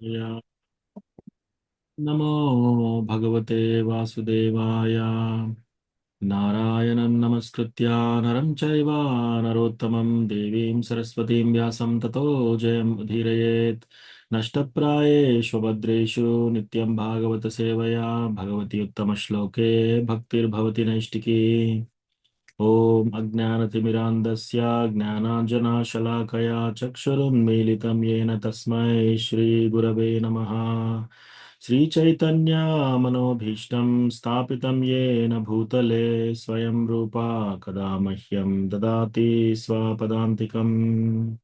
या नमो भगवते वासुदेवाय। नारायणं नमस्कृत्य नरं चैव नरोत्तमं देवीं सरस्वतीं व्यासं ततो जयमुदीरयेत्। नष्टप्रायेषु भद्रेषु नित्यं भागवत सेवया भगवति उत्तमश्लोके भक्तिर्भवति नैष्टिकी। ॐ अज्ञानतिमिरान्धस्य ज्ञानाञ्जनशलाकया चक्षुरुन्मीलितं येन तस्मै श्रीगुरवे नमः। श्रीचैतन्यमनोभीष्टं स्थापितं येन भूतले स्वयं रूपा कदा मह्यं ददाति स्वपदान्तिकम्।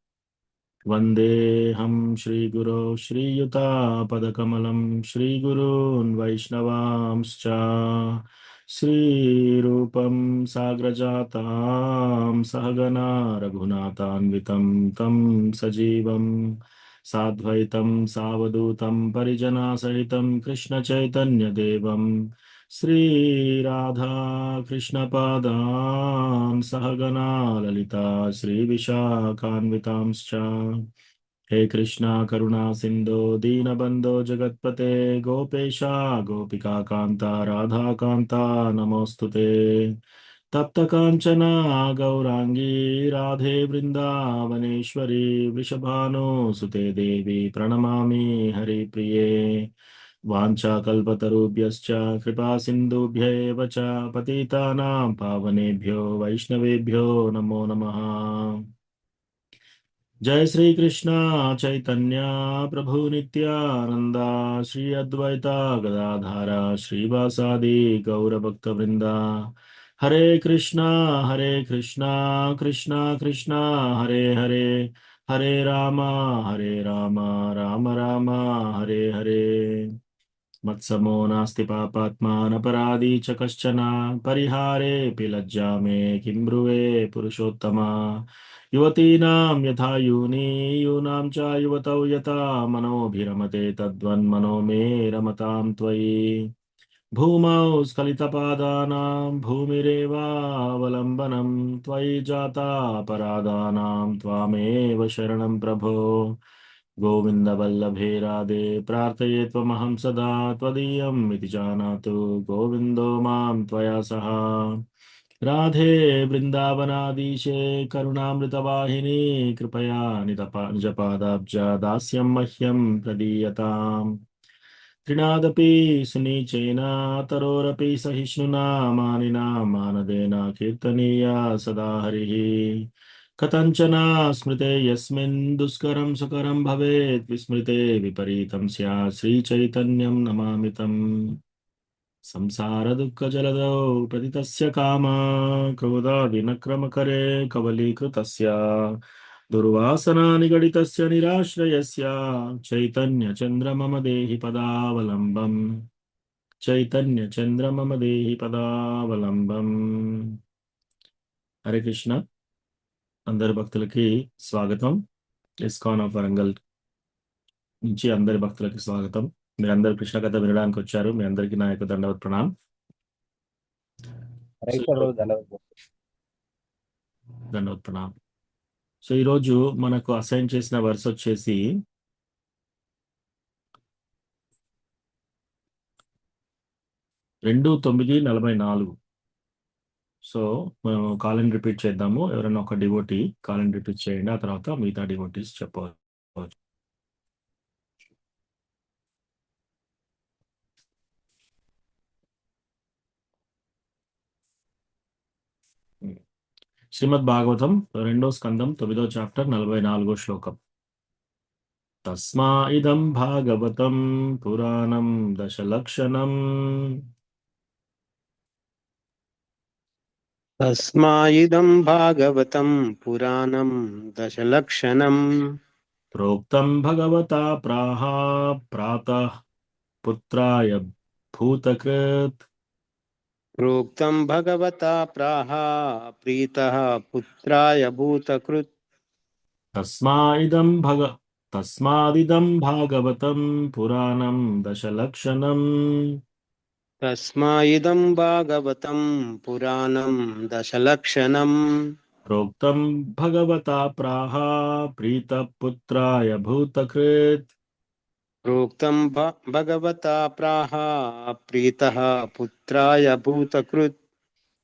वन्देऽहं श्रीगुरो श्रीयुतापदकमलं श्रीगुरून् वैष्णवांश्च श्रीरूपं साग्रजातां सहगना रघुनाथान्वितं तं सजीवं साद्वैतं सावधूतं परिजनसहितं कृष्णचैतन्यदेवं श्रीराधा कृष्णपादान् सहगना ललिता श्रीविशाखान्वितांश्च। हे कृष्णा करुणा सिंधो दीनबंधो जगत्पते गोपेशा गोपिका कांता राधा कांता नमोस्तुते। तप्त कांचना गौरांगी राधे वृंदावनेश्वरी वृषभानुसुते देवी प्रणमामि हरिप्रिये। वाञ्छाकल्पतरुभ्यश्च कृपा सिन्धुभ्यैव च पतितानां पावनेभ्यो वैष्णवेभ्यो नमो नमः। जय श्री कृष्णा चैतन्य प्रभु नित्यानंदा श्री अद्वैता गदाधारा श्रीवासादि गौरभक्त वृंदा। हरे कृष्णा कृष्णा कृष्णा हरे हरे, हरे रामा राम राम हरे हरे। मत्समो नास्ति पापात्मा नपराधी च कश्चन परिहारेऽपि लज्जा मे किं ब्रुवे पुरुषोत्तमा। युवतीनां यथा यूनि यूनां च युवतौ यथा मनोभिरमते तद्वन्मनो मे रमतां त्वयि। भूमौ स्खलितपादानां भूमिरेवावलम्बनं त्वयि जाता अपराधानां त्वामेव शरणं प्रभो। गोविन्दवल्लभे राधे प्रार्थये त्वमहं सदा त्वदीयम् इति जानातु गोविन्दो मां त्वया सह। राधे वृन्दावनाधीशे करुणामृतवाहिनी कृपया निजपादाब्ज दास्यं मह्यं प्रदीयताम्। तृणादपि सुनीचेन तरोरपि सहिष्णुना मानिना मानदेन कीर्तनीया सदा हरिः। कथञ्चन स्मृते यस्मिन् दुष्करं सुकरं भवेत् विस्मृते विपरीतं स्यात् श्रीचैतन्यं नमामि तम्। संसारदुःखजलधौ प्रतितस्य काम क्रोधादिनक्रमकरे कवलीकृतस्य दुर्वासना निगडितस्य निराश्रयस्य चैतन्यचन्द्र मम देहि पदावलम्बम्। చైతన్య మమ దేహి పదావలంబం। హరే కృష్ణ అందరి భక్తులకి స్వాగతం। ఇస్కాన్ ఆఫ్ వరంగల్ నుంచి అందరి భక్తులకి స్వాగతం। మీరందరూ కృష్ణ కథ వినడానికి వచ్చారు, మీ అందరికీ నా యొక్క దండవత్ ప్రణాం। సో రైట్ బ్రో ఈరోజు దండవత్ ప్రణాం। సో ఈరోజు మనకు అసైన్ చేసిన వర్స్ వచ్చేసి 2:9:44। సో మనం కాలని రిపీట్ చేద్దాము, ఎవరైనా ఒక డివోటీ కాలని రిపీట్ చేయండి, ఆ తర్వాత మిగతా డివోటీస్ చెప్పవచ్చు। శ్రీమద్ భాగవతం 2వ స్కందం 9వ చాప్టర్ 44వ శ్లోకం। తస్మా ఇదం భాగవతం పురాణం దశలక్షణం తస్మాయిదం భాగవతం పురాణం దశలక్షణం ప్రోక్తం భగవతా ప్రాహ ప్రాతః పుత్రాయ భూతకృత్। ప్రోక్తం భగవతా ప్రాహ ప్రీతః పుత్రాయ భూతకృత్ తస్మాదిదం భాగవతం పురాణం దశలక్షణం తస్మాయిదం భాగవతం పురాణం దశలక్షణం ప్రోక్తం భగవతా ప్రాహ ప్రీతః పుత్రాయ భూతకృత్। प्रोक्तं भगवता प्राह प्रीतः पुत्राय भूतकृत्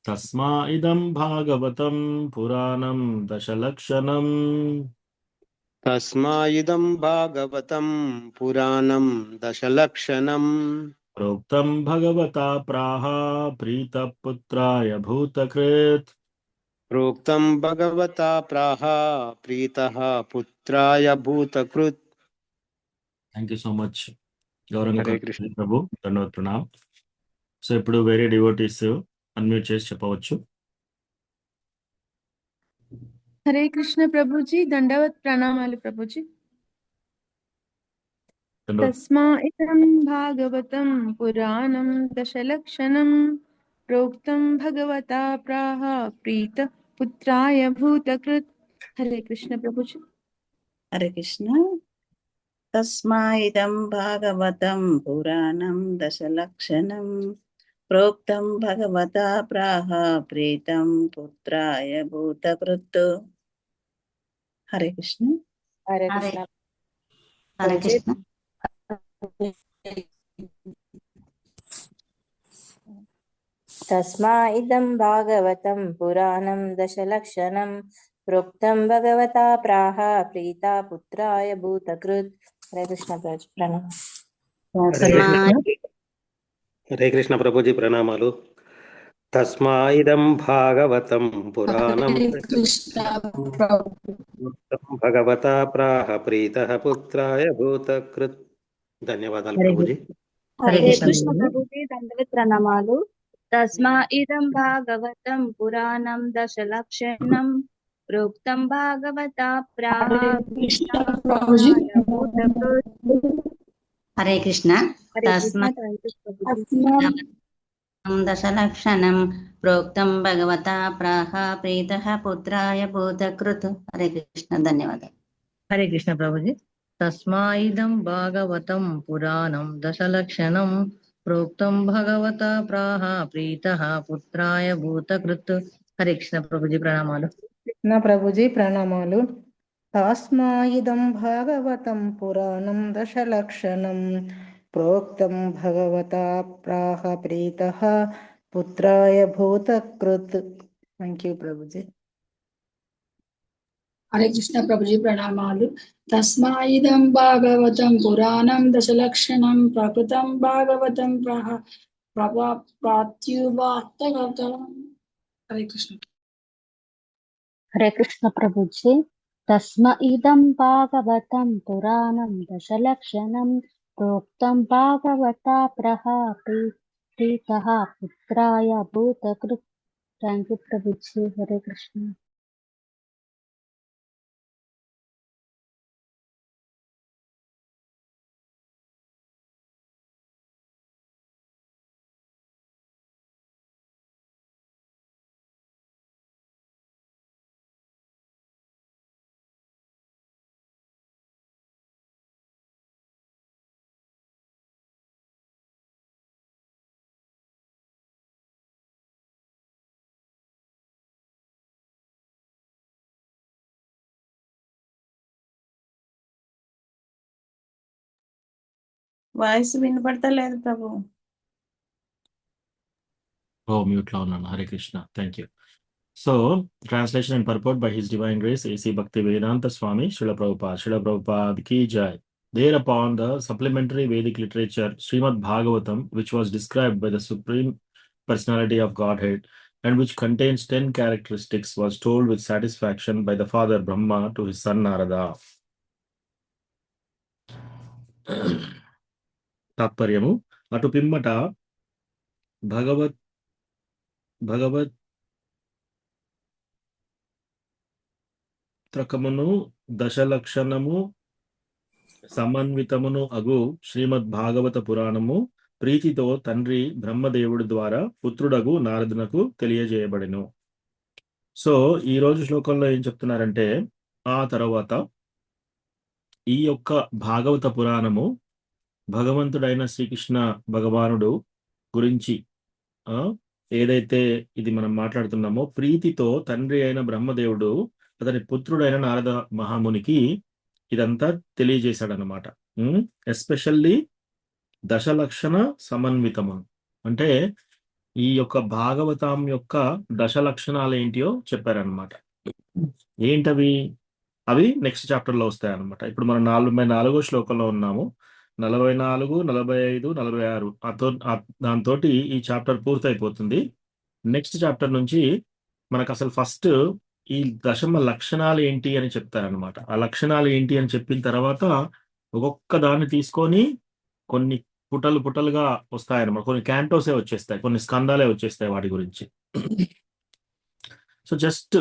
तस्मा इदं भागवतं पुराणं दशलक्षणम् तस्माइदं भागवतं पुराणं दशलक्षणम् प्रोक्तं भगवता प्राह प्रीतपुत्राय भूतकृत् प्रोक्तं भगवता प्राह प्रीतः पुत्राय भूतकृत् thank you so much Gauranga Hare Krishna ప్రభు ధన్యవాద ప్రణామ్. సో ఇప్పుడు వేరే డివోటీస్ అన్మ్యూట్ చేసి చెప్పవచ్చు. हरे कृष्ण प्रभु जी दंडवत प्रणामालु प्रभु जी तस्मा इदं भागवतं पुराणं दशलक्षणं प्रोक्तं भगवता प्राह प्रीत पुत्राय भूतकृत्. हरे कृष्ण प्रभु जी. हरे कृष्ण. तस्माइदं भागवतं पुराणं दशलक्षणं प्रोक्तं भगवता प्राह प्रीतं पुत्राय भूतकृत्. हरे कृष्ण. हरे कृष्ण. हरे कृष्ण. तस्मा इदं भागवतं पुराणं दशलक्षणं प्रोक्तं भगवता प्राह प्रीता पुत्राय भूतकृत्. हरे कृष्ण प्रणम. हरे कृष्ण प्रभु जी प्रणामालु तस्माइदं भागवतं पुराणं भगवता प्राह प्रीतः पुत्राय भूतकृत्. ధన్యవాదాలు ప్రభుజీ. हरे कृष्ण प्रभु जी दंडवत प्रणामालु तस्मा इदं भागवतं पुराणं दशलक्षणं प्रोक्तं भागवता प्राह हरे कृष्ण. तस्मा दशलक्षणं प्रोक्तं भगवता प्राह प्रीतः पुत्राय भूतकृत्. हरे कृष्ण. धन्यवादाలు. हरे कृष्ण प्रभुजी. तस्माइदं भागवतं पुराणं दशलक्षणं प्रोक्तं भगवता प्राह प्रीतः पुत्राय भूतकृत्. हरे कृष्ण प्रभुजी प्రణామాలు. నా ప్రభుజీ ప్రణామాలు. తస్మాయిదం భాగవతం పురాణం దశలక్షణం ప్రోక్తం భగవతా ప్రాహ ప్రీతః పుత్రాయ భూతకృత్. Thank you Prabhuji. हरे कृष्ण प्रभुजी प्रणामालु तस्माइदं भागवतं पुराणं दशलक्षणं प्रकृतं भागवतं प्रात्युवाक्तकर्तव्यम्. हरे कृष्ण. हरे कृष्ण प्रभुजी. तस्माइदं भागवतं पुराणं दशलक्षणं प्रोक्तं भागवता प्राह प्रीतः पुत्राय भूतकृत्. Thank you Prabhuji. Hare Krishna. Voice వినపడతలేదు Prabhu. Mute లో ఉన్నాను. Hare Krishna. Thank you. So translation and పర్పోర్ట్ by his divine grace AC భక్తి వేదాంత స్వామి Srila Prabhupada. Srila Prabhupada ki jai. Thereupon the supplementary Vedic literature Srimad Bhagavatam, which was described by the Supreme Personality of Godhead and which contains 10 characteristics, was told with satisfaction by the father Brahma to his son Narada. తాత్పర్యము: అటు పిమ్మట భగవత్ త్రకమును దశలక్షణము సమన్వితమును అగు శ్రీమద్ భాగవత పురాణము ప్రీతితో తండ్రి బ్రహ్మదేవుడి ద్వారా పుత్రుడగు నారదునకు తెలియజేయబడెను. So ఈ రోజు శ్లోకంలో ఏం చెప్తున్నారంటే, ఆ తర్వాత ఈ యొక్క భాగవత పురాణము భగవంతుడైన శ్రీకృష్ణ భగవానుడు గురించి ఏదైతే ఇది మనం మాట్లాడుతున్నామో, ప్రీతితో తండ్రి అయిన బ్రహ్మదేవుడు అతని పుత్రుడైన నారద మహామునికి ఇదంతా తెలియజేశాడనమాట. ఎస్పెషల్లీ దశలక్షణ సమన్వితము అంటే ఈ యొక్క భాగవతం యొక్క దశ లక్షణాలు ఏంటియో చెప్పారనమాట. ఏంటవి? అవి నెక్స్ట్ చాప్టర్ లో వస్తాయి అనమాట. ఇప్పుడు మనం 44వ శ్లోకంలో ఉన్నాము. 44, 45, 46 దాంతో ఈ చాప్టర్ పూర్తయిపోతుంది. నెక్స్ట్ చాప్టర్ నుంచి మనకు అసలు ఫస్ట్ ఈ దశమ లక్షణాలు ఏంటి అని చెప్తారనమాట. ఆ లక్షణాలు ఏంటి అని చెప్పిన తర్వాత ఒక్కొక్క దాన్ని తీసుకొని కొన్ని పుటలుగా వస్తాయన్నమాట. కొన్ని క్యాంటోసే వచ్చేస్తాయి, కొన్ని స్కందాలే వచ్చేస్తాయి వాటి గురించి. సో జస్ట్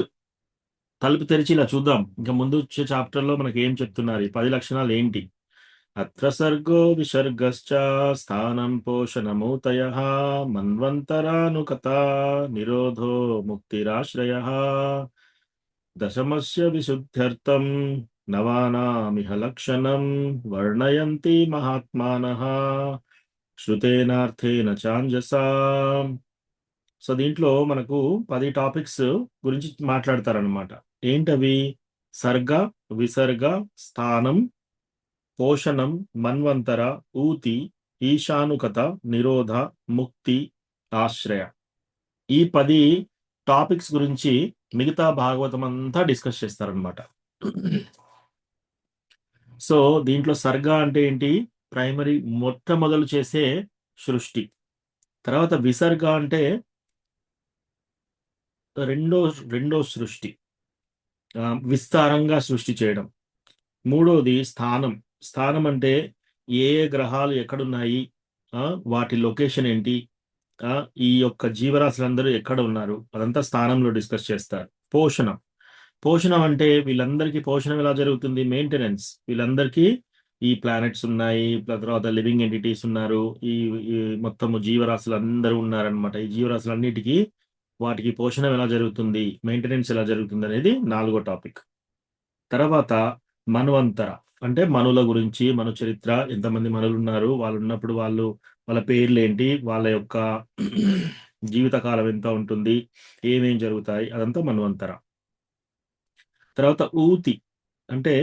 తలుపు తెరిచి ఇలా చూద్దాం. ఇంకా ముందు వచ్చే చాప్టర్ లో మనకి ఏం చెప్తున్నారు, ఈ 10 లక్షణాలు ఏంటి. అత్ర సర్గో విసర్గశ్చ స్థానం పోషణమూతయః మన్వంతరానుకత నిరోధో ముక్తిరాశ్రయః దశమస్య విశుద్ధ్యర్థం నవానామిహ లక్షణం వర్ణయంతి మహాత్మానః శ్రుతేనార్థేన చాంజసా. సో దీంట్లో మనకు 10 టాపిక్స్ గురించి మాట్లాడతారనమాట. ఏంటవి? సర్గ, విసర్గ, స్థానం, పోషణం, మన్వంతర, ఊతి, ఈశానుకత, నిరోధ, ముక్తి, ఆశ్రయ. ఈ 10 టాపిక్స్ గురించి మిగతా భాగవతం అంతా డిస్కస్ చేస్తారనమాట. సో దీంట్లో సర్గ అంటే ఏంటి? ప్రైమరీ మొట్టమొదలు చేసే సృష్టి. తర్వాత విసర్గ అంటే రెండో సృష్టి, విస్తారంగా సృష్టి చేయడం. మూడోది స్థానం. స్థానం అంటే ఏ గ్రహాలు ఎక్కడున్నాయి, వాటి లొకేషన్ ఏంటి, ఈ యొక్క జీవరాశులందరూ ఎక్కడ ఉన్నారు, అదంతా స్థానంలో డిస్కస్ చేస్తారు. పోషణం అంటే వీళ్ళందరికీ పోషణం ఎలా జరుగుతుంది? మెయింటెనెన్స్. వీళ్ళందరికీ ఈ ప్లానెట్స్ ఉన్నాయి, తర్వాత లివింగ్ ఎంటిటీస్ ఉన్నారు, ఈ మొత్తము జీవరాశులు అందరూ ఉన్నారనమాట. ఈ జీవరాశులన్నిటికీ వాటికి పోషణం ఎలా జరుగుతుంది, మెయింటెనెన్స్ ఎలా జరుగుతుంది అనేది 4వ టాపిక్. తర్వాత మన్వంతర అంటే మనుల గురించి, మను చరిత్ర, ఎంతమంది మనులు ఉన్నారు, వాళ్ళు ఉన్నప్పుడు వాళ్ళ పేర్లు ఏంటి, వాళ్ళ యొక్క జీవితకాలం ఎంత ఉంటుంది, ఏమేం జరుగుతాయి, అదంతా మన్వంతర. తర్వాత ఊతి అంటే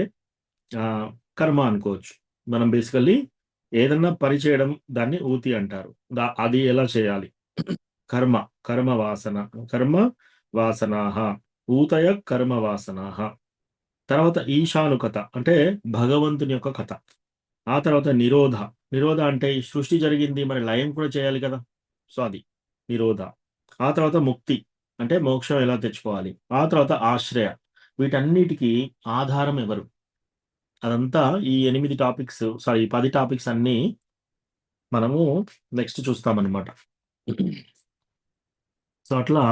కర్మ అనుకోవచ్చు. మనం బేసికల్లీ ఏదన్నా పని చేయడం దాన్ని ఊతి అంటారు. అది ఎలా చేయాలి? కర్మ వాసనాహ ఊతయ కర్మ వాసనాహ. తర్వాత ఈశానుకత అంటే భగవంతుని యొక్క కథ. ఆ తర్వాత నిరోధ అంటే ఈ సృష్టి జరిగింది, మరి లయం కూడా చేయాలి కదా, సో అది నిరోధ. ఆ తర్వాత ముక్తి అంటే మోక్షం ఎలా తెచ్చుకోవాలి. ఆ తర్వాత ఆశ్రయ, వీటన్నిటికీ ఆధారం ఎవరు, అదంతా ఈ 10 టాపిక్స్ అన్ని మనము నెక్స్ట్ చూస్తామన్నమాట. సో అట్లా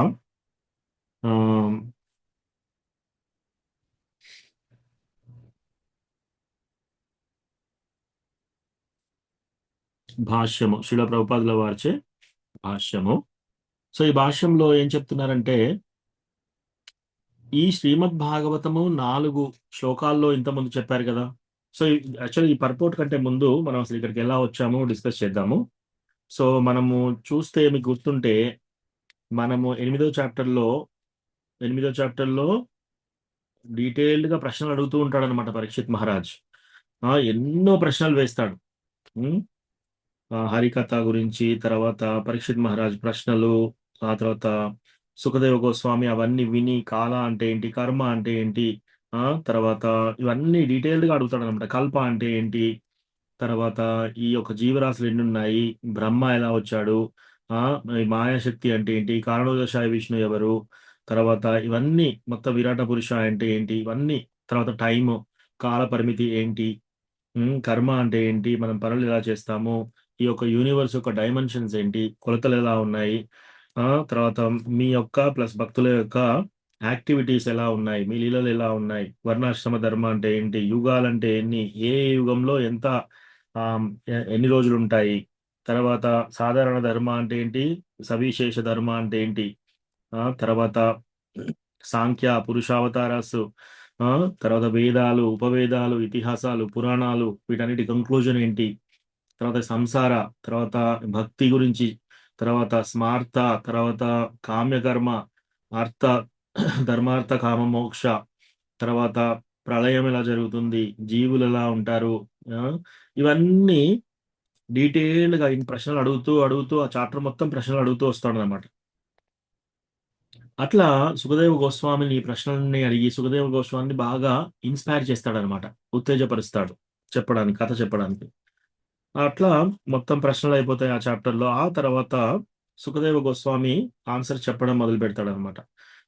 భాష్యము, శ్రీల ప్రభుపాదుల వారిచే భాష్యము. సో ఈ భాష్యంలో ఏం చెప్తున్నారంటే, ఈ శ్రీమద్ భాగవతము 4 శ్లోకాల్లో ఇంతకుముందు చెప్పారు కదా. సో యాక్చువల్లీ ఈ పర్పోర్ట్ కంటే ముందు మనం అసలు ఇక్కడికి ఎలా వచ్చాము డిస్కస్ చేద్దాము. సో మనము చూస్తే మీకు గుర్తుంటే, మనము 8వ చాప్టర్లో డీటెయిల్డ్ గా ప్రశ్నలు అడుగుతూ ఉంటాడు అనమాట పరీక్షిత్ మహారాజ్. ఎన్నో ప్రశ్నలు వేస్తాడు హరికథ గురించి. తర్వాత పరీక్షిత్ మహారాజ్ ప్రశ్నలు, ఆ తర్వాత సుఖదేవ గోస్వామి అవన్నీ విని కాల అంటే ఏంటి, కర్మ అంటే ఏంటి, తర్వాత ఇవన్నీ డీటెయిల్డ్ గా అడుగుతాడు అనమాట. కల్ప అంటే ఏంటి, తర్వాత ఈ యొక్క జీవరాశులు ఎన్ని ఉన్నాయి, బ్రహ్మ ఎలా వచ్చాడు, మాయాశక్తి అంటే ఏంటి, కారణోదశాయ విష్ణు ఎవరు, తర్వాత ఇవన్నీ మొత్తం విరాట పురుష అంటే ఏంటి, ఇవన్నీ. తర్వాత టైము, కాల పరిమితి ఏంటి, కర్మ అంటే ఏంటి, మనం పనులు ఎలా చేస్తాము, ఈ యొక్క యూనివర్స్ యొక్క డైమెన్షన్స్ ఏంటి, కొలతలు ఎలా ఉన్నాయి, తర్వాత మీ యొక్క ప్లస్ భక్తుల యొక్క యాక్టివిటీస్ ఎలా ఉన్నాయి, మీ లీలలు ఎలా ఉన్నాయి, వర్ణాశ్రమ ధర్మ అంటే ఏంటి, యుగాలంటే ఎన్ని, ఏ యుగంలో ఎన్ని రోజులు ఉంటాయి, తర్వాత సాధారణ ధర్మ అంటే ఏంటి, సవిశేష ధర్మ అంటే ఏంటి, తర్వాత సాంఖ్య పురుషావతారాసు, తర్వాత వేదాలు, ఉపవేదాలు, ఇతిహాసాలు, పురాణాలు, వీటన్నిటి కంక్లూజన్ ఏంటి, తర్వాత సంసార, తర్వాత భక్తి గురించి, తర్వాత స్మార్త, తర్వాత కామ్యకర్మ, అర్థ ధర్మార్థ కామ మోక్ష, తర్వాత ప్రళయం ఎలా జరుగుతుంది, జీవులు ఎలా ఉంటారు, ఆ, ఇవన్నీ డీటెయిల్డ్ గా ఈ ప్రశ్నలు అడుగుతూ అడుగుతూ ఆ చాప్టర్ మొత్తం ప్రశ్నలు అడుగుతూ వస్తాడు అనమాట. అట్లా సుఖదేవ గోస్వామిని ఈ ప్రశ్నల్ని అడిగి సుఖదేవ గోస్వామిని బాగా ఇన్స్పైర్ చేస్తాడనమాట, ఉత్తేజపరుస్తాడు చెప్పడానికి, కథ చెప్పడానికి. అట్లా మొత్తం ప్రశ్నలు అయిపోతాయి ఆ చాప్టర్ లో. ఆ తర్వాత సుఖదేవ గోస్వామి ఆన్సర్ చెప్పడం మొదలు పెడతాడు అనమాట.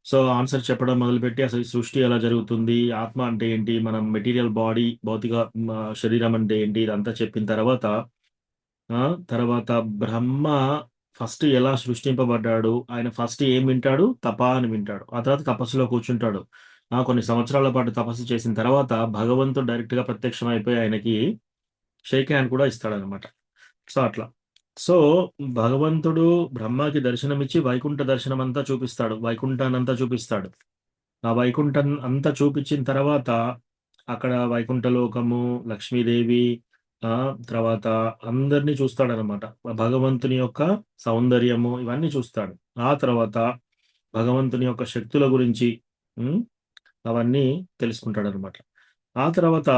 సో ఆన్సర్ చెప్పడం మొదలుపెట్టి అసలు ఈ సృష్టి ఎలా జరుగుతుంది, ఆత్మ అంటే ఏంటి, మనం మెటీరియల్ బాడీ భౌతిక శరీరం అంటే ఏంటి, ఇదంతా చెప్పిన తర్వాత తర్వాత బ్రహ్మ ఫస్ట్ ఎలా సృష్టింపబడ్డాడు, ఆయన ఫస్ట్ ఏం వింటాడు, తప అని వింటాడు. ఆ తర్వాత తపస్సులో కూర్చుంటాడు. కొన్ని సంవత్సరాల పాటు తపస్సు చేసిన తర్వాత భగవంతుడు డైరెక్ట్ గా ప్రత్యక్షం అయిపోయి ఆయనకి షేక్ హ్యాండ్ కూడా ఇస్తాడనమాట. సో అట్లా. సో భగవంతుడు బ్రహ్మకి దర్శనమిచ్చి వైకుంఠ దర్శనం అంతా చూపిస్తాడు, వైకుంఠాన్ని అంతా చూపిస్తాడు. ఆ వైకుంఠం అంతా చూపించిన తర్వాత అక్కడ వైకుంఠ లోకము, లక్ష్మీదేవి, తర్వాత అందరినీ చూస్తాడనమాట. భగవంతుని యొక్క సౌందర్యము ఇవన్నీ చూస్తాడు. ఆ తర్వాత భగవంతుని యొక్క శక్తుల గురించి అవన్నీ తెలుసుకుంటాడు అనమాట. ఆ తర్వాత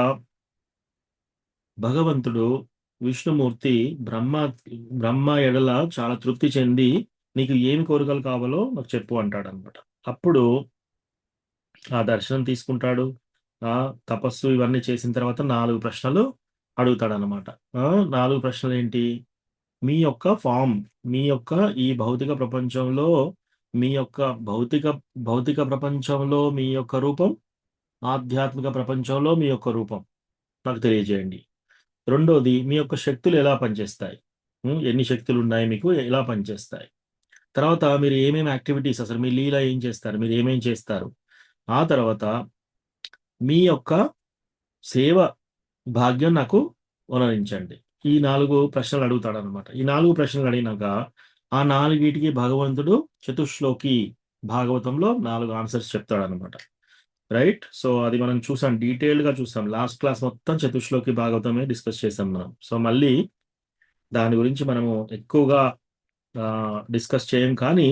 భగవంతుడు విష్ణుమూర్తి బ్రహ్మ ఎడల చాలా తృప్తి చెంది నీకు ఏమి కోరికలు కావాలో నాకు చెప్పు అంటాడు అనమాట. అప్పుడు ఆ దర్శనం తీసుకుంటాడు. తపస్సు ఇవన్నీ చేసిన తర్వాత 4 ప్రశ్నలు అడుగుతాడు అనమాట. 4 ప్రశ్నలు ఏంటి, మీ యొక్క ఫామ్, మీ యొక్క ఈ భౌతిక ప్రపంచంలో మీ యొక్క భౌతిక ప్రపంచంలో మీ యొక్క రూపం, ఆధ్యాత్మిక ప్రపంచంలో మీ యొక్క రూపం నాకు తెలియజేయండి. రెండోది, మీ యొక్క శక్తులు ఎలా పనిచేస్తాయి, ఎన్ని శక్తులు ఉన్నాయి మీకు, ఎలా పనిచేస్తాయి. తర్వాత మీరు ఏమేమి యాక్టివిటీస్, అసలు మీ లీల ఏం చేస్తారు, మీరు ఏమేం చేస్తారు. ఆ తర్వాత మీ యొక్క సేవ భాగ్యం నాకు వనరించండి. ఈ 4 ప్రశ్నలు అడుగుతాడు అనమాట. ఈ 4 ప్రశ్నలు అడిగినాక ఆ 4 భగవంతుడు చతుశ్లోకి భాగవతంలో 4 ఆన్సర్స్ చెప్తాడు అనమాట. రైట్. సో అది మనం చూసాం, డీటెయిల్డ్ గా చూసాం. లాస్ట్ క్లాస్ మొత్తం చతుశ్లోకి భాగవతమే డిస్కస్ చేసాం మనం. సో మళ్ళీ దాని గురించి మనము ఎక్కువగా డిస్కస్ చేయం, కానీ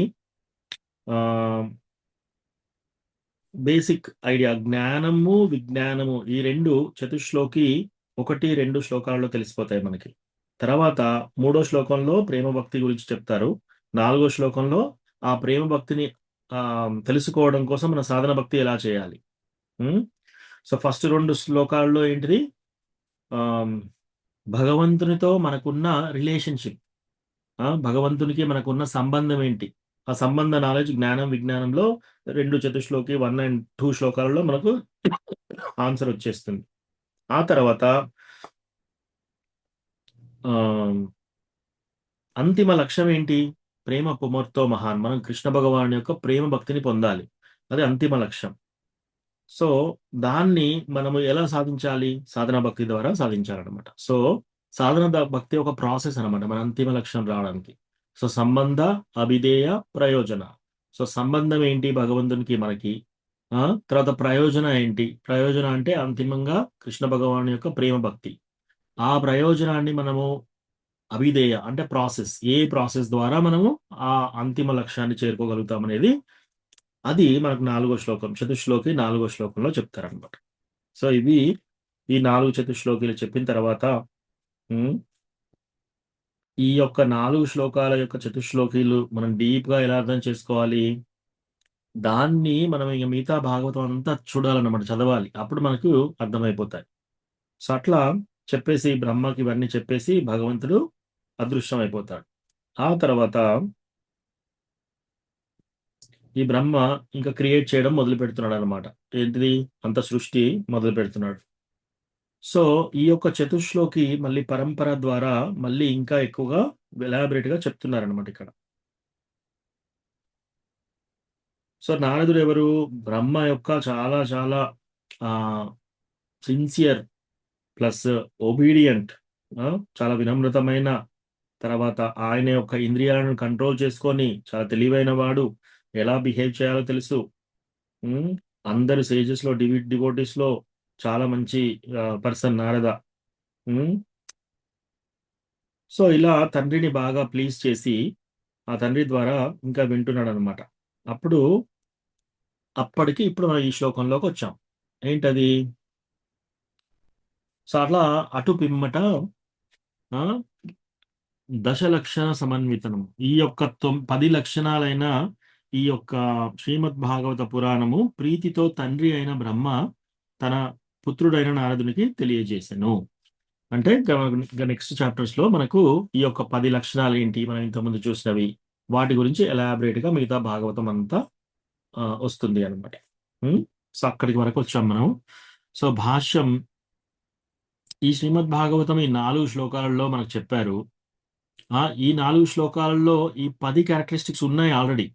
బేసిక్ ఐడియా, జ్ఞానము విజ్ఞానము ఈ 2 చతుశ్లోకి 1-2 శ్లోకాలలో తెలిసిపోతాయి మనకి. తర్వాత 3వ శ్లోకంలో ప్రేమ భక్తి గురించి చెప్తారు. 4వ శ్లోకంలో ఆ ప్రేమ భక్తిని తెలుసుకోవడం కోసం మన సాధన భక్తి ఎలా చేయాలి. సో ఫస్ట్ 2 శ్లోకాల్లో ఏంటిది, భగవంతునితో మనకున్న రిలేషన్షిప్, భగవంతునికి మనకున్న సంబంధం ఏంటి, ఆ సంబంధ నాలెడ్జ్ జ్ఞానం విజ్ఞానంలో 2 చతుశ్లోకి 1 and 2 శ్లోకాలలో మనకు ఆన్సర్ వచ్చేస్తుంది. ఆ తర్వాత అంతిమ లక్ష్యం ఏంటి, ప్రేమ పుమర్తో మహాన్, మనం కృష్ణ భగవాన్ యొక్క ప్రేమ భక్తిని పొందాలి, అది అంతిమ లక్ష్యం. సో దాన్ని మనము ఎలా సాధించాలి, సాధన భక్తి ద్వారా సాధించాలన్నమాట. సో సాధన భక్తి ఒక ప్రాసెస్ అనమాట మన అంతిమ లక్ష్యం రావడానికి. సో సంబంధ, అభిధేయ, ప్రయోజన. సో సంబంధం ఏంటి భగవంతునికి మనకి, తర్వాత ప్రయోజన ఏంటి, ప్రయోజన అంటే అంతిమంగా కృష్ణ భగవాన్ యొక్క ప్రేమ భక్తి. ఆ ప్రయోజనాన్ని మనము అభిధేయ అంటే ప్రాసెస్, ఏ ప్రాసెస్ ద్వారా మనము ఆ అంతిమ లక్ష్యాన్ని చేరుకోగలుగుతాం అనేది, అది మనకు 4వ శ్లోకం చతుశ్లోకి 4వ శ్లోకంలో చెప్తారనమాట. సో ఇవి ఈ 4 చతుశ్లోకీలు చెప్పిన తర్వాత ఈ యొక్క 4 శ్లోకాల యొక్క చతుశ్లోకీలు మనం డీప్ గా ఎలా అర్థం చేసుకోవాలి, దాన్ని మనం ఇక మిగతా భాగవతం అంతా చూడాలన్నమాట, చదవాలి, అప్పుడు మనకు అర్థమైపోతాయి. సో అట్లా చెప్పేసి బ్రహ్మకి ఇవన్నీ చెప్పేసి భగవంతుడు అదృశ్యం అయిపోతాడు. ఆ తర్వాత ఈ బ్రహ్మ ఇంకా క్రియేట్ చేయడం మొదలు పెడుతున్నాడు అనమాట. ఏంటిది, అంత సృష్టి మొదలు పెడుతున్నాడు. సో ఈ యొక్క చతుశ్లోకి మళ్ళీ పరంపర ద్వారా మళ్ళీ ఇంకా ఎక్కువగా ఎలాబరేట్ గా చెప్తున్నారనమాట ఇక్కడ. సో నారదుడు ఎవరు, బ్రహ్మ యొక్క చాలా చాలా సిన్సియర్ ప్లస్ ఒబీడియంట్, చాలా వినమ్రతమైన, తర్వాత ఆయన యొక్క ఇంద్రియాలను కంట్రోల్ చేసుకొని చాలా తెలివైన వాడు, ఎలా బిహేవ్ చేయాలో తెలుసు. అందరు సేజెస్ లో డివోటీస్ లో చాలా మంచి పర్సన్ నారద. సో ఇలా తండ్రిని బాగా ప్లీజ్ చేసి ఆ తండ్రి ద్వారా ఇంకా వింటున్నాడు అనమాట. ఇప్పుడు మనం ఈ శ్లోకంలోకి వచ్చాం. ఏంటది? సో అట్లా అటు పిమ్మట ఆ, దశలక్షణ సమన్వితనం, ఈ యొక్క 10 లక్షణాలైన ఈ యొక్క శ్రీమద్ భాగవత పురాణము ప్రీతితో తండ్రి అయిన బ్రహ్మ తన పుత్రుడైన నారదునికి తెలియజేసెను. అంటే నెక్స్ట్ చాప్టర్స్ లో మనకు ఈ యొక్క 10 లక్షణాలు ఏంటి, మనం ఇంతకుముందు చూసినవి, వాటి గురించి ఎలాబరేట్ గా మిగతా భాగవతం అంతా వస్తుంది అనమాట. సో అక్కడికి వరకు వచ్చాం మనం. సో భాష్యం, ఈ శ్రీమద్ భాగవతం ఈ 4 శ్లోకాలలో మనకు చెప్పారు. ఈ 4 శ్లోకాలలో ఈ 10 క్యారెక్టరిస్టిక్స్ ఉన్నాయి ఆల్రెడీ.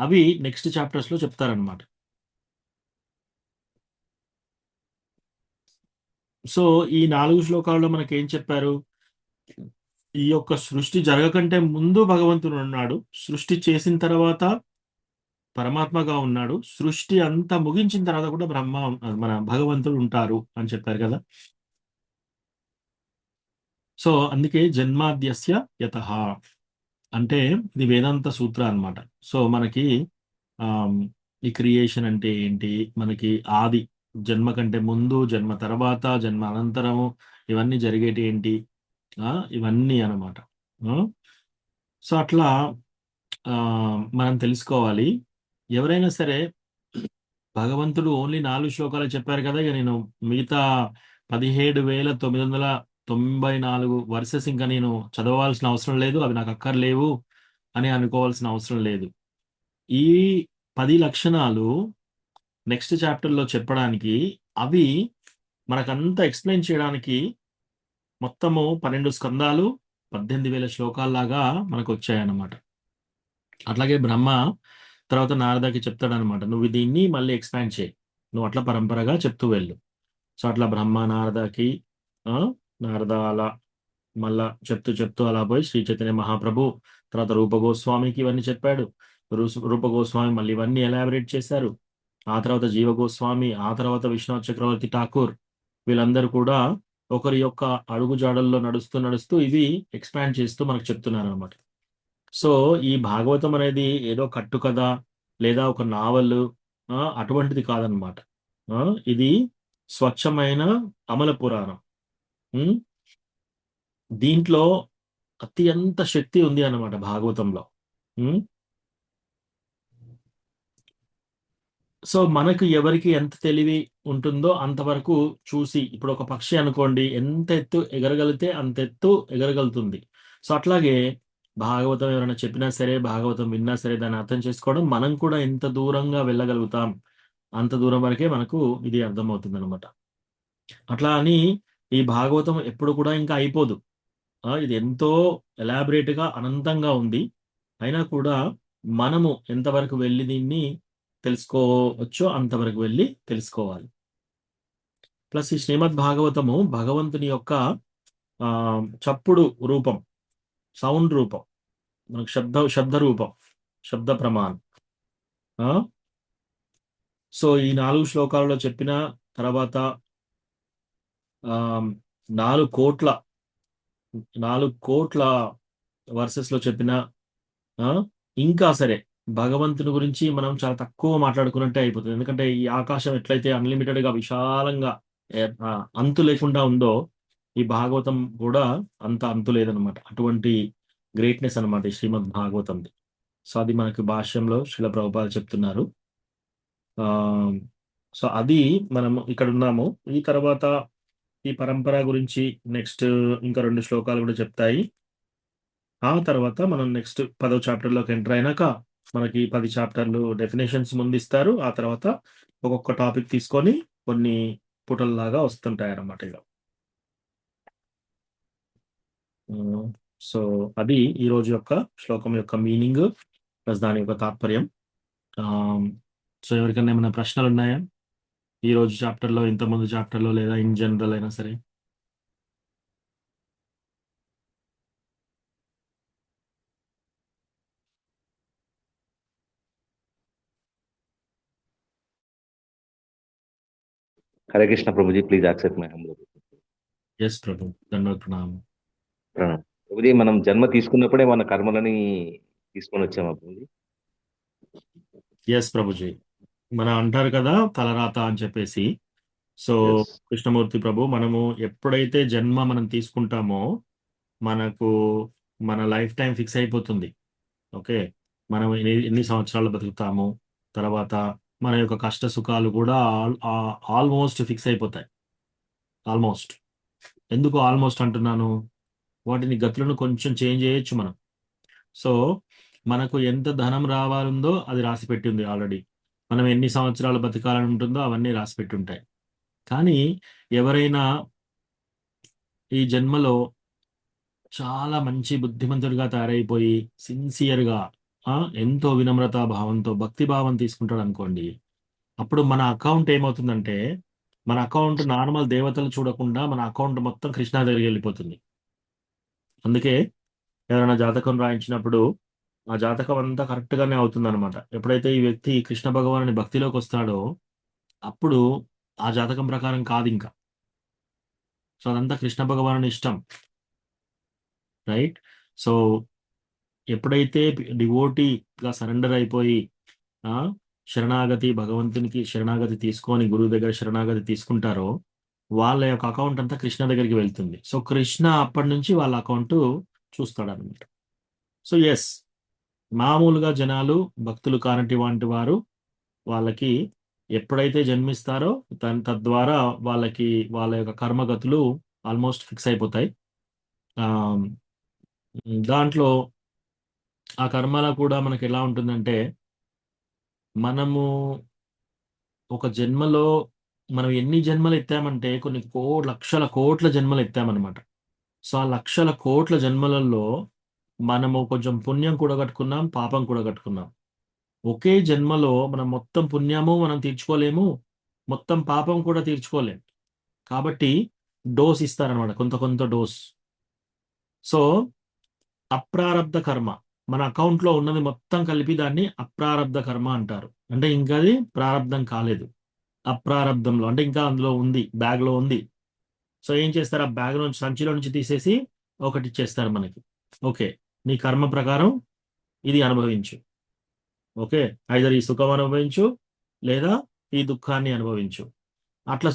అవి నెక్స్ట్ చాప్టర్స్ లో చెప్తారనమాట. సో ఈ 4 శ్లోకాలలో మనకి ఏం చెప్పారు? ఈ యొక్క సృష్టి జరగకంటే ముందు భగవంతుడు ఉన్నాడు, సృష్టి చేసిన తర్వాత పరమాత్మగా ఉన్నాడు, సృష్టి అంతా ముగించిన తర్వాత కూడా మన భగవంతుడు ఉంటారు అని చెప్పారు కదా. సో అందుకే జన్మాద్యస్య యతః అంటే ఇది వేదాంత సూత్ర అన్నమాట. సో మనకి ఈ క్రియేషన్ అంటే ఏంటి, మనకి ఆది, జన్మ కంటే ముందు, జన్మ తర్వాత, జన్మ అనంతరము, ఇవన్నీ జరిగేటి ఏంటి, ఇవన్నీ అన్నమాట. సో అట్లా మనం తెలుసుకోవాలి. ఎవరైనా సరే భగవంతుడు ఓన్లీ 4 శ్లోకాలు చెప్పారు కదా, ఇక నేను మిగతా 17,994 వర్సెస్ ఇంకా నేను చదవాల్సిన అవసరం లేదు, అవి నాకు అక్కర్లేవు అని అనుకోవాల్సిన అవసరం లేదు. ఈ 10 లక్షణాలు నెక్స్ట్ చాప్టర్లో చెప్పడానికి, అవి మనకంతా ఎక్స్ప్లెయిన్ చేయడానికి మొత్తము 12 స్కందాలు 18,000 శ్లోకాల్లాగా మనకు వచ్చాయన్నమాట. అట్లాగే బ్రహ్మ తర్వాత నారదకి చెప్తాడనమాట, నువ్వు దీన్ని మళ్ళీ ఎక్స్పాండ్ చేయి, నువ్వు అట్లా పరంపరగా చెప్తూ వెళ్ళు. సో అట్లా బ్రహ్మ నారదకి నారద అలా మళ్ళా చెప్తూ అలా పోయి శ్రీ చైతన్య మహాప్రభు తర్వాత రూప గోస్వామికి ఇవన్నీ చెప్పాడు. రూప గోస్వామి మళ్ళీ ఇవన్నీ ఎలాబరేట్ చేశారు. ఆ తర్వాత జీవ గోస్వామి, ఆ తర్వాత విశ్వనాథ్ చక్రవర్తి ఠాకూర్, వీళ్ళందరూ కూడా ఒకరి యొక్క అడుగు జాడల్లో నడుస్తూ ఇవి ఎక్స్పాండ్ చేస్తూ మనకు చెప్తున్నారు అనమాట. సో ఈ భాగవతం అనేది ఏదో కట్టు కథ లేదా ఒక నావల్ అటువంటిది కాదనమాట. ఇది స్వచ్ఛమైన అమల పురాణం. దీంట్లో అత్యంత శక్తి ఉంది అన్నమాట భాగవతంలో. సో మనకు ఎవరికి ఎంత తెలివి ఉంటుందో అంతవరకు చూసి, ఇప్పుడు ఒక పక్షి అనుకోండి, ఎంత ఎత్తు ఎగరగలిగితే అంత ఎత్తు ఎగరగలుగుతుంది. సో అట్లాగే భాగవతం ఎవరైనా చెప్పినా సరే, భాగవతం విన్నా సరే, దాన్ని అర్థం చేసుకోవడం, మనం కూడా ఎంత దూరంగా వెళ్ళగలుగుతాం అంత దూరం వరకే మనకు ఇది అర్థమవుతుంది అనమాట. అట్లా అని ఈ భాగవతం ఎప్పుడు కూడా ఇంకా అయిపోదు. ఇది ఎంతో ఎలాబరేట్ గా అనంతంగా ఉంది. అయినా కూడా మనము ఎంతవరకు వెళ్ళి దీన్ని తెలుసుకోవచ్చో అంతవరకు వెళ్ళి తెలుసుకోవాలి. ప్లస్ ఈ శ్రీమద్ భాగవతము భగవంతుని యొక్క చప్పుడు రూపం, సౌండ్ రూపం, మనకు శబ్ద రూపం, శబ్ద ప్రమాణం. సో ఈ 4 శ్లోకాలలో చెప్పిన తర్వాత 4 కోట్ల వర్సెస్ లో చెప్పిన ఇంకా సరే భగవంతుని గురించి మనం చాలా తక్కువ మాట్లాడుకున్నట్టే అయిపోతుంది. ఎందుకంటే ఈ ఆకాశం ఎట్లయితే అన్లిమిటెడ్ గా విశాలంగా అంతు లేకుండా ఉందో, ఈ భాగవతం కూడా అంత అంతు లేదనమాట. అటువంటి గ్రేట్నెస్ అనమాట ఈ శ్రీమద్ భాగవతంది. సో అది మనకు భాష్యంలో శ్రీల ప్రభుపాద చెప్తున్నారు. సో అది మనం ఇక్కడ ఉన్నాము. ఈ తర్వాత ఈ పరంపర గురించి నెక్స్ట్ ఇంకా 2 శ్లోకాలు కూడా చెప్తాయి. ఆ తర్వాత మనం నెక్స్ట్ 10వ చాప్టర్లోకి ఎంటర్ అయినాక మనకి 10 చాప్టర్లు డెఫినేషన్స్ ముందు ఇస్తారు. ఆ తర్వాత ఒక్కొక్క టాపిక్ తీసుకొని కొన్ని పుటల్లాగా వస్తుంటాయి అన్నమాట. ఇక సో అది ఈ రోజు యొక్క శ్లోకం యొక్క మీనింగ్ ప్లస్ దాని యొక్క తాత్పర్యం. సో ఎవరికైనా ఏమైనా ప్రశ్నలు ఉన్నాయా ఈ రోజు చాప్టర్లో, ఇంతకుముందు చాప్టర్లో, లేదా ఇన్ జనరల్ అయినా సరే? హరే కృష్ణ ప్రభుజీ, please accept my humble. Yes ప్రభు, ధన్యవాద ప్రణామం. ప్రభుజీ, మనం జన్మ తీసుకున్నప్పుడే మన కర్మలని తీసుకొని వచ్చామా ప్రభుజీ? ఎస్ ప్రభుజీ. మన అంటారు కదా తలరాత అని చెప్పేసి. సో ఎస్ కృష్ణమూర్తి ప్రభు, మనము ఎప్పుడైతే జన్మ మనం తీసుకుంటామో మనకు మన లైఫ్ టైం ఫిక్స్ అయిపోతుంది. ఓకే, మనం ఎన్ని సంవత్సరాలు బతుకుతాము, తర్వాత మన యొక్క కష్ట సుఖాలు కూడా ఆల్మోస్ట్ ఫిక్స్ అయిపోతాయి. ఆల్మోస్ట్. ఎందుకు ఆల్మోస్ట్ అంటున్నాను? వాటిని గతులను కొంచెం చేంజ్ చేయొచ్చు మనం. సో మనకు ఎంత ధనం రావాలందో అది రాసి పెట్టింది ఆల్రెడీ. మనం ఎన్ని సంవత్సరాలు బతకాలని ఉంటుందో అవన్నీ రాసి పెట్టి ఉంటాయి. కానీ ఎవరైనా ఈ జన్మలో చాలా మంచి బుద్ధిమంతుడిగా తయారైపోయి సిన్సియర్గా ఎంతో వినమ్రత భావంతో భక్తి భావం తీసుకుంటాడు అనుకోండి, అప్పుడు మన అకౌంట్ ఏమవుతుందంటే, మన అకౌంట్ నార్మల్ దేవతలు చూడకుండా మన అకౌంట్ మొత్తం కృష్ణ దగ్గరికి వెళ్ళిపోతుంది. అందుకే ఎవరైనా జాతకం రాయించినప్పుడు ఆ జాతకం అంతా కరెక్ట్ గానే అవుతుంది అనమాట. ఎప్పుడైతే ఈ వ్యక్తి కృష్ణ భగవానుని భక్తిలోకి వస్తాడో అప్పుడు ఆ జాతకం ప్రకారం కాదు ఇంకా. సో అదంతా కృష్ణ భగవానుని ఇష్టం, రైట్? సో ఎప్పుడైతే డివోటీగా సరెండర్ అయిపోయి ఆ శరణాగతి, భగవంతునికి శరణాగతి తీసుకొని గురువు దగ్గర శరణాగతి తీసుకుంటారో వాళ్ళ యొక్క అకౌంట్ అంతా కృష్ణ దగ్గరికి వెళ్తుంది. సో కృష్ణ అప్పటి నుంచి వాళ్ళ అకౌంట్ చూస్తాడు అనమాట. సో ఎస్, మామూలుగా జనాలు భక్తులు కానటి వంటి వారు వాళ్ళకి ఎప్పుడైతే జన్మిస్తారో తద్వారా వాళ్ళకి వాళ్ళ యొక్క కర్మగతులు ఆల్మోస్ట్ ఫిక్స్ అయిపోతాయి. ఆ, దాంట్లో ఆ కర్మలో కూడా మనకి ఎలా ఉంటుందంటే, మనము ఒక జన్మలో మనం ఎన్ని జన్మలు ఎత్తామంటే కొన్ని లక్షల కోట్ల జన్మలు ఎత్తామన్నమాట. సో ఆ లక్షల కోట్ల జన్మలలో మనము కొంచెం పుణ్యం కూడా కట్టుకున్నాం, పాపం కూడా కట్టుకున్నాం. ఒకే జన్మలో మనం మొత్తం పుణ్యము మనం తీర్చుకోలేము, మొత్తం పాపం కూడా తీర్చుకోలేము. కాబట్టి డోస్ ఇస్తారనమాట, కొంత కొంత డోస్. సో అప్రారబ్ధ కర్మ, మన అకౌంట్లో ఉన్నది మొత్తం కలిపి దాన్ని అప్రారబ్ధ కర్మ అంటారు. అంటే ఇంకా అది ప్రారంధం కాలేదు, అప్రారబ్ధంలో అంటే ఇంకా అందులో ఉంది, బ్యాగ్లో ఉంది. సో ఏం చేస్తారు, ఆ బ్యాగ్ నుంచి సంచిలో నుంచి తీసేసి ఒకటి ఇచ్చేస్తారు మనకి. ఓకే, నీ కర్మ ప్రకారం ఇది అనుభవించు. ఓకే, ఐదర్ ఈ సుఖం అనుభవించు లేదా ఈ దుఃఖాన్ని అనుభవించు. అట్లా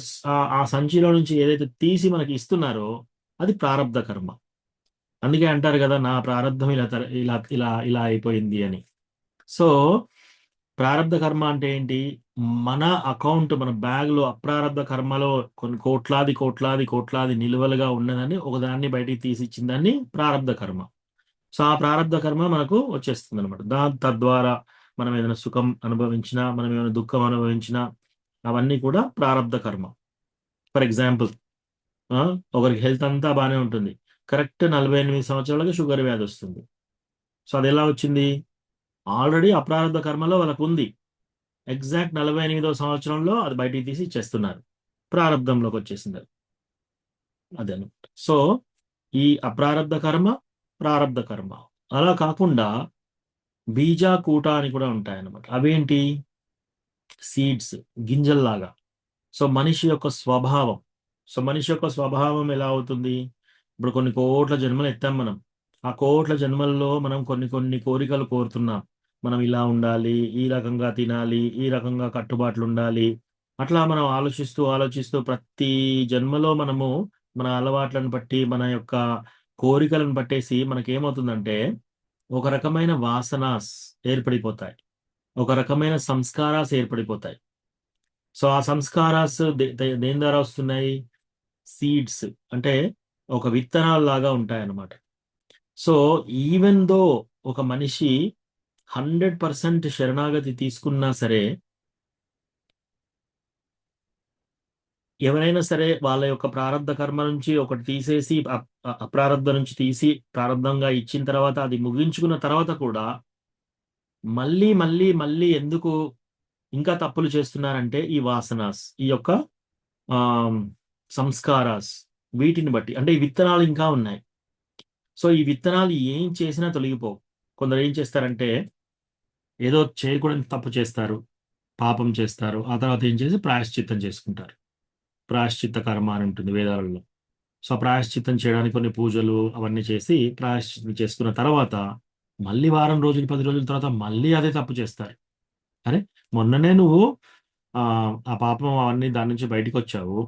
ఆ సంచిలో నుంచి ఏదైతే తీసి మనకి ఇస్తున్నారో అది ప్రారబ్ధ కర్మ. అందుకే అంటారు కదా, నా ప్రారంధం ఇలా ఇలా ఇలా ఇలా అయిపోయింది అని. సో ప్రారబ్ధ కర్మ అంటే ఏంటి? మన అకౌంట్, మన బ్యాగ్లో అప్రారబ్ధ కర్మలో కొన్ని కోట్లాది కోట్లాది కోట్లాది నిలువలుగా ఉన్నదని ఒకదాన్ని బయటికి తీసి ఇచ్చిన దాన్ని ప్రారబ్ధ కర్మ. సో ఆ ప్రారబ్ధ కర్మ మనకు వచ్చేస్తుంది అనమాట. తద్వారా మనం ఏదైనా సుఖం అనుభవించినా, మనం ఏమైనా దుఃఖం అనుభవించినా అవన్నీ కూడా ప్రారబ్ధ కర్మ. ఫర్ ఎగ్జాంపుల్, ఒకరికి హెల్త్ అంతా బాగానే ఉంటుంది, కరెక్ట్ 48 సంవత్సరాలకి షుగర్ వ్యాధి వస్తుంది. సో అది ఎలా వచ్చింది? ఆల్రెడీ అప్రారబ్ధ కర్మలో వాళ్ళకు ఉంది. ఎగ్జాక్ట్ 48వ సంవత్సరంలో అది బయటికి తీసి ఇచ్చేస్తున్నారు, ప్రారబ్ధంలోకి వచ్చేసింది అదే. సో ఈ అప్రారబ్ధ కర్మ, ప్రారబ్ధ కర్మ. అలా కాకుండా బీజాకూట అని కూడా ఉంటాయన్నమాట. అవేంటి? సీడ్స్, గింజల్లాగా. సో మనిషి యొక్క స్వభావం. సో మనిషి యొక్క స్వభావం ఎలా అవుతుంది? ఇప్పుడు కొన్ని కోట్ల జన్మలు ఎత్తాం మనం. ఆ కోట్ల జన్మల్లో మనం కొన్ని కొన్ని కోరికలు కోరుతున్నాం. మనం ఇలా ఉండాలి, ఈ రకంగా తినాలి, ఈ రకంగా కట్టుబాట్లు ఉండాలి. అట్లా మనం ఆలోచిస్తూ ఆలోచిస్తూ ప్రతి జన్మలో మనము మన అలవాట్లను బట్టి, మన యొక్క కోరికలను పట్టేసి మనకేమవుతుందంటే ఒక రకమైన వాసనాస్ ఏర్పడిపోతాయి, ఒక రకమైన సంస్కారాస్ ఏర్పడిపోతాయి. సో ఆ సంస్కారాస్ దేని ద్వారా వస్తున్నాయి? సీడ్స్, అంటే ఒక విత్తనాలు లాగా ఉంటాయన్నమాట. సో ఈవెన్ దో ఒక మనిషి 100% శరణాగతి తీసుకున్నా సరే, ఎవరైనా సరే వాళ్ళ యొక్క ప్రారంధ కర్మ నుంచి ఒకటి తీసేసి అప్రారంధ నుంచి తీసి ప్రారంధంగా ఇచ్చిన తర్వాత అది ముగించుకున్న తర్వాత కూడా మళ్ళీ మళ్ళీ మళ్ళీ ఎందుకు ఇంకా తప్పులు చేస్తున్నారంటే ఈ వాసనాస్, ఈ యొక్క సంస్కారాస్, వీటిని బట్టి. అంటే ఈ విత్తనాలు ఇంకా ఉన్నాయి. సో ఈ విత్తనాలు ఏం చేసినా తొలగిపోవు. కొందరు ఏం చేస్తారంటే ఏదో చేయకూడని తప్పు చేస్తారు, పాపం చేస్తారు, ఆ తర్వాత ఏం చేసి ప్రాయశ్చిత్తం చేసుకుంటారు. ప్రాయశ్చిత్త కర్మ అని ఉంటుంది వేదాలలో. సో ప్రాయశ్చిత్తం చేయడానికి కొన్ని పూజలు అవన్నీ చేసి ప్రాయశ్చిత్తం చేసుకున్న తర్వాత మళ్ళీ వారం రోజులు 10 రోజుల తర్వాత మళ్ళీ అదే తప్పు చేస్తారు. అరే మొన్ననే నువ్వు ఆ పాపం అవన్నీ దాని నుంచి బయటకు వచ్చావు.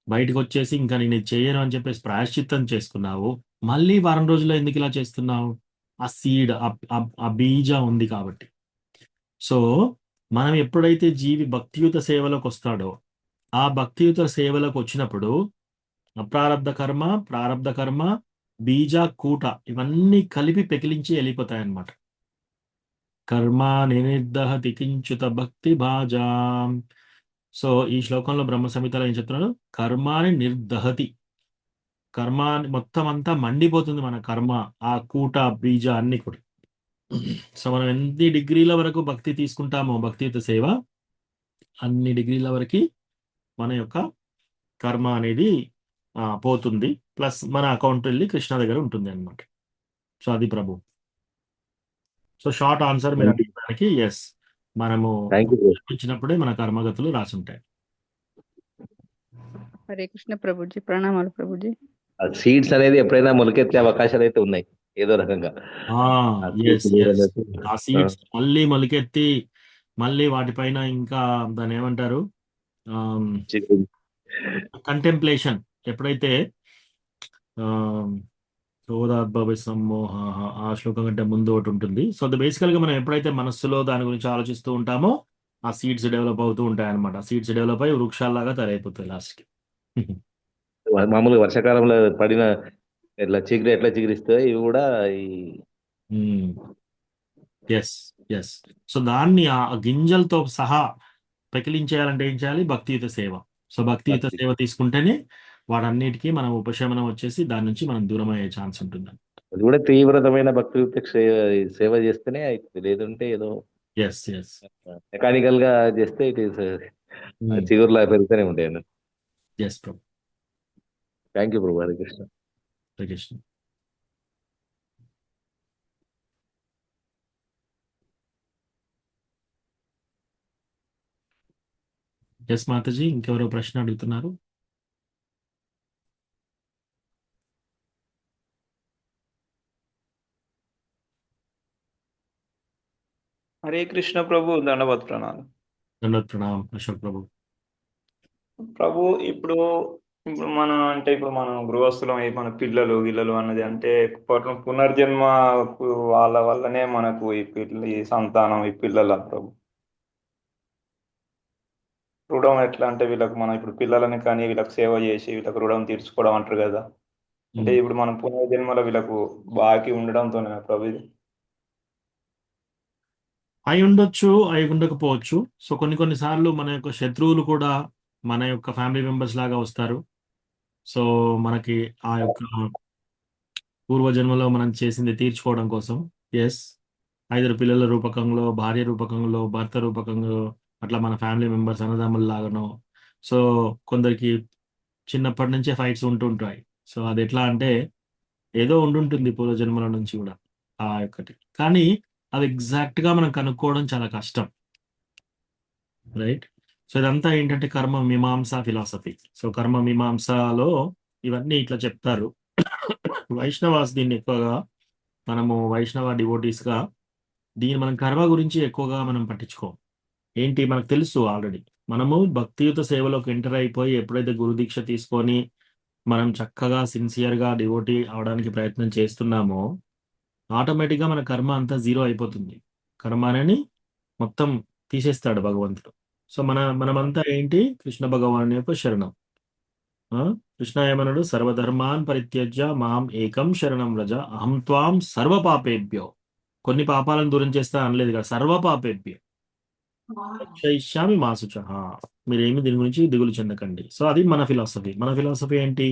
బయటకు వచ్చేసి ఇంకా నేను ఇది చేయను అని చెప్పేసి ప్రాయశ్చిత్తం చేసుకున్నావు. మళ్ళీ వారం రోజుల్లో ఎందుకు ఇలా చేస్తున్నావు? ఆ సీడ్ ఆ బీజం ఉంది కాబట్టి. సో మనం ఎప్పుడైతే జీవి భక్తియుత సేవలోకి వస్తాడో, ఆ భక్తియుత సేవలోకి వచ్చినప్పుడు అప్రారబ్ధ కర్మ, ప్రారబ్ధ కర్మ, బీజ, కూట ఇవన్నీ కలిపి పెకిలించి వెళ్ళిపోతాయన్నమాట. కర్మ నినిర్దహతి కించుత భక్తి భాజాం. సో ఈ శ్లోకంలో బ్రహ్మ సంహితలో ఏం చెప్తున్నాడు? కర్మాని నిర్దహతి. కర్మ మొత్తం అంతా మండిపోతుంది మన కర్మ, ఆ కూట బీజ అన్ని కూడా. సో మనం ఎన్ని డిగ్రీల వరకు భక్తి తీసుకుంటామో భక్తియుత సేవ, అన్ని డిగ్రీల వరకు మన యొక్క కర్మ అనేది పోతుంది. ప్లస్ మన అకౌంట్ వెళ్ళి కృష్ణ దగ్గర ఉంటుంది అన్నమాట. సో అది ప్రభు. సో షార్ట్ ఆన్సర్ మీరు అడిగడానికి ఎస్, మనము ఇచ్చినప్పుడే మన కర్మగతులు రాసి ఉంటాయి. హరే కృష్ణ ప్రభుజీ, ప్రణామాలు ప్రభుజీ. సీడ్స్ అనేది ఎప్పుడైనా మొలకెత్తే అవకాశాలు అయితే ఉన్నాయి ఏదో రకంగా. ఆ సీడ్స్ మళ్ళీ మొలకెత్తి మళ్ళీ వాటిపైన ఇంకా దాన్ని ఏమంటారు, కంటెంప్లేషన్. ఎప్పుడైతే సమ్మోహ ఆ శ్లోకం కంటే ముందు ఒకటి ఉంటుంది. సో అది బేసికల్ గా మనం ఎప్పుడైతే మనస్సులో దాని గురించి ఆలోచిస్తూ ఉంటామో ఆ సీడ్స్ డెవలప్ అవుతూ ఉంటాయి అనమాట. సీడ్స్ డెవలప్ అయ్యి వృక్షాల్లాగా తయారైపోతాయి లాస్ట్ కి. మామూలుగా వర్షాకాలంలో పడిన ఎట్లా చిగురిస్తాయి ఇవి కూడా. ఎస్. సో దాన్ని ఆ గింజలతో సహా పెకిలించేయాలంటే ఏం చేయాలి? భక్తియుత సేవ. సో భక్తియుత సేవ తీసుకుంటేనే వాటన్నిటికీ మనం ఉపశమనం వచ్చేసి దాని నుంచి మనం దూరం అయ్యే ఛాన్స్ ఉంటుంది. అది కూడా తీవ్రతమైన భక్తియుత సేవ చేస్తేనే అవుతుంది, లేదంటే ఏదో మెకానికల్ గా చేస్తే ఇట్ ఈస్ చిగురులా పెరుగుతూనే ఉంటాయి. Yes Prabhu. Thank you Prabhu. Hare Krishna. Hare Krishna. Yes Mataji, ఇంకెవరో ప్రశ్న అడుగుతున్నారు? హరే కృష్ణ ప్రభు, దండవత్ ప్రణామం. దండవత్ ప్రణామం అశోక్ ప్రభు. ప్రభు ఇప్పుడు ఇప్పుడు మనం గృహస్థులం అయి మన పిల్లలు గిల్లలు అన్నది అంటే పునర్జన్మ వాళ్ళ వల్లనే మనకు ఈ సంతానం, ఈ పిల్లల ప్రభు. రుణం ఎట్లా అంటే వీళ్ళకి మనం ఇప్పుడు పిల్లలని కానీ వీళ్ళకి సేవ చేసి వీళ్ళకి రుణం తీర్చుకోవడం అంటారు కదా. అంటే ఇప్పుడు మనం పునర్జన్మలో వీళ్ళకు బాకీ ఉండడంతోనే ప్రభు ఇది అయి ఉండొచ్చు, అయి ఉండకపోవచ్చు. సో కొన్ని సార్లు మన యొక్క శత్రువులు కూడా మన యొక్క ఫ్యామిలీ మెంబర్స్ లాగా వస్తారు. సో మనకి ఆ యొక్క పూర్వజన్మలో మనం చేసింది తీర్చుకోవడం కోసం ఎస్, 5 పిల్లల రూపకంలో, భార్య రూపకంలో, భర్త రూపకంలో, అట్లా మన ఫ్యామిలీ మెంబర్స్ అన్నదమ్ముల లాగానో. సో కొందరికి చిన్నప్పటి నుంచే ఫైట్స్ ఉంటుంటాయి. సో అది ఎట్లా అంటే ఏదో ఉండుంటుంది పూర్వజన్మల నుంచి కూడా ఆ యొక్కటి, కానీ అది ఎగ్జాక్ట్ గా మనం కనుక్కోవడం చాలా కష్టం, రైట్? సో ఇదంతా ఏంటంటే కర్మ మీమాంస ఫిలాసఫీ. సో కర్మ మీమాంసలో ఇవన్నీ ఇట్లా చెప్తారు. వైష్ణవాస్ దీన్ని ఎక్కువగా మనము వైష్ణవ డివోటీస్ గా దీన్ని మనం కర్మ గురించి ఎక్కువగా మనం పట్టించుకోం. ఏంటి మనకు తెలుసు ఆల్రెడీ. మనము భక్తియుత సేవలోకి ఎంటర్ అయిపోయి ఎప్పుడైతే గురుదీక్ష తీసుకొని మనం చక్కగా సిన్సియర్గా డివోటీ అవడానికి ప్రయత్నం చేస్తున్నామో ఆటోమేటిక్గా మన కర్మ అంతా జీరో అయిపోతుంది. కర్మ అనేది మొత్తం తీసేస్తాడు భగవంతుడు. సో మనమంతా ఏంటి? కృష్ణ భగవాన్ యొక్క శరణం. కృష్ణ ఏమన్నాడు? సర్వధర్మాన్ పరిత్యజ్య మాం ఏకం శరణం వ్రజ అహం త్వాం సర్వ పాపేభ్యో. కొన్ని పాపాలను దూరం చేస్తా అనలేదు కదా, సర్వ పాపేభ్యో రక్షయిష్యామి మా శుచః. మీరేమి దీని గురించి దిగులు చెందకండి. సో అది మన ఫిలాసఫీ. మన ఫిలాసఫీ ఏంటి?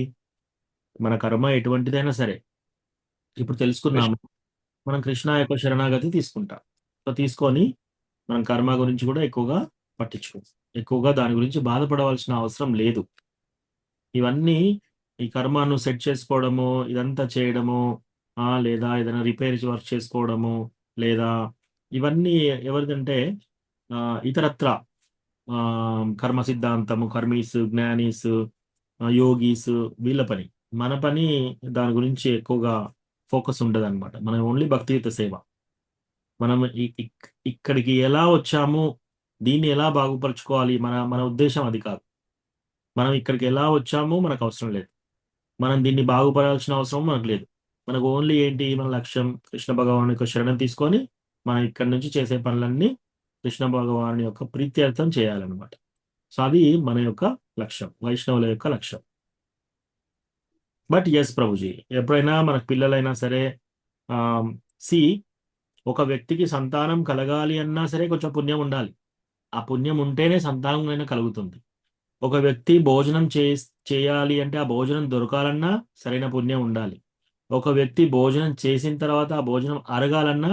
మన కర్మ ఎటువంటిదైనా సరే ఇప్పుడు తెలుసుకున్నాము, మనం కృష్ణ యొక్క శరణాగతి తీసుకుంటాం. సో తీసుకొని మనం కర్మ గురించి కూడా ఎక్కువగా ఎక్కువగా దాని గురించి బాధపడవలసిన అవసరం లేదు. ఇవన్నీ ఈ కర్మను సెట్ చేసుకోవడము, ఇదంతా చేయడము, లేదా ఏదైనా రిపేర్ వర్క్ చేసుకోవడము, లేదా ఇవన్నీ ఎవరిదంటే ఇతరత్ర కర్మ సిద్ధాంతము, కర్మీస్, జ్ఞానీస్, యోగీస్, వీళ్ళ పని. మన పని దాని గురించి ఎక్కువగా ఫోకస్ ఉండదు అనమాట. మనం ఓన్లీ భక్తియుత సేవ. మనం ఇక్కడికి ఎలా వచ్చాము దీన్ని ఎలా బాగుపరుచుకోవాలి, మన మన ఉద్దేశం అది కాదు. మనం ఇక్కడికి ఎలా వచ్చామో మనకు అవసరం లేదు. మనం దీన్ని బాగుపడాల్సిన అవసరం మనకు లేదు. మనకు ఓన్లీ ఏంటి, మన లక్ష్యం కృష్ణ భగవాను యొక్క శరణం తీసుకొని మనం ఇక్కడి నుంచి చేసే పనులన్నీ కృష్ణ భగవాను యొక్క ప్రీత్యర్థం చేయాలన్నమాట. సో అది మన యొక్క లక్ష్యం, వైష్ణవుల యొక్క లక్ష్యం. బట్ ఎస్ ప్రభుజీ, ఎప్పుడైనా మనకు పిల్లలైనా సరే, సి ఒక వ్యక్తికి సంతానం కలగాలి అన్నా సరే కొంచెం పుణ్యం ఉండాలి. ఆ పుణ్యం ఉంటేనే సంతానం అయినా కలుగుతుంది. ఒక వ్యక్తి భోజనం చేయాలి అంటే ఆ భోజనం దొరకాలన్నా సరైన పుణ్యం ఉండాలి. ఒక వ్యక్తి భోజనం చేసిన తర్వాత ఆ భోజనం అరగాలన్నా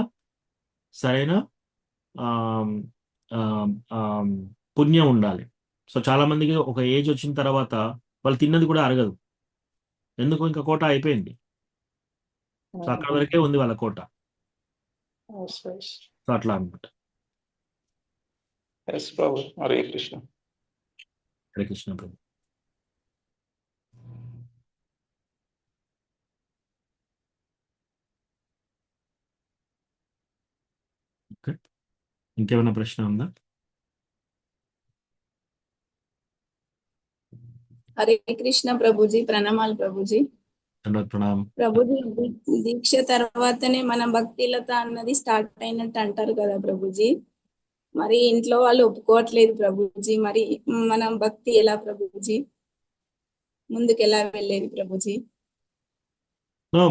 సరైన ఆమ్, ఆమ్, ఆమ్, పుణ్యం ఉండాలి. సో చాలా మందికి ఒక ఏజ్ వచ్చిన తర్వాత వాళ్ళు తిన్నది కూడా అరగదు. ఎందుకు, ఇంకా కోట అయిపోయింది. సో అక్కడ వరకే ఉంది వాళ్ళ కోట. సో అట్లా అనమాట. ఎస్ ప్రభు. హరే కృష్ణ. హరే కృష్ణ ప్రభు. ఓకే, ఇంకేమైనా ప్రశ్న ఉందా? హరే కృష్ణ ప్రభుజీ, ప్రణామాలు ప్రభుజీ. ప్రణామం. ప్రభుజీ, దీక్ష తర్వాతనే మన భక్తిలత అన్నది స్టార్ట్ అయినట్టు అంటారు కదా ప్రభుజీ. మరి ఇంట్లో వాళ్ళు ఒప్పుకోవట్లేదు ప్రభుజీ. మరి మనం భక్తి ఎలా ప్రభుజీ, ముందుకు ఎలా వెళ్ళేది ప్రభుజీ?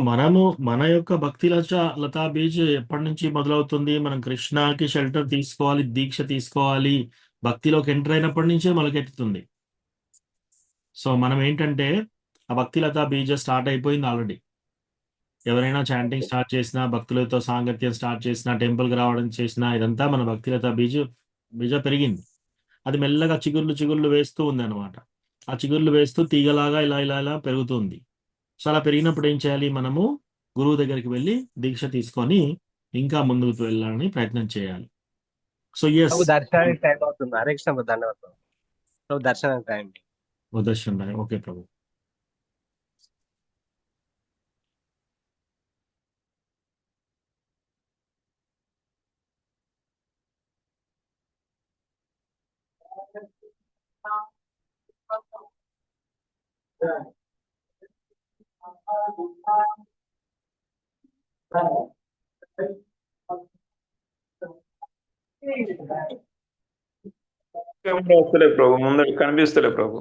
మనము మన యొక్క భక్తి లతా బీజ్ ఎప్పటి నుంచి మొదలవుతుంది? మనం కృష్ణకి షెల్టర్ తీసుకోవాలి, దీక్ష తీసుకోవాలి, భక్తిలోకి ఎంటర్ అయినప్పటి నుంచే మొదలకెత్తుతుంది. సో మనం ఏంటంటే ఆ భక్తి లతా బీజ్ స్టార్ట్ అయిపోయింది ఆల్రెడీ. ఎవరైనా చాంటింగ్ స్టార్ట్ చేసినా, భక్తులతో సాంగత్యం స్టార్ట్ చేసినా, టెంపుల్కి రావడం చేసినా, ఇదంతా మన భక్తి లతా బీజ పెరిగింది. అది మెల్లగా చిగుర్లు వేస్తూ ఉంది అనమాట. ఆ చిగుర్లు వేస్తూ తీగలాగా ఇలా ఇలా ఇలా పెరుగుతుంది. సో అలా పెరిగినప్పుడు ఏం చేయాలి? మనము గురువు దగ్గరికి వెళ్ళి దీక్ష తీసుకొని ఇంకా ముందుకు వెళ్ళాలని ప్రయత్నం చేయాలి. సో ఎస్, దర్శనానికి టైం అవుతుంది. హరే కృష్ణ ధన్యవాదాలు. దర్శనానికి టైం. ఉదర్శన్. ఓకే ప్రభు. వస్తలే ప్రభు, ముందర కనిపిస్తలే ప్రభు.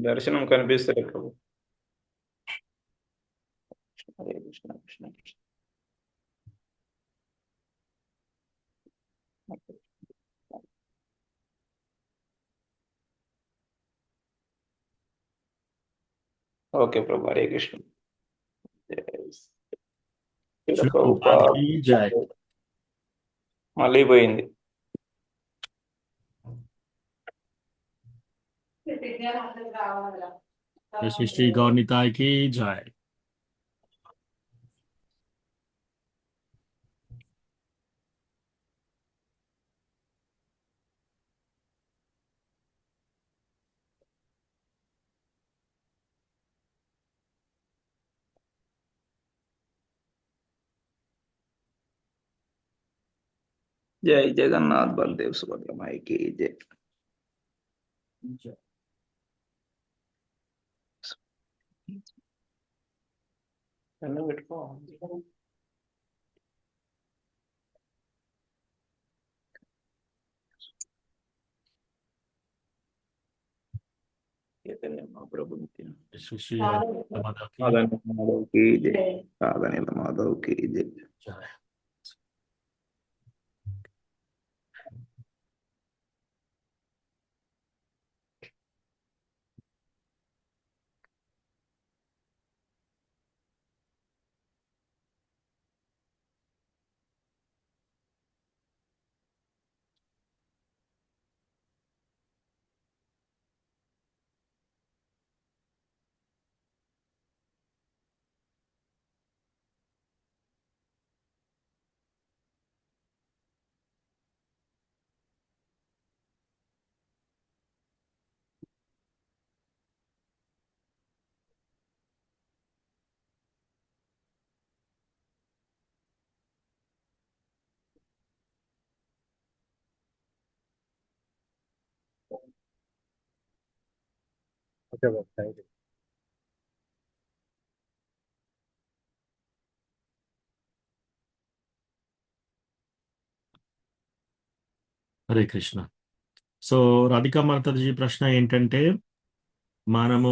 దర్శనం కనిపిస్తలే ప్రభు. హరే కృష్ణ కృష్ణ కృష్ణ. ఓకే ప్రభు. హరే కృష్ణ. ప్రభుపాద్కి జై. మళ్ళీ పోయింది. శ్రీ గౌర్నితాయికి జై. జై జగన్నాథ్ బలదేవ్ సుభద్ర మాయకి జై. పెట్టుకో. महाप्रभु श्री माधव की जय. माधव की जय. Krishna Babu thank you. Hare Krishna. So Radhika మాతాజీ ప్రశ్న ఏంటంటే, మనము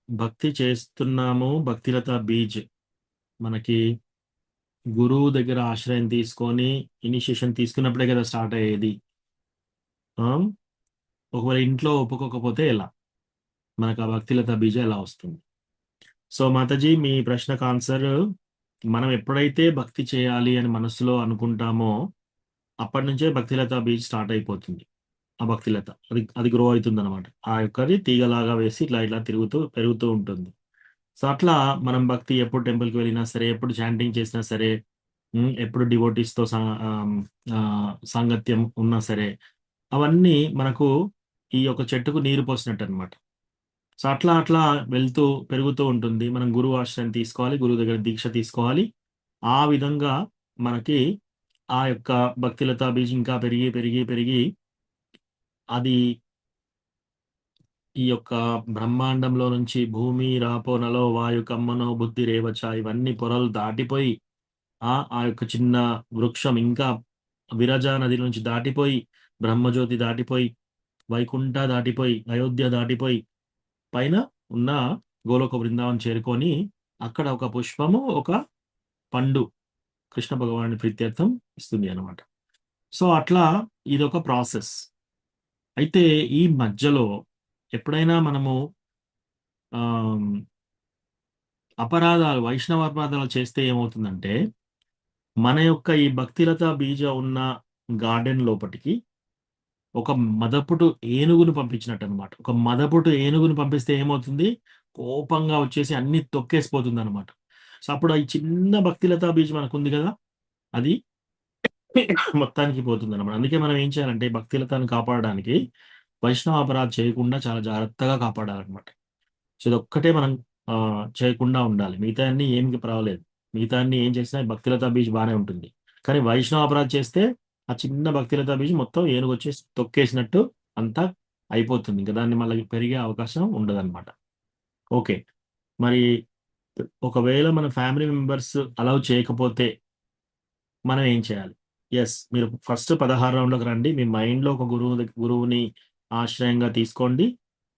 భక్తి చేస్తున్నాము, భక్తిలత బీజ్ మనకి గురువు దగ్గర ఆశ్రయం తీసుకొని ఇనిషియేషన్ తీసుకున్నప్పుడే కదా స్టార్ట్ అయ్యేది. ఆ? ఒకవేళ ఇంట్లో ఒప్పుకోకపోతే ఎలా మనకు ఆ భక్తిలత బీజ ఎలా వస్తుంది? సో మాతాజీ, మీ ప్రశ్నకు ఆన్సర్, మనం ఎప్పుడైతే భక్తి చేయాలి అని మనసులో అనుకుంటామో అప్పటి నుంచే భక్తిలత బీజ్ స్టార్ట్ అయిపోతుంది. ఆ భక్తిలత అది గ్రో అవుతుంది అనమాట. ఆ యొక్కది తీగలాగా వేసి ఇట్లా ఇట్లా పెరుగుతూ ఉంటుంది. సో అట్లా మనం భక్తి ఎప్పుడు టెంపుల్కి వెళ్ళినా సరే, ఎప్పుడు చాంటింగ్ చేసినా సరే, ఎప్పుడు డివోటీస్తో సాంగత్యం ఉన్నా సరే, అవన్నీ మనకు ఈ యొక్క చెట్టుకు నీరు పోసినట్టు అనమాట. సో అట్లా అట్లా వెళ్తూ పెరుగుతూ ఉంటుంది. మనం గురువు ఆశ్రయం తీసుకోవాలి, గురువు దగ్గర దీక్ష తీసుకోవాలి. ఆ విధంగా మనకి ఆ యొక్క భక్తిలతా బీజ్ ఇంకా పెరిగి పెరిగి పెరిగి అది ఈ యొక్క బ్రహ్మాండంలో నుంచి భూమి, రాపో, నలో, వాయు, కమ్మనో, బుద్ధి, రేవచ ఇవన్నీ పొరలు దాటిపోయి ఆ యొక్క చిన్న వృక్షం ఇంకా విరజా నది నుంచి దాటిపోయి, బ్రహ్మజ్యోతి దాటిపోయి, వైకుంఠ దాటిపోయి, అయోధ్య దాటిపోయి పైన ఉన్న గోలోక బృందావనం చేరుకొని అక్కడ ఒక పుష్పము, ఒక పండు కృష్ణ భగవాని ప్రీత్యర్థం ఇస్తుంది అనమాట. సో అట్లా ఇదొక ప్రాసెస్. అయితే ఈ మధ్యలో ఎప్పుడైనా మనము అపరాధాలు, వైష్ణవ అపరాధాలు చేస్తే ఏమవుతుందంటే, మన యొక్క ఈ భక్తిలత బీజ ఉన్న గార్డెన్ లోపటికి ఒక మదపుటు ఏనుగును పంపించినట్టు అనమాట. ఒక మదపుటు ఏనుగును పంపిస్తే ఏమవుతుంది, కోపంగా వచ్చేసి అన్ని తొక్కేసిపోతుంది అనమాట. సో అప్పుడు ఈ చిన్న భక్తిలతా బీజ్ మనకు ఉంది కదా, అది మొత్తానికి పోతుంది అనమాట. అందుకే మనం ఏం చేయాలంటే భక్తిలతాన్ని కాపాడడానికి వైష్ణవ అపరాధం చేయకుండా చాలా జాగ్రత్తగా కాపాడాలన్నమాట. సో ఇదొక్కటే మనం చేయకుండా ఉండాలి. మిగతా అన్ని ఏమికి పర్వాలేదు. మిగతా అన్ని ఏం చేసినా భక్తిలతా బీజ్ బాగానే ఉంటుంది. కానీ వైష్ణవ అపరాధం చేస్తే ఆ చిన్న భక్తిలతా బీజ్ మొత్తం ఏనుగు వచ్చేసి తొక్కేసినట్టు అంతా అయిపోతుంది. ఇంకా దాన్ని మళ్ళీ పెరిగే అవకాశం ఉండదన్నమాట. ఓకే, మరి ఒకవేళ మన ఫ్యామిలీ మెంబర్స్ అలౌ చేయకపోతే మనం ఏం చేయాలి? మీరు ఫస్ట్ 16 రౌండ్లోకి రండి. మీ మైండ్లో ఒక గురువుని ఆశ్రయంగా తీసుకోండి.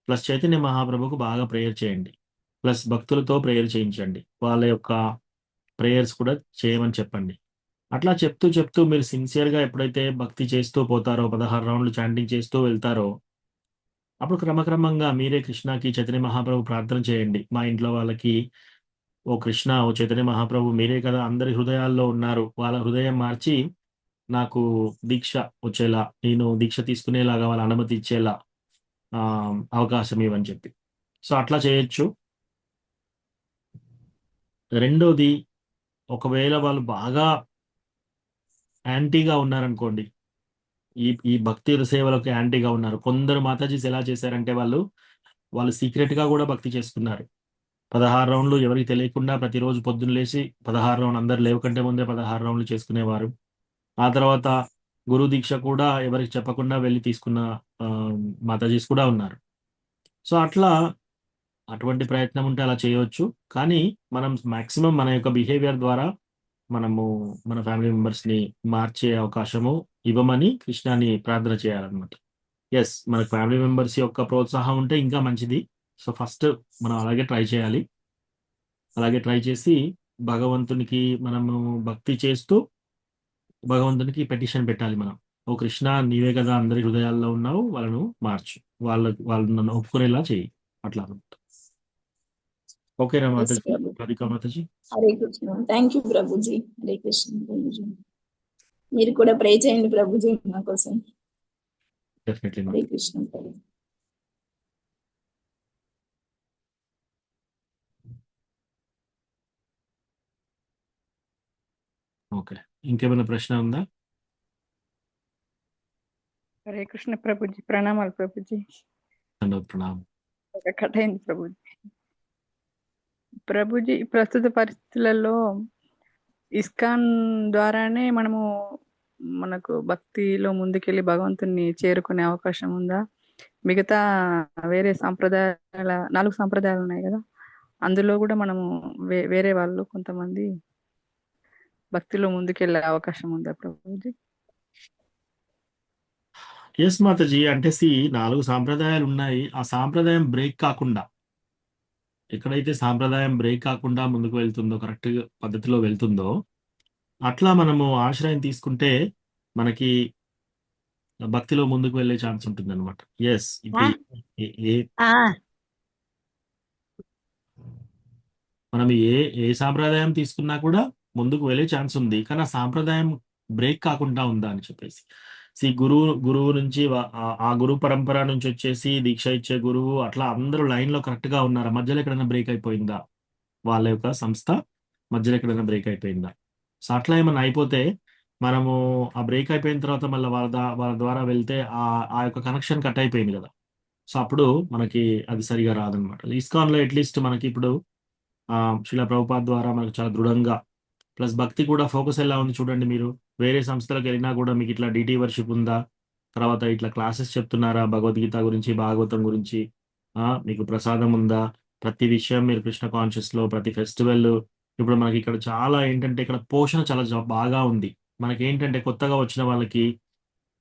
ప్లస్ చైతన్య మహాప్రభుకు బాగా ప్రేయర్ చేయండి. ప్లస్ భక్తులతో ప్రేయర్ చేయించండి. వాళ్ళ యొక్క ప్రేయర్స్ కూడా చేయమని చెప్పండి. అట్లా చెప్తూ చెప్తూ మీరు సిన్సియర్గా ఎప్పుడైతే భక్తి చేస్తూ పోతారో, 16 రౌండ్లు చాంటింగ్ చేస్తూ వెళ్తారో, అప్పుడు క్రమక్రమంగా మీరే కృష్ణకి చైతన్య మహాప్రభు ప్రార్థన చేయండి. మా ఇంట్లో వాళ్ళకి, ఓ కృష్ణ, ఓ చైతన్య మహాప్రభు, మీరే కదా అందరి హృదయాల్లో ఉన్నారు. వాళ్ళ హృదయం మార్చి నాకు దీక్ష వచ్చేలా, నేను దీక్ష తీసుకునేలాగా వాళ్ళ అనుమతి ఇచ్చేలా అవకాశం ఇవ్వని చెప్పి. సో అట్లా చేయొచ్చు. రెండోది, ఒకవేళ వాళ్ళు బాగా యాంటీగా ఉన్నారనుకోండి, ఈ భక్తి సేవలకు యాంటీగా ఉన్నారు. కొందరు మాతాజీస్ ఎలా చేశారంటే వాళ్ళు సీక్రెట్గా కూడా భక్తి చేసుకున్నారు. 16 రౌండ్లు ఎవరికి తెలియకుండా ప్రతిరోజు పొద్దున్న లేచి 16 రౌండ్లు, అందరు లేవకంటే ముందే 16 రౌండ్లు చేసుకునేవారు. ఆ తర్వాత గురు దీక్ష కూడా ఎవరికి చెప్పకుండా వెళ్ళి తీసుకున్న మాతాజీస్ కూడా ఉన్నారు. సో అట్లా అటువంటి ప్రయత్నం ఉంటే అలా చేయవచ్చు. కానీ మనం మాక్సిమం మన యొక్క బిహేవియర్ ద్వారా మనము మన ఫ్యామిలీ మెంబర్స్ని మార్చే అవకాశము ఇవ్వమని కృష్ణాని ప్రార్థన చేయాలన్నమాట. మనకు ఫ్యామిలీ మెంబర్స్ యొక్క ప్రోత్సాహం ఉంటే ఇంకా మంచిది. సో ఫస్ట్ మనం అలాగే ట్రై చేయాలి. అలాగే ట్రై చేసి భగవంతునికి మనము భక్తి చేస్తూ భగవంతునికి పెటిషన్ పెట్టాలి. మనం, ఓ కృష్ణ, నీవే కదా అందరి హృదయాల్లో ఉన్నావు, వాళ్ళను మార్చు, వాళ్ళు నన్ను ఒప్పుకునేలా చేయి. అట్లా ఓకేనా మాతాజీ? రాధికా మాతాజీ, హరే కృష్ణ. Thank you Prabhuji. హరే కృష్ణ ప్రభుజీ. మీరు కూడా ప్రే చేయండి ప్రభుజీ మా కోసం. డెఫినెట్లీ. హరే కృష్ణ ప్రభు. ఓకే, ఇంకేమైనా ప్రశ్న ఉందా? హరే కృష్ణ ప్రభుజీ. ప్రణామాలు ప్రభుజీ. ప్రణామం. ఒక కథ అయింది ప్రభుజీ. ప్రభుజీ, ప్రస్తుత పరిస్థితులలో ఇస్కాన్ ద్వారానే మనకు భక్తిలో ముందుకెళ్ళి భగవంతుని చేరుకునే అవకాశం ఉందా? మిగతా వేరే సాంప్రదాయాల 4 సాంప్రదాయాలు ఉన్నాయి కదా, అందులో కూడా మనము వేరే వాళ్ళు కొంతమంది భక్తిలో ముందుకెళ్ళే అవకాశం ఉందా ప్రభుజీ? ఎస్ మాతాజీ, అంటే 4 సాంప్రదాయాలు ఉన్నాయి. ఆ సాంప్రదాయం బ్రేక్ కాకుండా, ఎక్కడైతే సాంప్రదాయం బ్రేక్ కాకుండా ముందుకు వెళ్తుందో, కరెక్ట్ పద్ధతిలో వెళ్తుందో, అట్లా మనము ఆశ్రయం తీసుకుంటే మనకి భక్తిలో ముందుకు వెళ్ళే ఛాన్స్ ఉంటుంది అనమాట. ఎస్, ఇప్పుడు మనం ఏ సాంప్రదాయం తీసుకున్నా కూడా ముందుకు వెళ్ళే ఛాన్స్ ఉంది. కానీ ఆ సాంప్రదాయం బ్రేక్ కాకుండా ఉందా అని చెప్పేసి గురువు నుంచి ఆ గురు పరంపర నుంచి వచ్చేసి దీక్ష ఇచ్చే గురువు అట్లా అందరూ లైన్ లో కరెక్ట్ గా ఉన్నారా? మధ్యలో ఎక్కడైనా బ్రేక్ అయిపోయిందా? వాళ్ళ యొక్క సంస్థ మధ్యలో ఎక్కడైనా బ్రేక్ అయిపోయిందా? సో అట్లా ఏమైనా అయిపోతే మనము ఆ బ్రేక్ అయిపోయిన తర్వాత మళ్ళీ వాళ్ళ ద్వారా వెళ్తే ఆ యొక్క కనెక్షన్ కట్ అయిపోయింది కదా. సో అప్పుడు మనకి అది సరిగా రాదనమాట. ఇస్కాన్ లో అట్లీస్ట్ మనకి ఇప్పుడు శ్రీల ప్రభుపాద్ ద్వారా మనకు చాలా దృఢంగా, ప్లస్ భక్తి కూడా ఫోకస్ ఎలా ఉంది చూడండి. మీరు వేరే సంస్థలకు వెళ్ళినా కూడా మీకు ఇట్లా డిటి వర్షిప్ ఉందా, తర్వాత ఇట్లా క్లాసెస్ చెప్తున్నారా భగవద్గీత గురించి, భాగవతం గురించి, మీకు ప్రసాదం ఉందా, ప్రతి విషయం మీరు కృష్ణ కాన్షియస్ లో, ప్రతి ఫెస్టివల్. ఇప్పుడు మనకి ఇక్కడ చాలా ఏంటంటే ఇక్కడ పోషణ చాలా బాగా ఉంది. మనకి ఏంటంటే కొత్తగా వచ్చిన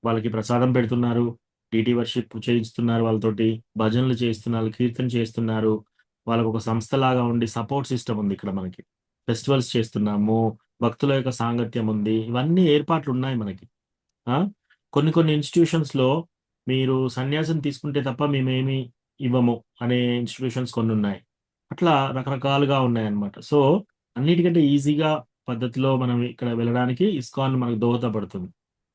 వాళ్ళకి ప్రసాదం పెడుతున్నారు, డిటి వర్షిప్ చేయిస్తున్నారు, వాళ్ళతోటి భజనలు చేస్తున్నారు, కీర్తన చేస్తున్నారు. వాళ్ళకు ఒక సంస్థ లాగా ఉండి సపోర్ట్ సిస్టమ్ ఉంది ఇక్కడ మనకి. ఫెస్టివల్స్ చేస్తున్నాము, భక్తుల యొక్క సాంగత్యం ఉంది, ఇవన్నీ ఏర్పాట్లు ఉన్నాయి మనకి. కొన్ని ఇన్స్టిట్యూషన్స్ లో మీరు సన్యాసం తీసుకుంటే తప్ప మేమేమి ఇవ్వము అనే ఇన్స్టిట్యూషన్స్ కొన్ని ఉన్నాయి. అట్లా రకరకాలుగా ఉన్నాయి అన్నమాట. సో అన్నిటికంటే ఈజీగా పద్ధతిలో మనం ఇక్కడ వెళ్ళడానికి ఇస్కాన్ మనకు దోహదపడుతుంది.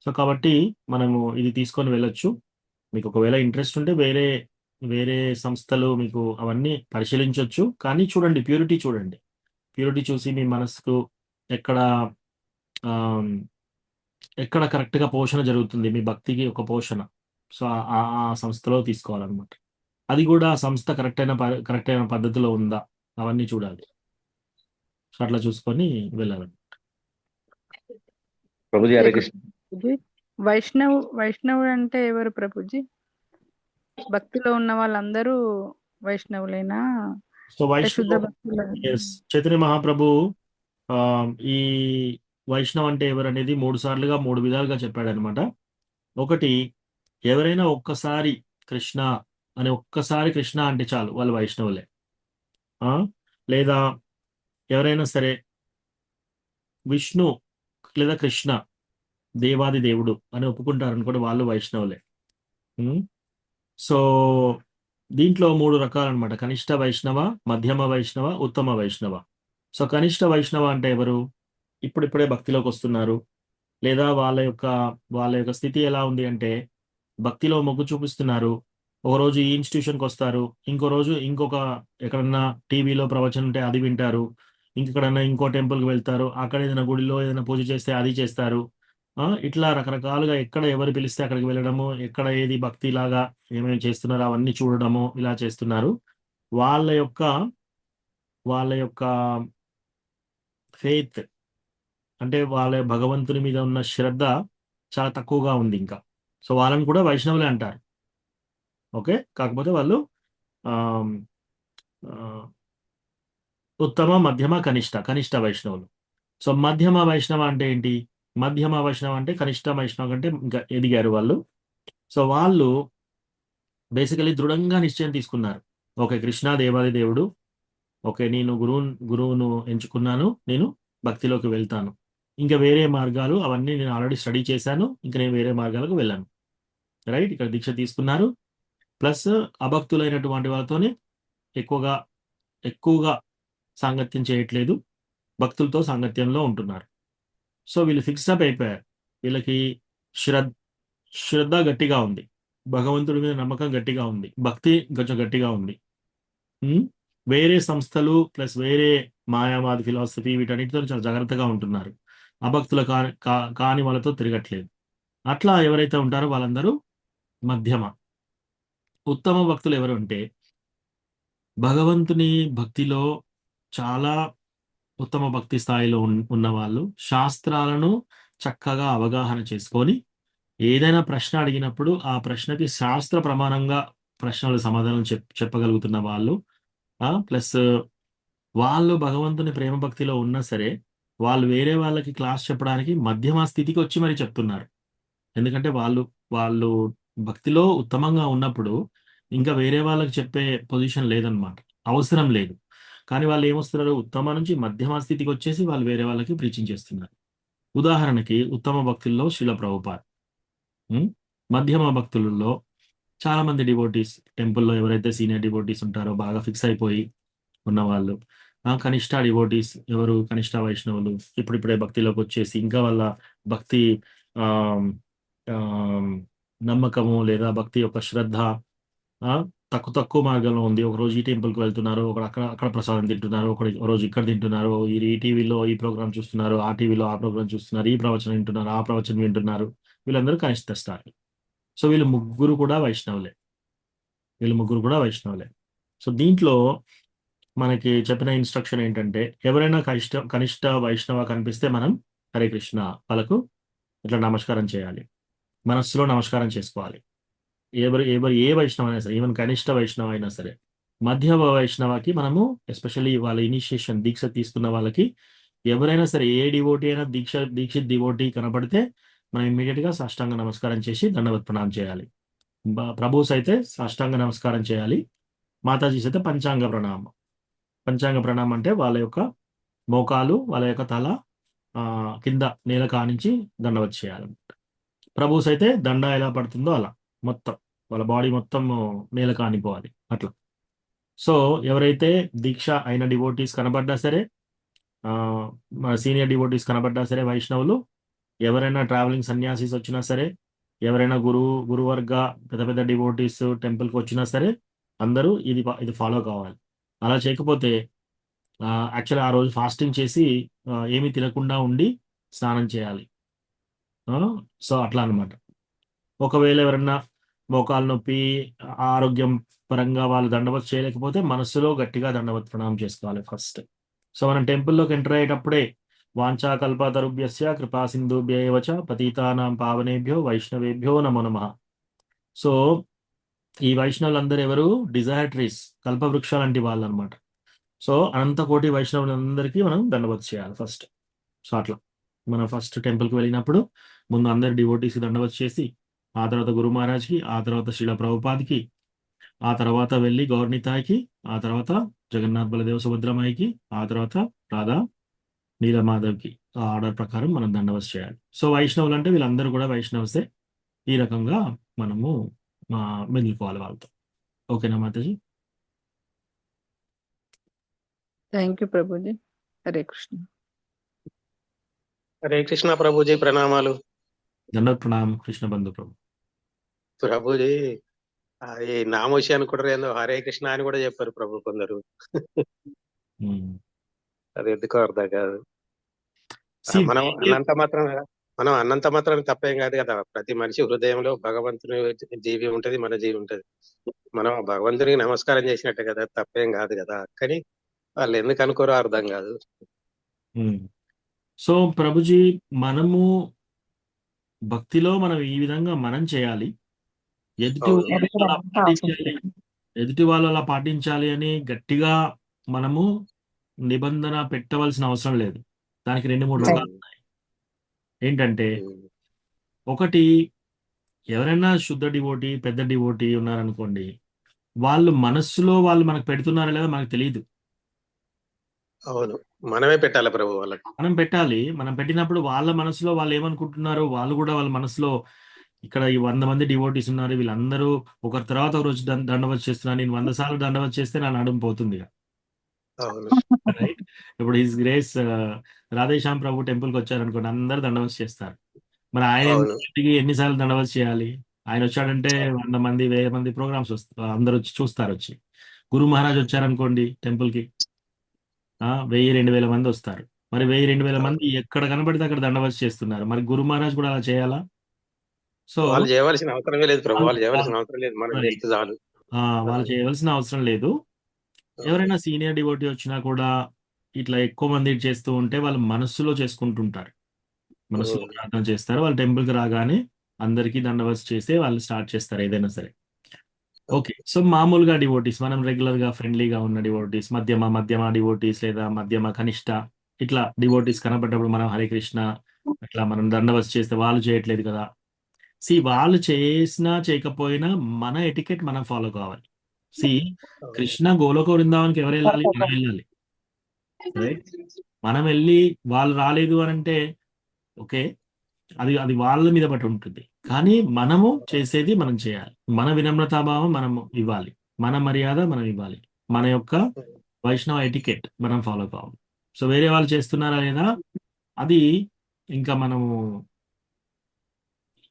సో కాబట్టి మనము ఇది తీసుకొని వెళ్ళొచ్చు. మీకు ఒకవేళ ఇంట్రెస్ట్ ఉంటే వేరే సంస్థలు మీకు అవన్నీ పరిశీలించవచ్చు. కానీ చూడండి, ప్యూరిటీ చూసి మీ మనసుకు ఎక్కడ కరెక్ట్ గా పోషణ జరుగుతుంది, మీ భక్తికి ఒక పోషణ. సో ఆ సంస్థలో తీసుకోవాలన్నమాట. అది కూడా ఆ సంస్థ కరెక్ట్ అయిన పద్ధతిలో ఉందా, అవన్నీ చూడాలి. సో అట్లా చూసుకొని వెళ్ళాలి. ప్రభుజీ హరే కృష్ణ. వైష్ణవుడు అంటే ఎవరు ప్రభుజీ? భక్తిలో ఉన్న వాళ్ళందరూ వైష్ణవులేనా? సో చైతన్య మహాప్రభు ఈ వైష్ణవ్ అంటే ఎవరు అనేది 3 సార్లుగా 3 విధాలుగా చెప్పాడు అనమాట. ఒకటి, ఎవరైనా ఒక్కసారి కృష్ణ అంటే చాలు వాళ్ళు వైష్ణవులే. లేదా ఎవరైనా సరే విష్ణు లేదా కృష్ణ దేవాది దేవుడు అని ఒప్పుకుంటారనుకోండి, వాళ్ళు వైష్ణవులే. సో దీంట్లో 3 రకాలన్నమాట: కనిష్ట వైష్ణవ, మధ్యమ వైష్ణవ, ఉత్తమ వైష్ణవ. సో కనిష్ట వైష్ణవ అంటే ఎవరు? ఇప్పుడిప్పుడే భక్తిలోకి వస్తున్నారు, లేదా వాళ్ళ యొక్క స్థితి ఎలా ఉంది అంటే భక్తిలో మొగ్గు చూపిస్తున్నారు. ఒక రోజు ఈ ఇన్స్టిట్యూషన్కి వస్తారు, ఇంకో రోజు ఎక్కడన్నా టీవీలో ప్రవచనం ఉంటే అది వింటారు, ఇంకెక్కడన్నా ఇంకో టెంపుల్కి వెళ్తారు, అక్కడ ఏదైనా గుడిలో ఏదైనా పూజ చేస్తే అది చేస్తారు. ఇట్లా రకరకాలుగా ఎక్కడ ఎవరు పిలిస్తే అక్కడికి వెళ్ళడము, ఎక్కడ ఏది భక్తి లాగా ఏమేమి చేస్తున్నారో అవన్నీ చూడడము, ఇలా చేస్తున్నారు. వాళ్ళ యొక్క ఫెయిత్ అంటే వాళ్ళ భగవంతుని మీద ఉన్న శ్రద్ధ చాలా తక్కువగా ఉంది ఇంకా. సో వాళ్ళని కూడా వైష్ణవులే అంటారు. ఓకే, కాకపోతే వాళ్ళు ఉత్తమ, మధ్యమ, కనిష్ట వైష్ణవులు. సో మధ్యమ వైష్ణవ అంటే ఏంటి? మధ్యమ వైష్ణవ అంటే కనిష్ట వైష్ణవ కంటే ఇంకా ఎదిగారు వాళ్ళు. సో వాళ్ళు బేసికలీ దృఢంగా నిశ్చయం తీసుకున్నారు, ఓకే కృష్ణ దేవాది దేవుడు, ఓకే నేను గురువును ఎంచుకున్నాను, నేను భక్తిలోకి వెళ్తాను, ఇంకా వేరే మార్గాలు అవన్నీ నేను ఆల్రెడీ స్టడీ చేశాను, ఇంకా నేను వేరే మార్గాలకు వెళ్ళాను. రైట్, ఇక్కడ దీక్ష తీసుకున్నారు. ప్లస్ అభక్తులైనటువంటి వాళ్ళతోనే ఎక్కువగా సాంగత్యం చేయట్లేదు, భక్తులతో సాంగత్యంలో ఉంటున్నారు. సో వీళ్ళు ఫిక్స్అప్ అయిపోయారు. వీళ్ళకి శ్రద్ధ గట్టిగా ఉంది, భగవంతుడి మీద నమ్మకం గట్టిగా ఉంది, భక్తి కొంచెం గట్టిగా ఉంది. వేరే సంస్థలు ప్లస్ వేరే మాయావాది ఫిలాసఫీ వీటన్నిటితో చాలా జాగ్రత్తగా ఉంటున్నారు. అభక్తుల కాని వాళ్ళతో తిరగట్లేదు. అట్లా ఎవరైతే ఉంటారో వాళ్ళందరూ మధ్యమ. ఉత్తమ భక్తులు ఎవరు అంటే భగవంతుని భక్తిలో చాలా ఉత్తమ భక్తి స్థాయిలో ఉన్న వాళ్ళు, శాస్త్రాలను చక్కగా అవగాహన చేసుకొని ఏదైనా ప్రశ్న అడిగినప్పుడు ఆ ప్రశ్నకి శాస్త్ర ప్రమాణంగా ప్రశ్నలు సమాధానం చెప్పగలుగుతున్న వాళ్ళు, ప్లస్ వాళ్ళు భగవంతుని ప్రేమ భక్తిలో ఉన్నా సరే, వాళ్ళు వేరే వాళ్ళకి క్లాస్ చెప్పడానికి మధ్యమ స్థితికి వచ్చి మరి చెప్తున్నారు. ఎందుకంటే వాళ్ళు భక్తిలో ఉత్తమంగా ఉన్నప్పుడు ఇంకా వేరే వాళ్ళకి చెప్పే పొజిషన్ లేదనమాట. అవసరం లేదు. కానీ వాళ్ళు ఏమొస్తున్నారు, ఉత్తమ నుంచి మధ్యమ స్థితికి వచ్చేసి వాళ్ళు వేరే వాళ్ళకి ప్రీచింగ్ చేస్తున్నారు. ఉదాహరణకి ఉత్తమ భక్తుల్లో శ్రీల ప్రభుపాద్, మధ్యమ భక్తులలో చాలా మంది డివోటీస్, టెంపుల్లో ఎవరైతే సీనియర్ డివోటీస్ ఉంటారో బాగా ఫిక్స్ అయిపోయి ఉన్నవాళ్ళు, కనిష్ట డివోటీస్ ఎవరు, కనిష్ట వైష్ణవులు ఇప్పుడిప్పుడే భక్తిలోకి వచ్చేసి ఇంకా వాళ్ళ భక్తి ఆమ్, ఆమ్, నమ్మకము లేదా భక్తి యొక్క శ్రద్ధ తక్కువ మార్గంలో ఉంది. ఒక రోజు ఈ టెంపుల్కి వెళ్తున్నారు, ఒకడు అక్కడ ప్రసాదం తింటున్నారు, ఒక రోజు ఇక్కడ తింటున్నారు, ఈ టీవీలో ఈ ప్రోగ్రామ్ చూస్తున్నారు, ఆ టీవీలో ఆ ప్రోగ్రామ్ చూస్తున్నారు, ఈ ప్రవచనం వింటున్నారు, ఆ ప్రవచనం వింటున్నారు. వీళ్ళందరూ కనిష్ట స్టార్. సో వీళ్ళు ముగ్గురు కూడా వైష్ణవులే. సో దీంట్లో మనకి చెప్పిన ఇన్స్ట్రక్షన్ ఏంటంటే, ఎవరైనా కనిష్ట వైష్ణవ కనిపిస్తే మనం హరే కృష్ణ వాళ్ళకు ఇట్లా నమస్కారం చేయాలి, మనస్సులో నమస్కారం చేసుకోవాలి. ఏ వైష్ణవ అయినా సరే, ఈవెన్ కనిష్ట వైష్ణవ అయినా సరే, మధ్య వైష్ణవకి మనము ఎస్పెషల్లీ వాళ్ళ ఇనిషియేషన్ దీక్ష తీసుకున్న వాళ్ళకి ఎవరైనా సరే, ఏ డివోటీ అయినా దీక్షిత్ డివోటీ కనపడితే మనం ఇమ్మీడియట్ గా సాష్టాంగ నమస్కారం చేసి దండవత్ ప్రణామం చేయాలి. ప్రభుస్ అయితే సాష్టాంగ నమస్కారం చేయాలి, మాతాజీస్ అయితే పంచాంగ ప్రణామం. పంచాంగ ప్రణామం అంటే వాళ్ళ యొక్క మోకాలు, వాళ్ళ యొక్క తల కింద నేల కానించి దండవత్ చేయాలన్నమాట. ప్రభుస్ అయితే దండ ఎలా పడుతుందో అలా మొత్తం వాళ్ళ బాడీ మొత్తం నేల కానిపోవాలి అట్లా. సో ఎవరైతే దీక్ష అయిన డివోటీస్ కనబడ్డా సరే, సీనియర్ డివోటీస్ కనబడ్డా సరే, వైష్ణవులు ఎవరైనా ట్రావెలింగ్ సన్యాసీస్ వచ్చినా సరే, ఎవరైనా గురువర్గ పెద్ద పెద్ద డివోటీస్ టెంపుల్కి వచ్చినా సరే, అందరూ ఇది ఫాలో కావాలి. అలా చేయకపోతే యాక్చువల్లీ ఆ రోజు ఫాస్టింగ్ చేసి ఏమీ తినకుండా ఉండి స్నానం చేయాలి. సో అట్లా అనమాట. ఒకవేళ ఎవరన్నా మోకాలు నొప్పి ఆరోగ్యం పరంగా వాళ్ళు దండవత్ చేయలేకపోతే మనస్సులో గట్టిగా దండవత్ ప్రణామం చేసుకోవాలి ఫస్ట్. సో మనం టెంపుల్లోకి ఎంటర్ అయ్యేటప్పుడే వాంఛా కల్పతరుభ్యస్య కృపా సింధుభ్యైవ చ పతితానాం పావనేభ్యో వైష్ణవేభ్యో నమో నమః. సో ఈ వైష్ణవులందరూ ఎవరు, డిజైర్ ట్రీస్, కల్పవృక్ష లాంటి వాళ్ళు అనమాట. సో అనంత కోటి వైష్ణవులందరికీ మనం దండవత్ చేయాలి ఫస్ట్. సో అట్లా మనం ఫస్ట్ టెంపుల్కి వెళ్ళినప్పుడు ముందు అందరు డివోటీస్కి దండవత్ చేసి, ఆ తర్వాత గురు మహారాజ్కి, ఆ తర్వాత శ్రీల ప్రభుపాద్కి, ఆ తర్వాత వెళ్ళి గౌర్నితాయికి, ఆ తర్వాత జగన్నాథ్ బలదేవ్ సుభద్రమాయికి, ఆ తర్వాత రాధా నీలమాధవ్కి. ఆ ఆర్డర్ ప్రకారం మనం దండవత్ చేయాలి. సో వైష్ణవులు అంటే వీళ్ళందరూ కూడా వైష్ణవసే. ఈ రకంగా మనము మెదులుకోవాలి వాళ్ళతో. ఓకేనా మాతాజీ? Thank you Prabhuji. హరే కృష్ణ. హరే కృష్ణ ప్రభుజీ, ప్రణామాలు. దండవత్ ప్రణామం కృష్ణ బంధు ప్రభు. ప్రభుజీ ఈ నామోషి అనుకుంటారు ఏందో హరే కృష్ణ అని కూడా చెప్పారు ప్రభు కొందరు. అది ఎందుకో అర్థం కాదు. మనం అన్నంత మాత్రం తప్పేం కాదు కదా. ప్రతి మనిషి హృదయంలో భగవంతుని జీవి ఉంటది, మన జీవి ఉంటది. మనం భగవంతునికి నమస్కారం చేసినట్టే కదా, తప్పేం కాదు కదా. కానీ వాళ్ళు ఎందుకు అనుకోరో అర్థం కాదు. సో ప్రభుజీ, మనము భక్తిలో మనం ఈ విధంగా మనం చేయాలి, ఎదుటి వాళ్ళు అలా పాటించాలి అని గట్టిగా మనము నిబంధన పెట్టవలసిన అవసరం లేదు. దానికి 2-3 రకాలు ఉన్నాయి. ఏంటంటే, ఒకటి, ఎవరైనా శుద్ధ డివోటీ, పెద్ద డివోటీ ఉన్నారనుకోండి, వాళ్ళు మనస్సులో వాళ్ళు మనకు పెడుతున్నారా లేదా మనకు తెలియదు. అవును, మనమే పెట్టాలి ప్రభు వాళ్ళకి. మనం పెట్టాలి. మనం పెట్టినప్పుడు వాళ్ళ మనసులో వాళ్ళు ఏమనుకుంటున్నారు, వాళ్ళు కూడా వాళ్ళ మనసులో ఇక్కడ ఈ 100 మంది డివోటీస్ ఉన్నారు, వీళ్ళందరూ ఒకరి తర్వాత ఒక రోజు దండవత్ చేస్తున్నారు, నేను 100 సార్లు దండవత్ చేస్తే నా నడుము పోతుంది. రైట్? ఇప్పుడు హిస్ గ్రేస్ రాధేశ్యామ్ ప్రభు టెంపుల్కి వచ్చారనుకోండి, అందరూ దండవత్ చేస్తారు. మరి ఆయన ఎన్నిసార్లు దండవత్ చేయాలి? ఆయన వచ్చాడంటే 100 మంది 1000 మంది ప్రోగ్రామ్స్ వస్తారు, అందరూ వచ్చి చూస్తారు. వచ్చి గురు మహారాజ్ వచ్చారనుకోండి టెంపుల్కి, 1000-2000 మంది వస్తారు. మరి 1000-2000 మంది ఎక్కడ కనబడితే అక్కడ దండవత్ చేస్తున్నారు. మరి గురు మహారాజ్ కూడా అలా చేయాలా? సో వాళ్ళు చేయవలసిన అవసరమే లేదు ప్రభు. వాళ్ళు చేయవలసిన అవసరం లేదు, మనం చేస్తే చాలు. వాళ్ళు చేయవలసిన అవసరం లేదు. ఎవరైనా సీనియర్ డివోటీ వచ్చినా కూడా ఇట్లా ఎక్కువ మంది చేస్తూ ఉంటే వాళ్ళు మనస్సులో చేసుకుంటుంటారు, మనస్సులో ప్రార్థన చేస్తారు. వాళ్ళు టెంపుల్కి రాగానే అందరికీ దండవస్ చేస్తే వాళ్ళు స్టార్ట్ చేస్తారు ఏదైనా సరే. ఓకే. సో, మామూలుగా డివోటీస్ మనం రెగ్యులర్‌గా ఫ్రెండ్లీగా ఉన్న డివోటీస్, మధ్యమ డివోటీస్ లేదా మధ్యమ కనిష్ట ఇట్లా డివోటీస్ కనపడ్డప్పుడు మనం హరే కృష్ణ అట్లా మనం దండవస్ చేస్తే వాళ్ళు చేయట్లేదు కదా! వాళ్ళు చేసినా చేయకపోయినా మన ఎటికెట్ మనం ఫాలో కావాలి. కృష్ణ గోలోక వృందావన్‌కి ఎవరెళ్ళాలి? మనం వెళ్ళాలి. రైట్? మనం వెళ్లి వాళ్ళు రాలేదు అనంటే ఓకే. అది వాళ్ళ మీద బట్టి ఉంటుంది. కానీ మనము చేసేది మనం చేయాలి. మన వినమ్రతాభావం మనము ఇవ్వాలి. మన మర్యాద మనం ఇవ్వాలి. మన యొక్క వైష్ణవ ఎటికెట్ మనం ఫాలో కావాలి. సో, వేరే వాళ్ళు చేస్తున్నారా లేదా? అది ఇంకా మనము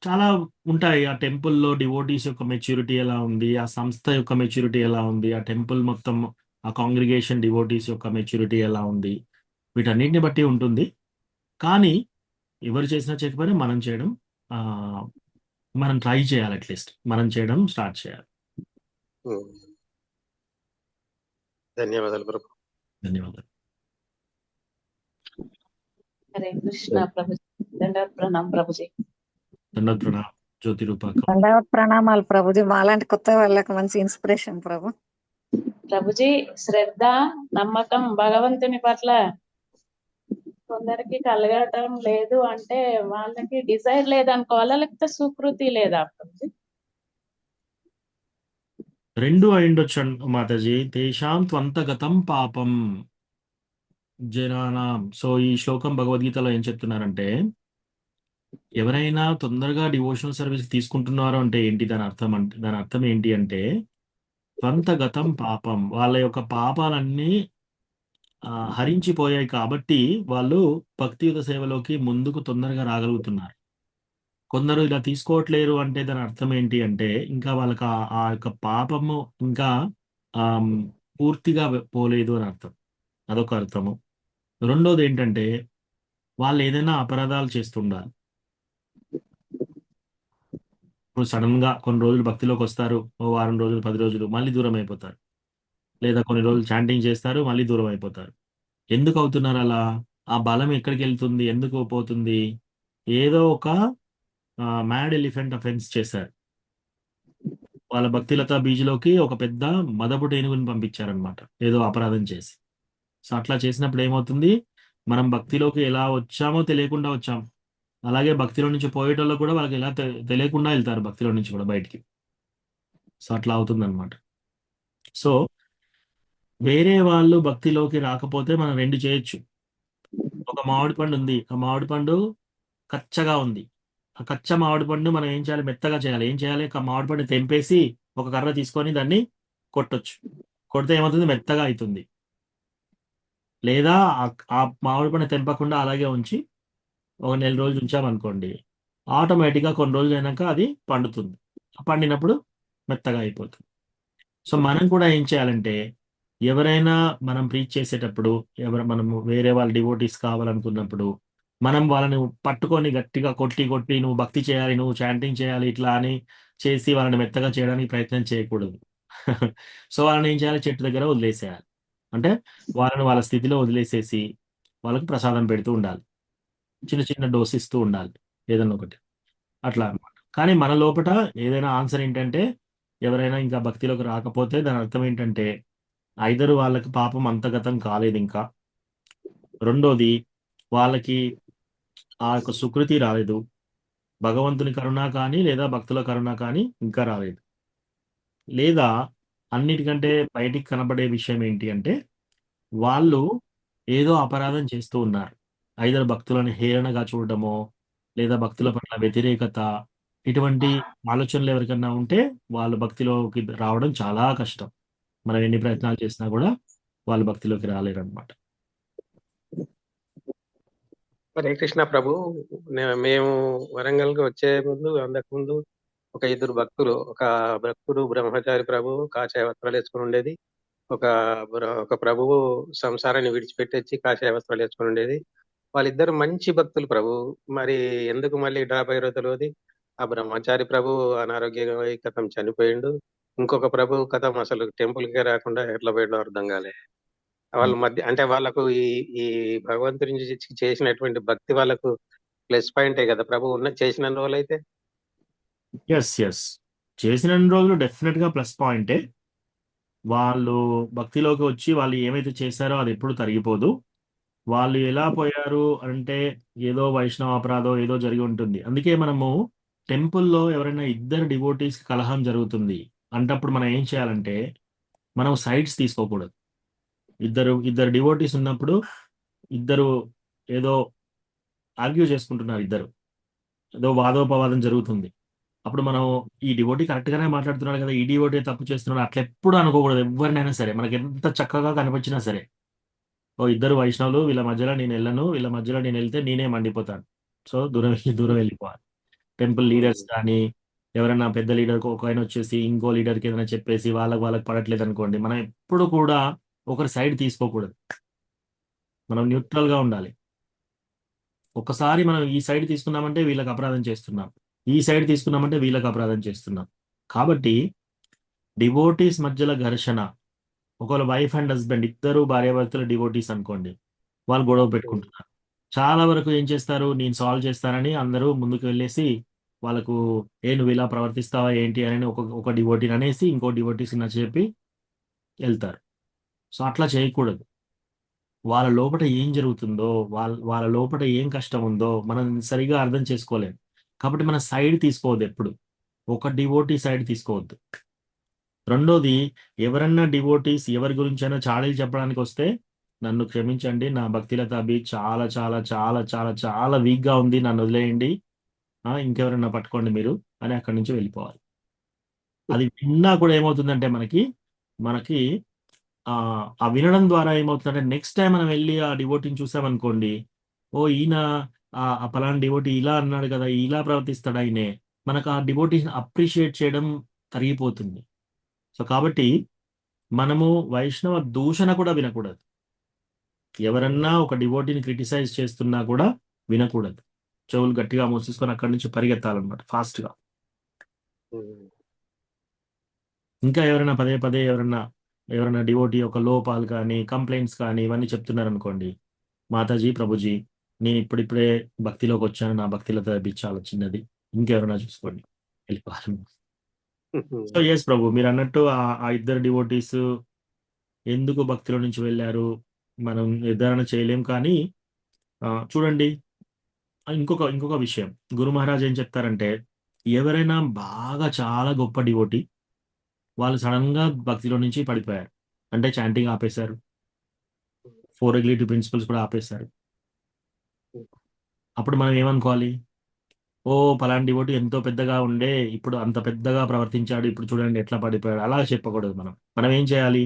చాలా ఉంటాయి. ఆ టెంపుల్‌లో డివోటీస్ యొక్క మెచ్యూరిటీ ఎలా ఉంది? ఆ సంస్థ యొక్క మెచ్యూరిటీ ఎలా ఉంది? ఆ టెంపుల్ మొత్తం ఆ కాంగ్రిగేషన్ డివోటీస్ యొక్క మెచ్యూరిటీ ఎలా ఉంది? వీటన్నిటిని బట్టి ఉంటుంది. కానీ ఎవరు చేసినా చేయకపోయినా మనం చేయడం మనం ట్రై చేయాలి అట్‌లీస్ట్. మనం చేయడం స్టార్ట్ చేయాలి. ధన్యవాదాలు ప్రభు. ధన్యవాదాలు. హరే కృష్ణ ప్రభుజీ. దండవత్ ప్రణామం ప్రభుజీ. దండవత్ ప్రణామం జ్యోతి రూపాకం. దండవత్ ప్రణామాలు ప్రభుజీ. మాలాంటి కొత్త వాళ్ళకి మంచి ఇన్స్పిరేషన్ ప్రభు. ప్రభుజీ, శ్రద్ధ నమ్మకం భగవంతుని పట్ల కొందరికి కలగటం లేదు అంటే వాళ్ళకి డిజైర్ లేదనుకోవాలా, లేకపోతే సుకృతి లేదా ప్రభుజీ? 2 అయ్యుండొచ్చు మాతాజీ. తేషాం త్వంతగతం పాపం జనానాం. సో, ఈ శ్లోకం భగవద్గీతలో ఏం చెప్తున్నారంటే, ఎవరైనా తొందరగా డివోషనల్ సర్వీస్ తీసుకుంటున్నారో అంటే ఏంటి దాని అర్థం ఏంటి అంటే, త్వంతగతం పాపం వాళ్ళ యొక్క పాపాలన్నీ హరించిపోయాయి కాబట్టి వాళ్ళు భక్తియుత సేవలోకి ముందుకు తొందరగా రాగలుగుతున్నారు. కొందరు ఇలా తీసుకోవట్లేరు అంటే దాని అర్థం ఏంటి అంటే, ఇంకా వాళ్ళకి ఆ యొక్క పాపము ఇంకా పూర్తిగా పోలేదు అని అర్థం. అదొక అర్థము. రెండోది ఏంటంటే, వాళ్ళు ఏదైనా అపరాధాలు చేస్తుండాలి. ఇప్పుడు సడన్‌గా కొన్ని రోజులు భక్తిలోకి వస్తారు. ఓ వారం రోజులు, 10 రోజులు మళ్ళీ దూరం అయిపోతారు. లేదా కొన్ని రోజులు చాంటింగ్ చేస్తారు, మళ్ళీ దూరం అయిపోతారు. ఎందుకు అవుతున్నారు అలా? ఆ బలం ఎక్కడికెళ్తుంది? ఎందుకు పోతుంది? ఏదో ఒక మ్యాడ్ ఎలిఫెంట్ అఫెన్స్ చేశారు. వాళ్ళ భక్తిలతా బీజ్‌లోకి ఒక పెద్ద మదపుట ఏనుగుని పంపించారనమాట. ఏదో అపరాధం చేసి. సో, అట్లా చేసినప్పుడు ఏమవుతుంది? మనం భక్తిలోకి ఎలా వచ్చామో తెలియకుండా వచ్చాం. అలాగే భక్తిలో నుంచి పోయేటోళ్ళకి కూడా వాళ్ళకి ఎలా తెలియకుండా వెళ్తారు భక్తిలో నుంచి కూడా బయటికి. సో, అట్లా అవుతుందనమాట. సో, వేరే వాళ్ళు భక్తిలోకి రాకపోతే మనం 2 చేయొచ్చు. ఒక మామిడి పండు ఉంది. ఆ మామిడి పండు కచ్చగా ఉంది. ఆ కచ్చ మామిడి పండు మనం ఏం చేయాలి? మెత్తగా చేయాలి. ఏం చేయాలి? మామిడి పండు తెంపేసి ఒక కర్ర తీసుకొని దాన్ని కొట్టొచ్చు. కొడితే ఏమవుతుంది? మెత్తగా అయితుంది. లేదా ఆ మామిడి పండు తెంపకుండా అలాగే ఉంచి ఒక నెల రోజులు ఉంచామనుకోండి, ఆటోమేటిక్‌గా కొన్ని రోజులు అయినాక అది పండుతుంది. పండినప్పుడు మెత్తగా అయిపోతుంది. సో, మనం కూడా ఏం చేయాలంటే, ఎవరైనా మనం ప్రీచ్ చేసేటప్పుడు, మనము వేరే వాళ్ళ డివోటీస్ కావాలనుకున్నప్పుడు, మనం వాళ్ళని పట్టుకొని గట్టిగా కొట్టి నువ్వు భక్తి చేయాలి, నువ్వు చాంటింగ్ చేయాలి ఇట్లా అని చేసి వాళ్ళని మెత్తగా చేయడానికి ప్రయత్నం చేయకూడదు. సో, వాళ్ళని ఏం చేయాలి? చెట్టు దగ్గర వదిలేసేయాలి. అంటే వాళ్ళని వాళ్ళ స్థితిలో వదిలేసేసి, వాళ్ళకి ప్రసాదం పెడుతూ ఉండాలి. చిన్న చిన్న డోస్ ఇస్తూ ఉండాలి. ఏదన్నా ఒకటి. అట్లా అన్నమాట. కానీ మన లోపట ఏదైనా ఆన్సర్ ఏంటంటే, ఎవరైనా ఇంకా భక్తిలోకి రాకపోతే దాని అర్థం ఏంటంటే, ఐదర్ వాళ్ళకి పాపం అంతగతం కాలేదింకా. రెండోది వాళ్ళకి ఆ యొక్క సుకృతి రాలేదు. భగవంతుని కరుణ కానీ, లేదా భక్తుల కరుణ కానీ ఇంకా రాలేదు. లేదా అన్నిటికంటే బయటికి కనబడే విషయం ఏంటి అంటే, వాళ్ళు ఏదో అపరాధం చేస్తూ ఉన్నారు. ఐదర్ భక్తులను హేళనగా చూడడమో, లేదా భక్తుల పట్ల వ్యతిరేకత, ఇటువంటి ఆలోచనలు ఎవరికన్నా ఉంటే, వాళ్ళు భక్తిలోకి రావడం చాలా కష్టం. మనం ఎన్ని ప్రయత్నాలు చేసినా కూడా వాళ్ళు భక్తిలోకి రాలేరనమాట. హరే కృష్ణ ప్రభు. మేము వరంగల్కి వచ్చే ముందు అంతకుముందు ఒక 2 భక్తులు, ఒక భక్తుడు బ్రహ్మచారి ప్రభు కాషాయ వస్త్రాలు వేసుకుని ఉండేది. ఒక ప్రభువు సంసారాన్ని విడిచిపెట్టొచ్చి కాషాయ వస్త్రాలు వేసుకుని ఉండేది. వాళ్ళిద్దరు మంచి భక్తులు ప్రభు. మరి ఎందుకు మళ్ళీ డ్రాప్ అయ్యారో తెలియదు. ఆ బ్రహ్మచారి ప్రభు అనారోగ్య కథం చనిపోయిండు. ఇంకొక ప్రభు కథం అసలు టెంపుల్ కే రాకుండా ఎట్లా పోయిండో అర్థం కాలే. వాళ్ళ మధ్య అంటే వాళ్ళకు ఈ భగవంతుని చేసినటువంటి భక్తి వాళ్ళకు ప్లస్ పాయింటే కదా ప్రభు చేసిన రోజులైతే. ఎస్ చేసిన రోజులు డెఫినెట్ గా ప్లస్ పాయింటే. వాళ్ళు భక్తిలోకి వచ్చి వాళ్ళు ఏమైతే చేశారో అది ఎప్పుడు తరిగిపోదు. వాళ్ళు ఎలా పోయారు అంటే ఏదో వైష్ణవ అపరాధం ఏదో జరిగి ఉంటుంది. అందుకే మనము టెంపుల్లో ఎవరైనా ఇద్దరు డివోటీస్ కలహం జరుగుతుంది అంటప్పుడు మనం ఏం చేయాలంటే మనం సైడ్స్ తీసుకోకూడదు. ఇద్దరు డివోటీస్ ఉన్నప్పుడు ఇద్దరు ఏదో ఆర్గ్యూ చేసుకుంటున్నారు, ఇద్దరు ఏదో వాదోపవాదం జరుగుతుంది. అప్పుడు మనం ఈ డివోటీ కరెక్ట్ గానే మాట్లాడుతున్నాడు కదా, ఈ డివోటీ తప్పు చేస్తున్నాడు అట్లా ఎప్పుడు అనుకోకూడదు. ఎవరినైనా సరే మనకి ఎంత చక్కగా కనిపించినా సరే, ఓ ఇద్దరు వైష్ణవులు వీళ్ళ మధ్యలో నేను వెళ్ళను, వీళ్ళ మధ్యలో నేను వెళ్తే నేనే మండిపోతాను. సో దూరం వెళ్ళిపోవాలి. టెంపుల్ లీడర్స్ కానీ ఎవరైనా పెద్ద లీడర్ ఒక ఆయన వచ్చేసి ఇంకో లీడర్కి ఏదైనా చెప్పేసి వాళ్ళకి పడట్లేదు అనుకోండి, మనం ఎప్పుడు కూడా ఒకరి సైడ్ తీసుకోకూడదు. మనం న్యూట్రల్ గా ఉండాలి. ఒకసారి మనం ఈ సైడ్ తీసుకున్నామంటే వీళ్ళకి అపరాధం చేస్తున్నాం, ఈ సైడ్ తీసుకున్నామంటే వీళ్ళకి అపరాధం చేస్తున్నాం. కాబట్టి డివోటీస్ మధ్యలో ఘర్షణ, ఒకవేళ వైఫ్ అండ్ హస్బెండ్ ఇద్దరు భార్యాభర్తలు డివోటీస్ అనుకోండి, వాళ్ళు గొడవ పెట్టుకుంటున్నారు. చాలా వరకు ఏం చేస్తారు, నేను సాల్వ్ చేస్తానని అందరూ ముందుకు వెళ్ళేసి వాళ్ళకు నువ్వు ఇలా ప్రవర్తిస్తావా ఏంటి అని ఒక డివోటీని అనేసి ఇంకో డివోటీస్ నచ్చజెప్పి వెళ్తారు. సో అట్లా చేయకూడదు. వాళ్ళ లోపల ఏం జరుగుతుందో, వాళ్ళ లోపల ఏం కష్టం ఉందో మనం సరిగా అర్థం చేసుకోలేం. కాబట్టి మన సైడ్ తీసుకోవద్దు, ఎప్పుడు ఒక డివోటీ సైడ్ తీసుకోవద్దు. రెండోది, ఎవరన్నా డివోటీస్ ఎవరి గురించైనా చాడీలు చెప్పడానికి వస్తే నన్ను క్షమించండి, నా భక్తిలత అభి చాలా చాలా చాలా చాలా చాలా వీక్ గా ఉంది, నన్ను వదిలేయండి, ఇంకెవరన్నా పట్టుకోండి మీరు అని అక్కడి నుంచి వెళ్ళిపోవాలి. అది విన్నా కూడా ఏమవుతుందంటే మనకి ఆ వినడం ద్వారా ఏమవుతుందంటే నెక్స్ట్ టైం మనం వెళ్ళి ఆ డివోటీని చూసామనుకోండి, ఓ ఈయన ఆ పలానా డివోటీ ఇలా అన్నాడు కదా, ఇలా ప్రవర్తిస్తాడు ఆయనే, మనకు ఆ డివోటీని అప్రిషియేట్ చేయడం తరిగిపోతుంది. సో కాబట్టి మనము వైష్ణవ దూషణ కూడా వినకూడదు. ఎవరన్నా ఒక డివోటీని క్రిటిసైజ్ చేస్తున్నా కూడా వినకూడదు. చెవులు గట్టిగా మూసేసుకొని అక్కడి నుంచి పరిగెత్తాలన్నమాట ఫాస్ట్ గా. ఇంకా ఎవరైనా పదే పదే ఎవరైనా డివోటీ ఒక లోపాలు కానీ కంప్లైంట్స్ కానీ ఇవన్నీ చెప్తున్నారు అనుకోండి, మాతాజీ ప్రభుజీ నేను ఇప్పుడిప్పుడే భక్తిలోకి వచ్చాను, నా భక్తిలత చాలా చిన్నది, ఇంకెవరైనా చూసుకోండి, వెళ్ళిపోవాలి. సో ఎస్ ప్రభు, మీరు అన్నట్టు ఆ ఇద్దరు డివోటీస్ ఎందుకు భక్తిలో నుంచి వెళ్ళారు మనం నిర్ధారణ చేయలేం. కానీ చూడండి, ఇంకొక విషయం గురు మహారాజ్ ఏం చెప్తారంటే, ఎవరైనా బాగా చాలా గొప్ప డివోటీ వాళ్ళు సడన్ గా భక్తిలో నుంచి పడిపోయారు అంటే చాంటింగ్ ఆపేశారు, 4 రెగ్యులేటివ్ ప్రిన్సిపల్స్ కూడా ఆపేశారు. అప్పుడు మనం ఏమనుకోవాలి, ఓ పలాంటి డివోటీ ఎంతో పెద్దగా ఉండే ఇప్పుడు అంత పెద్దగా ప్రవర్తించాడు, ఇప్పుడు చూడండి ఎట్లా పడిపోయాడు, అలా చెప్పకూడదు. మనం ఏం చేయాలి,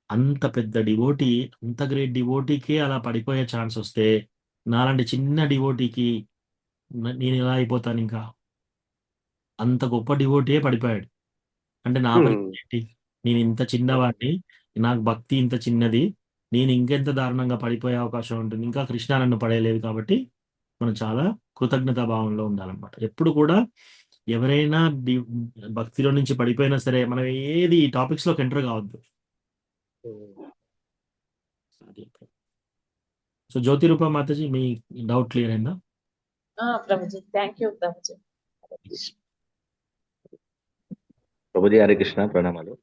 అంత పెద్ద డివోటీ, అంత గ్రేట్ డివోటీకే అలా పడిపోయే ఛాన్స్ వస్తే నాలాంటి చిన్న డివోటీకి నేను ఎలా అయిపోతాను? ఇంకా అంత గొప్ప డివోటీయే పడిపోయాడు అంటే నా పరిస్థితి ఏంటి? నేను ఇంత చిన్నవాడిని, నాకు భక్తి ఇంత చిన్నది, నేను ఇంకెంత దారుణంగా పడిపోయే అవకాశం ఉంటుంది. ఇంకా కృష్ణ నన్ను పడేయలేదు. కాబట్టి మనం చాలా కృతజ్ఞతా భావంలో ఉండాలన్నమాట. ఎప్పుడు కూడా ఎవరైనా భక్తిలో నుంచి పడిపోయినా సరే మనం ఏది ఈ టాపిక్స్ లోకి ఎంటర్ కావద్దు. సో జ్యోతి రూప మాతాజీ, మీ డౌట్ క్లియర్ అయిందా? Prabhuji, thank you Prabhuji. ప్రభుజీ హరే కృష్ణ, ప్రణామాలు.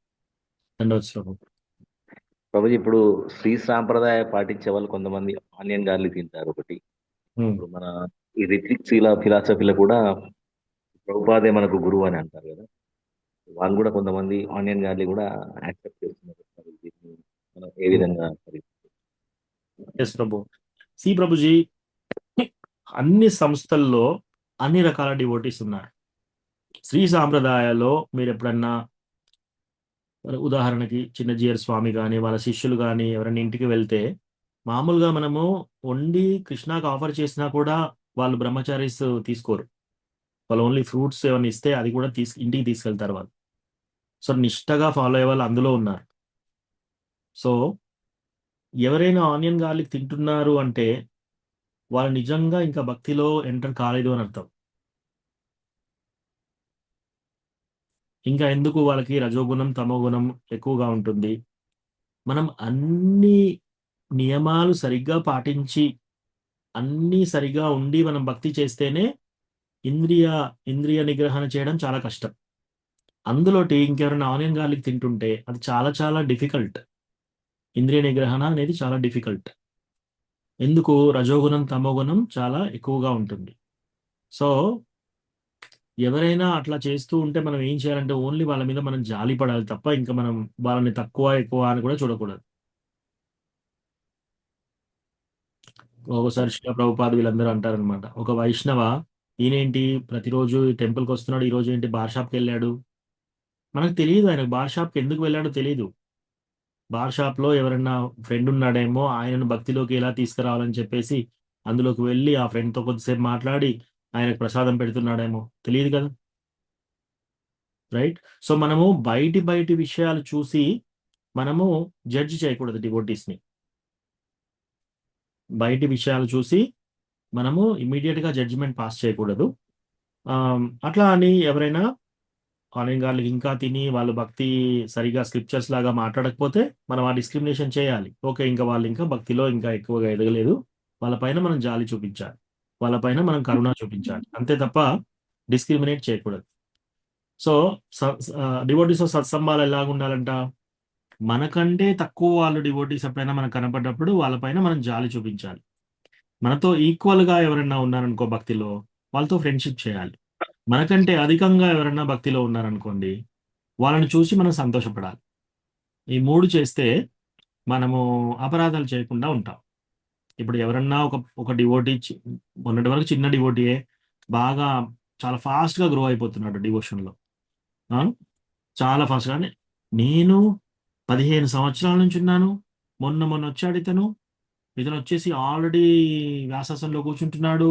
ప్రభుజీ, ఇప్పుడు శ్రీ సాంప్రదాయ పాటించే వాళ్ళు కొంతమంది ఆనియన్ గార్లిక్ తింటారు ఒకటి. ఇప్పుడు మన ఈ రిత్విక్ ఫిలాసఫీలో కూడా ప్రభుపాదే మనకు గురువు అని అంటారు కదా, వాళ్ళు కూడా కొంతమంది ఆనియన్ గార్లిక్ కూడా యాక్సెప్ట్ చేస్తున్నారు. మనం ఏ విధంగా ప్రభుజీ, అన్ని సంస్థల్లో అన్ని రకాల డివోటీస్ ఉన్నారు. శ్రీ సాంప్రదాయాల్లో మీరు ఎప్పుడన్నా ఉదాహరణకి చిన్నజీయర్ స్వామి కానీ వాళ్ళ శిష్యులు కానీ ఎవరైనా ఇంటికి వెళ్తే మామూలుగా మనము వండి కృష్ణాకి ఆఫర్ చేసినా కూడా వాళ్ళు బ్రహ్మచారీస్ తీసుకోరు. వాళ్ళు ఓన్లీ ఫ్రూట్స్ ఏమైనా ఇస్తే అది కూడా ఇంటికి తీసుకెళ్తారు వాళ్ళు. సో నిష్టగా ఫాలో అయ్యే వాళ్ళు అందులో ఉన్నారు. సో ఎవరైనా ఆనియన్ గార్లిక్ తింటున్నారు అంటే వాళ్ళు నిజంగా ఇంకా భక్తిలో ఎంటర్ కాలేదు అని అర్థం. ఇంకా ఎందుకు వాళ్ళకి రజోగుణం తమోగుణం ఎక్కువగా ఉంటుంది. మనం అన్ని నియమాలు సరిగ్గా పాటించి అన్నీ సరిగ్గా ఉండి మనం భక్తి చేస్తేనే ఇంద్రియ ఇంద్రియ నిగ్రహణ చేయడం చాలా కష్టం. అందులోటి ఇంకెవరైనా ఆనియన్ గార్లిక్ తింటుంటే అది చాలా చాలా డిఫికల్ట్. ఇంద్రియ నిగ్రహణ అనేది చాలా డిఫికల్ట్. ఎందుకు? రజోగుణం తమోగుణం చాలా ఎక్కువగా ఉంటుంది. సో ఎవరైనా అట్లా చేస్తూ ఉంటే మనం ఏం చేయాలంటే ఓన్లీ వాళ్ళ మీద మనం జాలి పడాలి తప్ప ఇంకా మనం వాళ్ళని తక్కువ ఎక్కువ అని కూడా చూడకూడదు. ఒకసారి శిల ప్రభుపాద వీళ్ళందరూ అంటారనమాట, ఒక వైష్ణవ ఈయనేంటి ప్రతిరోజు టెంపుల్కి వస్తున్నాడు, ఈ రోజు ఏంటి బార్ షాప్కి వెళ్ళాడు. మనకు తెలియదు ఆయన బార్ షాప్కి ఎందుకు వెళ్ళాడో తెలియదు. బార్ షాప్లో ఎవరన్నా ఫ్రెండ్ ఉన్నాడేమో, ఆయనను భక్తిలోకి ఎలా తీసుకురావాలని చెప్పేసి అందులోకి వెళ్ళి ఆ ఫ్రెండ్తో కొద్దిసేపు మాట్లాడి ఆయనకు ప్రసాదం పెడుతున్నాడేమో, తెలియదు కదా. రైట్. సో మనము బయటి విషయాలు చూసి మనము జడ్జి చేయకూడదు డివోటీస్ని. బయటి విషయాలు చూసి మనము ఇమీడియట్గా జడ్జిమెంట్ పాస్ చేయకూడదు. అట్లా అని ఎవరైనా ఆనియన్ గార్లిక్ ఇంకా తిని వాళ్ళు భక్తి సరిగా స్క్రిప్చర్స్ లాగా మాట్లాడకపోతే మనం ఆ డిస్క్రిమినేషన్ చేయాలి. ఓకే, ఇంకా వాళ్ళు ఇంకా భక్తిలో ఇంకా ఎక్కువగా ఎదగలేదు, వాళ్ళపైన మనం జాలి చూపించాలి, వాళ్ళపైన మనం కరుణ చూపించాలి, అంతే తప్ప డిస్క్రిమినేట్ చేయకూడదు. సో డివోటీస్ సత్సంబాలు ఎలాగ ఉండాలంట? మనకంటే తక్కువ వాళ్ళు డివోటీస్ ఎప్పుడైనా మనకు కనపడ్డప్పుడు వాళ్ళపైన మనం జాలి చూపించాలి. మనతో ఈక్వల్గా ఎవరైనా ఉన్నారనుకో భక్తిలో, వాళ్ళతో ఫ్రెండ్షిప్ చేయాలి. మనకంటే అధికంగా ఎవరైనా భక్తిలో ఉన్నారనుకోండి, వాళ్ళని చూసి మనం సంతోషపడాలి. ఈ 3 చేస్తే మనము అపరాధాలు చేయకుండా ఉంటాం. ఇప్పుడు ఎవరన్నా ఒక డివోటీ మొన్నటి వరకు చిన్న డివోటీయే బాగా చాలా ఫాస్ట్గా గ్రో అయిపోతున్నాడు డివోషన్లో, చాలా ఫాస్ట్గానే. నేను 15 సంవత్సరాల నుంచి ఉన్నాను, మొన్న వచ్చాడు ఇతను వచ్చేసి ఆల్రెడీ వ్యాసాసనంలో కూర్చుంటున్నాడు,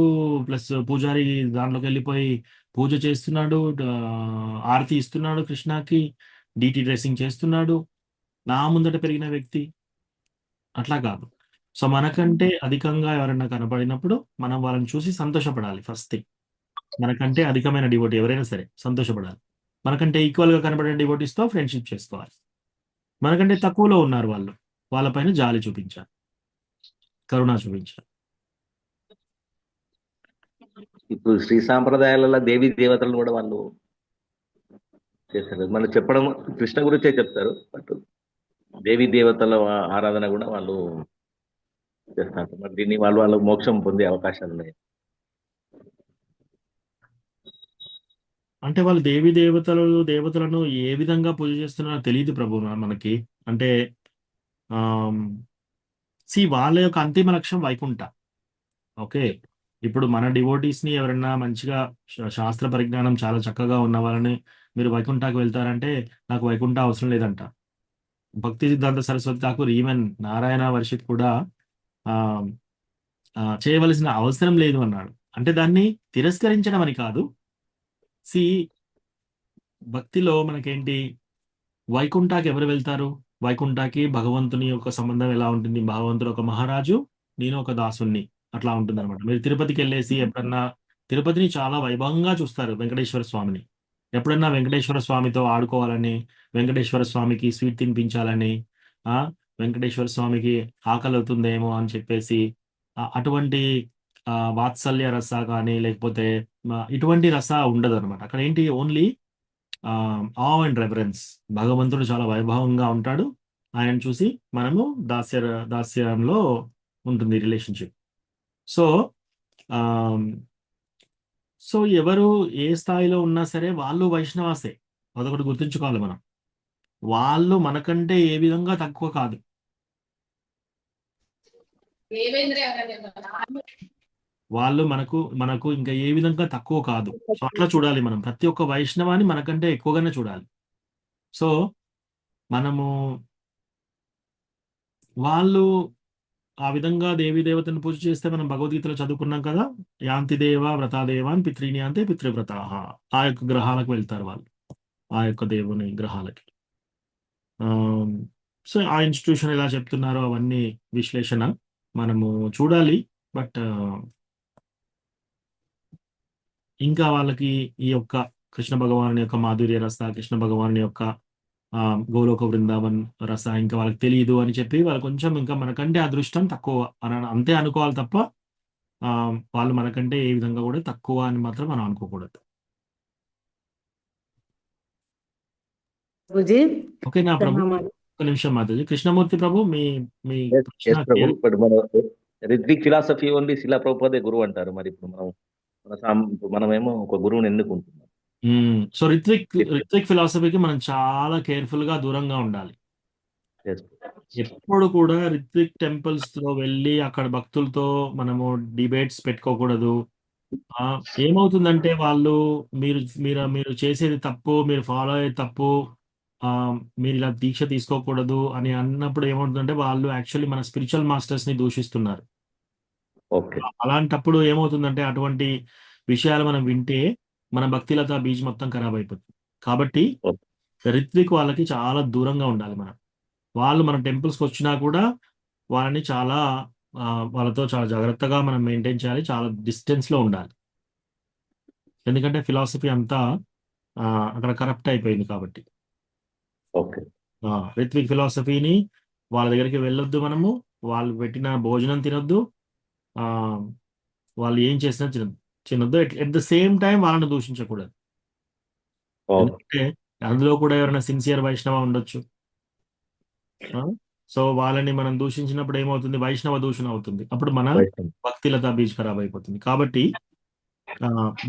ప్లస్ పూజారి దాంట్లోకి వెళ్ళిపోయి పూజ చేస్తున్నాడు, ఆరతి ఇస్తున్నాడు కృష్ణకి, డీటీ డ్రెస్సింగ్ చేస్తున్నాడు, నా ముందట పెరిగిన వ్యక్తి. అట్లా కాదు. సో మనకంటే అధికంగా ఎవరైనా కనపడినప్పుడు మనం వాళ్ళని చూసి సంతోషపడాలి. ఫస్ట్ థింగ్, మనకంటే అధికమైన డివోటీ ఎవరైనా సరే సంతోషపడాలి. మనకంటే ఈక్వల్గా కనపడిన డివోటీస్తో ఫ్రెండ్షిప్ చేసుకోవాలి. మనకంటే తక్కువలో ఉన్నారు వాళ్ళు, వాళ్ళపైన జాలి చూపించాలి, కరుణ చూపించాలి. ఇప్పుడు శ్రీ సాంప్రదాయాలలో దేవీ దేవతలను కూడా వాళ్ళు చేస్తారు. మనం చెప్పడం కృష్ణ గురించే చెప్తారు, బట్ దేవీ దేవతల ఆరాధన కూడా వాళ్ళు చేస్తారు. మరి దీన్ని వాళ్ళు మోక్షం పొందే అవకాశాలు ఉన్నాయి. అంటే వాళ్ళు దేవతలను ఏ విధంగా పూజ చేస్తున్నారో తెలియదు ప్రభు మనకి. అంటే వాళ్ళ యొక్క అంతిమ లక్ష్యం వైకుంఠ. ఓకే, ఇప్పుడు మన డివోటీస్ని ఎవరన్నా మంచిగా శాస్త్ర పరిజ్ఞానం చాలా చక్కగా ఉన్న వాళ్ళని మీరు వైకుంఠాకి వెళ్తారంటే నాకు వైకుంఠ అవసరం లేదంట. భక్తి సిద్ధాంత సరస్వతి ఠాకూర్, ఈవెన్ నారాయణ వర్షిత్ కూడా చేయవలసిన అవసరం లేదు అన్నాడు. అంటే దాన్ని తిరస్కరించడం అని కాదు. భక్తిలో మనకేంటి, వైకుంఠాకి ఎవరు వెళ్తారు? వైకుంఠాకి భగవంతుని యొక్క సంబంధం ఎలా ఉంటుంది? భగవంతుడు ఒక మహారాజు, నేను ఒక దాసుని, అట్లా ఉంటుంది అనమాట. మీరు తిరుపతికి వెళ్ళేసి ఎప్పుడన్నా తిరుపతిని చాలా వైభవంగా చూస్తారు, వెంకటేశ్వర స్వామిని. ఎప్పుడన్నా వెంకటేశ్వర స్వామితో ఆడుకోవాలని, వెంకటేశ్వర స్వామికి స్వీట్ తినిపించాలని, వెంకటేశ్వర స్వామికి ఆకలి అవుతుందేమో అని చెప్పేసి అటువంటి వాత్సల్య రస కానీ లేకపోతే ఇటువంటి రస ఉండదు అనమాట. అక్కడ ఏంటి, ఓన్లీ ఆ అండ్ రెఫరెన్స్. భగవంతుడు చాలా వైభవంగా ఉంటాడు, ఆయనను చూసి మనము దాస్యంలో ఉంటుంది రిలేషన్షిప్. సో ఎవరు ఏ స్థాయిలో ఉన్నా సరే వాళ్ళు వైష్ణవాసే, అదొకటి గుర్తుంచుకోవాలి మనం. వాళ్ళు మనకంటే ఏ విధంగా తక్కువ కాదు. వాళ్ళు మనకు ఇంకా ఏ విధంగా తక్కువ కాదు. సో అట్లా చూడాలి మనం, ప్రతి ఒక్క వైష్ణవాన్ని మనకంటే ఎక్కువగానే చూడాలి. సో మనము వాళ్ళు ఆ విధంగా దేవీ దేవతను పూజ చేస్తే మనం భగవద్గీతలో చదువుకున్నాం కదా, యాంతి దేవ వ్రతాదేవాన్ పితృని యాంతే పితృవ్రత. ఆ యొక్క గ్రహాలకు వెళ్తారు వాళ్ళు, ఆ యొక్క దేవుని గ్రహాలకి. సో ఆ ఇన్స్టిట్యూషన్ ఎలా చెప్తున్నారో అవన్నీ విశ్లేషణ మనము చూడాలి. బట్ ఇంకా వాళ్ళకి ఈ యొక్క కృష్ణ భగవాను యొక్క మాధుర్య రస, కృష్ణ భగవాను యొక్క గోలోక బృందావన్ రస ఇంకా వాళ్ళకి తెలియదు అని చెప్పి వాళ్ళు కొంచెం ఇంకా మనకంటే అదృష్టం తక్కువ అని అంతే అనుకోవాలి తప్ప వాళ్ళు మనకంటే ఏ విధంగా కూడా తక్కువ అని మాత్రం మనం అనుకోకూడదు. ప్రభుజీ ఓకేనా ప్రభు? ప్రణామాలు. ఒక నిమిషం మాతాజీ. కృష్ణమూర్తి ప్రభు మీ మీ ఎస్ ప్రశ్న ప్రభు. క్లియర్. ఇప్పుడు మన రిద్విక్ ఫిలాసఫీ ఓన్లీ శిలా ప్రభుపాదే గురువు అంటారు. మరి ఇప్పుడు మనమేమో ఒక గురువుని ఎన్నుకుంటున్నాం. సో రిత్విక్ ఫిలాసఫీకి మనం చాలా కేర్ఫుల్ గా దూరంగా ఉండాలి. Yes. ఎప్పుడు కూడా రిత్విక్ టెంపుల్స్ లో వెళ్ళి అక్కడ భక్తులతో మనము డిబేట్స్ పెట్టుకోకూడదు. ఏమవుతుందంటే వాళ్ళు మీరు మీరు మీరు చేసేది తప్పు, మీరు ఫాలో అయ్యేది తప్పు, మీరు ఇలా దీక్ష తీసుకోకూడదు అని అన్నప్పుడు ఏమవుతుందంటే వాళ్ళు యాక్చువల్లీ మన స్పిరిచువల్ మాస్టర్స్ ని దూషిస్తున్నారు. ఓకే. అలాంటప్పుడు ఏమవుతుందంటే అటువంటి విషయాలు మనం వింటే మన భక్తిలత బీజ్ మొత్తం ఖరాబ్ అయిపోతుంది. కాబట్టి రిత్విక్ వాళ్ళకి చాలా దూరంగా ఉండాలి మనం. వాళ్ళు మన టెంపుల్స్కి వచ్చినా కూడా వాళ్ళని చాలా వాళ్ళతో చాలా జాగ్రత్తగా మనం మెయింటైన్ చేయాలి, చాలా డిస్టెన్స్లో ఉండాలి. ఎందుకంటే ఫిలాసఫీ అంతా అక్కడ కరప్ట్ అయిపోయింది కాబట్టి. ఓకే. రిత్విక్ ఫిలాసఫీని వాళ్ళ దగ్గరికి వెళ్ళొద్దు, మనము వాళ్ళు పెట్టిన భోజనం తినొద్దు, వాళ్ళు ఏం చేసినా తినొద్దు. ఎట్ ద సేమ్ టైం వాళ్ళని దూషించకూడదు. ఎందుకంటే అందులో కూడా ఎవరైనా సిన్సియర్ వైష్ణవ ఉండొచ్చు. సో వాళ్ళని మనం దూషించినప్పుడు ఏమవుతుంది, వైష్ణవ దూషణ అవుతుంది. అప్పుడు మన భక్తిలత బీజ్ ఖరాబ్ అయిపోతుంది. కాబట్టి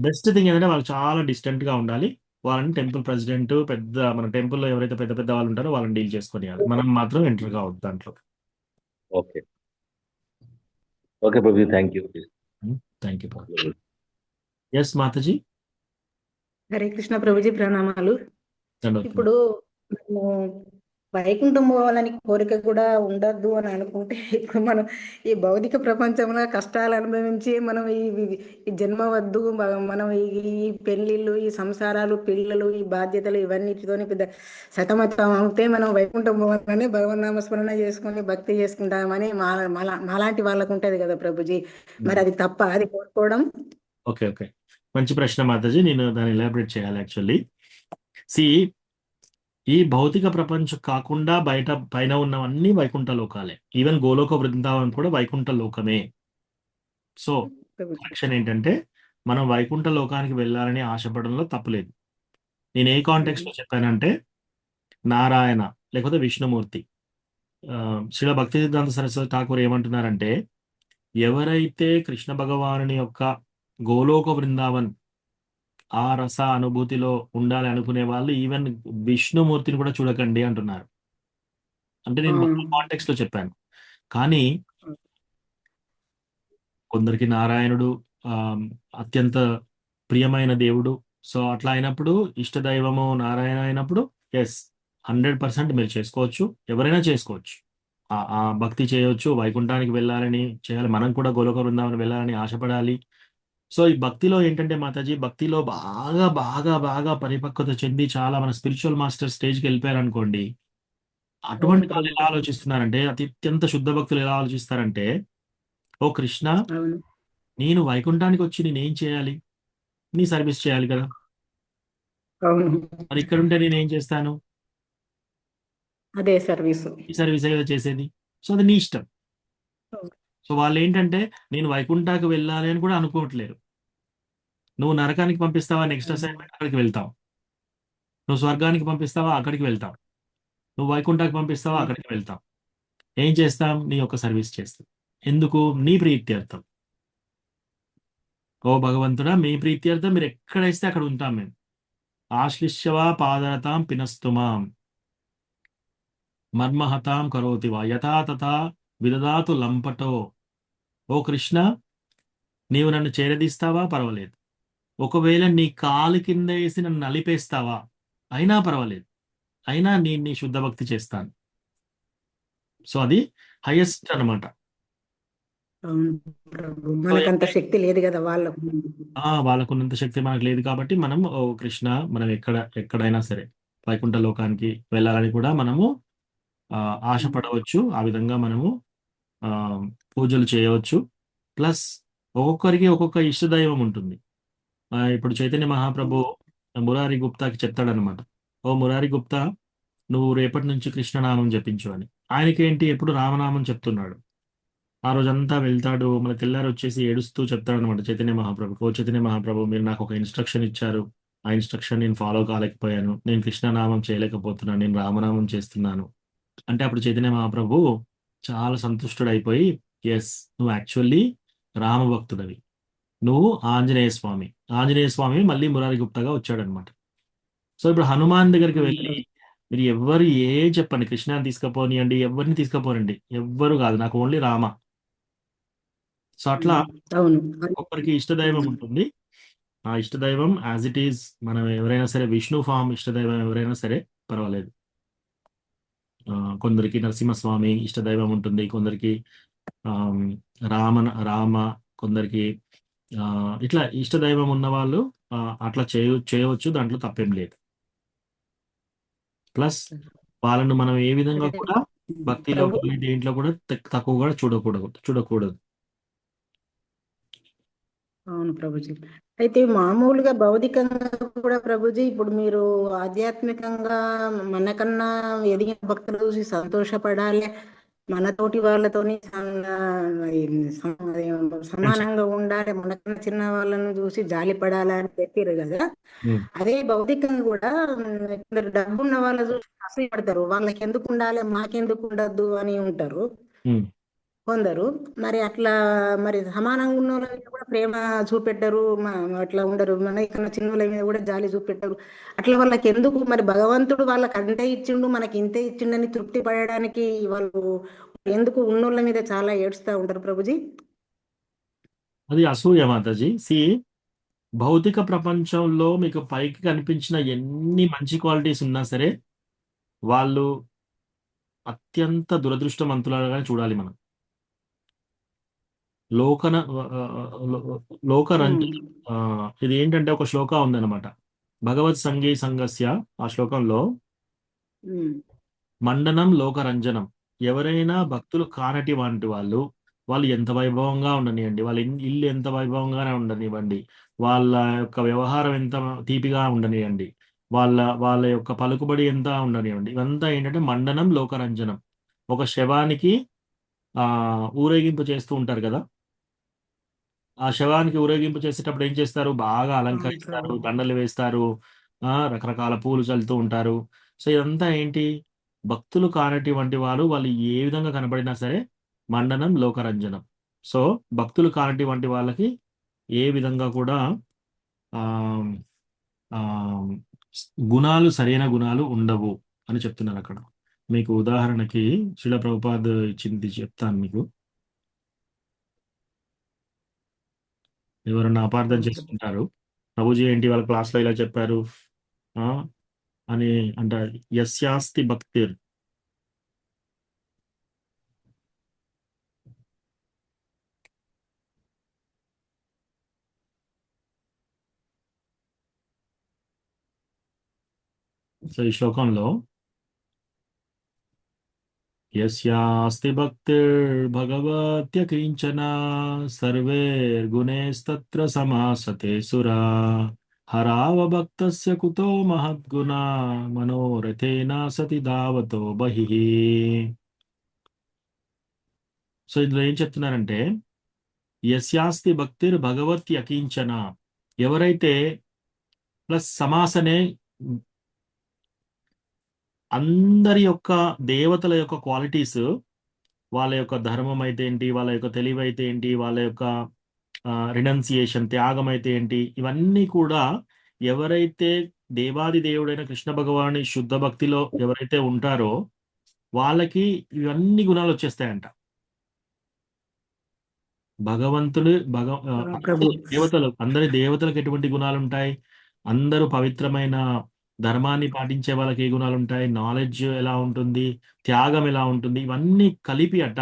బెస్ట్ థింగ్ ఏంటంటే వాళ్ళు చాలా డిస్టెంట్ గా ఉండాలి. వాళ్ళని టెంపుల్ ప్రెసిడెంట్, పెద్ద మన టెంపుల్లో ఎవరైతే పెద్ద పెద్ద వాళ్ళు ఉంటారో వాళ్ళని డీల్ చేసుకొని, మనం మాత్రం ఎంటర్ కావద్దు దాంట్లో. Okay. Okay Prabhu, thank you. Thank you Prabhu. Yes Mataji. Hare Krishna Prabhuji ప్రణామాలు. ఇప్పుడు మనము వైకుంఠం పోవాలని కోరిక కూడా ఉండద్దు అని అనుకుంటే, ఇప్పుడు మనం ఈ భౌతిక ప్రపంచంలో కష్టాలు అనుభవించి మనం ఈ జన్మ వద్దు, మనం ఈ పెళ్లిళ్ళు, ఈ సంసారాలు, పిల్లలు, ఈ బాధ్యతలు ఇవన్నిటితోని పెద్ద సతమతం అవుతే మనం వైకుంఠం పోవాలని భగవన్నామస్మరణ చేసుకొని భక్తి చేసుకుంటామని మాలాంటి వాళ్ళకు ఉంటది కదా ప్రభుజీ. మరి అది తప్ప అది కోరుకోవడం? ఓకే ఓకే, మంచి ప్రశ్న మాతాజీ. నేను దాన్ని ఎలాబరేట్ చేయాలి. యాక్చువల్లీ ఈ భౌతిక ప్రపంచం కాకుండా పైన ఉన్నవన్నీ వైకుంఠ లోకాలే. ఈవెన్ గోలోక బృందావనం కూడా వైకుంఠ లోకమే. సో కరెక్షన్ ఏంటంటే మనం వైకుంఠ లోకానికి వెళ్ళాలని ఆశపడంలో తప్పులేదు. నేను ఏ కాంటెక్స్ట్ లో చెప్పానంటే నారాయణ లేకపోతే విష్ణుమూర్తి, శ్రీల భక్తి సిద్ధాంత సరస్వతి ఠాకూర్ ఏమంటున్నారంటే, ఎవరైతే కృష్ణ భగవానుని యొక్క గోలోక బృందావన్ ఆ రస అనుభూతిలో ఉండాలి అనుకునే వాళ్ళు ఈవెన్ విష్ణుమూర్తిని కూడా చూడకండి అంటున్నారు. అంటే నేను మొత్తం కాంటెక్స్ట్ లో చెప్పాను. కానీ కొందరికి నారాయణుడు అత్యంత ప్రియమైన దేవుడు. సో అట్లా అయినప్పుడు ఇష్టదైవము నారాయణ అయినప్పుడు 100% మీరు చేసుకోవచ్చు, ఎవరైనా చేసుకోవచ్చు, ఆ భక్తి చేయవచ్చు, వైకుంఠానికి వెళ్ళాలని చేయాలి. మనం కూడా గోలోక బృందావనం వెళ్ళాలని ఆశపడాలి. సో ఈ భక్తిలో ఏంటంటే మాతాజీ, భక్తిలో బాగా బాగా బాగా పరిపక్వత చెంది చాలా మన స్పిరిచువల్ మాస్టర్ స్టేజ్కి వెళ్ళిపోయారు అనుకోండి, అటువంటి వాళ్ళు ఎలా ఆలోచిస్తున్నారంటే, అత్యంత శుద్ధ భక్తులు ఎలా ఆలోచిస్తారంటే, ఓ కృష్ణ, నేను వైకుంఠానికి వచ్చి నేనేం చేయాలి, నీ సర్వీస్ చేయాలి కదా, మరి ఇక్కడ ఉంటే నేనేం చేస్తాను, అదే సర్వీస్, ఈ సర్వీస్ కదా చేసేది. సో అది నీ ఇష్టం. సో వాళ్ళు ఏంటంటే నేను వైకుంఠానికి వెళ్ళాలి అని కూడా అనుకోవట్లేరు. నువ్వు నరకానికి పంపిస్తావా, నెక్స్ట్ అసైన్మెంట్ అక్కడికి వెళ్తావు. నువ్వు స్వర్గానికి పంపిస్తావా, అక్కడికి వెళ్తావు. నువ్వు వైకుంఠానికి పంపిస్తావా, అక్కడికి వెళ్తాం. ఏం చేస్తాం, నీ యొక్క సర్వీస్ చేస్తాం. ఎందుకు, నీ ప్రీత్యర్థం. ఓ భగవంతుడా, మీ ప్రీత్యర్థం మీరు ఎక్కడైతే అక్కడ ఉంటాం మేము. ఆశ్లిష్యవా పాదరతాం పినస్తుమాం మర్మహతాం కరోతివా యథా తథా విదదాతు లంపటో. ఓ కృష్ణ, నీవు నన్ను చేరదీస్తావా, పర్వాలేదు. ఒకవేళ నీ కాలు కింద వేసి నన్ను నలిపేస్తావా, అయినా పర్వాలేదు, అయినా నేను నీ శుద్ధ భక్తి చేస్తాను. సో అది హైయెస్ట్ అనమాట. మనకంత శక్తి లేదు కదా వాళ్ళకున్నంత శక్తి మనకు లేదు. కాబట్టి మనం ఓ కృష్ణ, మనం ఎక్కడైనా సరే వైకుంఠ లోకానికి వెళ్ళాలని కూడా మనము ఆశపడవచ్చు. ఆ విధంగా మనము పూజలు చేయవచ్చు. ప్లస్ ఒక్కొక్కరికి ఒక్కొక్క ఇష్టదైవం ఉంటుంది. ఇప్పుడు చైతన్య మహాప్రభు మురారి గుప్తాకి చెప్తాడనమాట, ఓ మురారి గుప్తా, నువ్వు రేపటి నుంచి కృష్ణనామం జపించు అని. ఆయనకేంటి, ఎప్పుడు రామనామం చెప్తున్నాడు. ఆ రోజంతా వెళ్తాడు. మళ్ళీ తెల్లారి వచ్చేసి ఏడుస్తూ చెప్తాడనమాట చైతన్య మహాప్రభుకి. ఓ చైతన్య మహాప్రభు, మీరు నాకు ఒక ఇన్స్ట్రక్షన్ ఇచ్చారు. ఆ ఇన్స్ట్రక్షన్ నేను ఫాలో కాలేకపోయాను. నేను కృష్ణనామం చేయలేకపోతున్నాను. నేను రామనామం చేస్తున్నాను. అంటే అప్పుడు చైతన్య మహాప్రభు చాలా సంతుష్టుడైపోయి, ఎస్, నువ్వు యాక్చువల్లీ రామభక్తుడవి. నువ్వు ఆంజనేయ స్వామి. ఆంజనేయ స్వామి మళ్ళీ మురారి గుప్తాగా వచ్చాడనమాట. సో ఇప్పుడు హనుమాన్ దగ్గరికి వెళ్ళి మీరు ఎవ్వరు చెప్పండి, కృష్ణాన్ని తీసుకుపోనియండి, ఎవరిని తీసుకుపోనండి, ఎవ్వరు కాదు, నాకు ఓన్లీ రామ. సో అట్లా అవును. ఒక్కొక్కరికి ఇష్టదైవం ఉంటుంది. ఆ ఇష్టదైవం యాజ్ ఇట్ ఈజ్, మనం ఎవరైనా సరే విష్ణు ఫామ్ ఇష్టదైవం ఎవరైనా సరే పర్వాలేదు. కొందరికి నరసింహస్వామి ఇష్టదైవం ఉంటుంది, కొందరికి ఆమ్, రామ, కొందరికి ఇట్లా ఇష్టదైవం ఉన్న వాళ్ళు అట్లా చేయవచ్చు, దాంట్లో తప్పేం లేదు. ప్లస్ వాళ్ళను మనం ఏ విధంగా కూడా భక్తిలో ప్రభు కానీ దేంట్లో కూడా తక్కువగా చూడకూడదు. అవును ప్రభుజీ. అయితే మామూలుగా భౌతికంగా కూడా ప్రభుజీ, ఇప్పుడు మీరు ఆధ్యాత్మికంగా మనకన్నా ఎదిగిన భక్తులు చూసి సంతోషపడాలి, మనతోటి వాళ్ళతోని సమానంగా ఉండాలి, మనకన్నా చిన్న వాళ్ళను చూసి జాలి పడాలి అని చెప్పారు కదా. అదే భౌతికంగా కూడా కొందరు డబ్బు ఉన్న వాళ్ళ చూసి అసూయపడతారు, వాళ్ళకి ఎందుకు ఉండాలి మాకెందుకు ఉండద్దు అని ఉంటారు కొందరు. మరి అట్లా మరి సమానంగా ఉన్న వాళ్ళ మీద కూడా ప్రేమ చూపెట్టరు, అట్లా ఉండరు, మన ఇక్కడ చిన్న వాళ్ళ మీద కూడా జాలి చూపెట్టరు. అట్లా వాళ్ళకి ఎందుకు? మరి భగవంతుడు వాళ్ళకి అంతే ఇచ్చిండు, మనకి ఇంతే ఇచ్చిండని తృప్తి పడడానికి వాళ్ళు ఎందుకు ఉన్నోళ్ళ మీద చాలా ఏడుస్తూ ఉంటారు ప్రభుజీ? అది అసూయ మాతాజీ. భౌతిక ప్రపంచంలో మీకు పైకి కనిపించిన ఎన్ని మంచి క్వాలిటీస్ ఉన్నా సరే వాళ్ళు అత్యంత దురదృష్టవంతులుగా చూడాలి మనం. లోకన లోకరంజన, ఇది ఏంటంటే ఒక శ్లోక ఉందన్నమాట, భగవత్ సంగీ సంగస్య. ఆ శ్లోకంలో మండనం లోకరంజనం, ఎవరైనా భక్తులు కానటి వంటి వాళ్ళు ఎంత వైభవంగా ఉండనివ్వండి, వాళ్ళ ఇల్లు ఎంత వైభవంగానే ఉండనివ్వండి, వాళ్ళ యొక్క వ్యవహారం ఎంత తీపిగా ఉండనివ్వండి, వాళ్ళ యొక్క పలుకుబడి ఎంత ఉండనివ్వండి, ఇవంతా ఏంటంటే మండనం లోకరంజనం. ఒక శవానికి ఊరేగింపు చేస్తూ ఉంటారు కదా, ఆ శవానికి ఊరేగింపు చేసేటప్పుడు ఏం చేస్తారు? బాగా అలంకరిస్తారు, దండలు వేస్తారు, రకరకాల పూలు చల్లుతూ ఉంటారు. సో ఇదంతా ఏంటి? భక్తులు కానటువంటి వాళ్ళు ఏ విధంగా కనబడినా సరే మండనం లోకరంజనం. సో భక్తులు కానటువంటి వాళ్ళకి ఏ విధంగా కూడా ఆ ఆ సరైన గుణాలు ఉండవు అని చెప్తున్నారు అక్కడ. మీకు ఉదాహరణకి శ్రీల ప్రభుపాద్ ఇచ్చింది చెప్తాను మీకు. ఎవరన్నా అపార్థం చేసుకుంటారు, ప్రభుజీ ఏంటి వాళ్ళ క్లాస్లో ఇలా చెప్పారు అని అంటారు. యస్యాస్తి భక్తిర్, సో ఈ శ్లోకంలో యస్యాస్తి భక్తిర్భగవత్యకించన సర్వేర్గుణైస్తత్ర సమాసతే సురా హరావభక్తస్య కుతో మహద్గుణా మనోరథేన సతి దావతో బహిః. సో ఇందులో ఏం చెప్తున్నారంటే, యస్యాస్తి భక్తిర్ భగవత్యకించన, ఎవరైతే ప్లస్ సమాసనే అందరి యొక్క దేవతల యొక్క క్వాలిటీస్, వాళ్ళ యొక్క ధర్మం అయితే ఏంటి, వాళ్ళ యొక్క తెలివి అయితే ఏంటి, వాళ్ళ యొక్క రినౌన్సియేషన్ త్యాగం అయితే ఏంటి, ఇవన్నీ కూడా ఎవరైతే దేవాది దేవుడైన కృష్ణ భగవాని శుద్ధ భక్తిలో ఎవరైతే ఉంటారో వాళ్ళకి ఇవన్నీ గుణాలు వచ్చేస్తాయంట. భగవంతుడు అందరి దేవతలకు ఎటువంటి గుణాలు ఉంటాయి? అందరూ పవిత్రమైన ధర్మాన్ని పాటించే వాళ్ళకి ఏ గుణాలు ఉంటాయి? నాలెడ్జ్ ఎలా ఉంటుంది, త్యాగం ఎలా ఉంటుంది, ఇవన్నీ కలిపి అట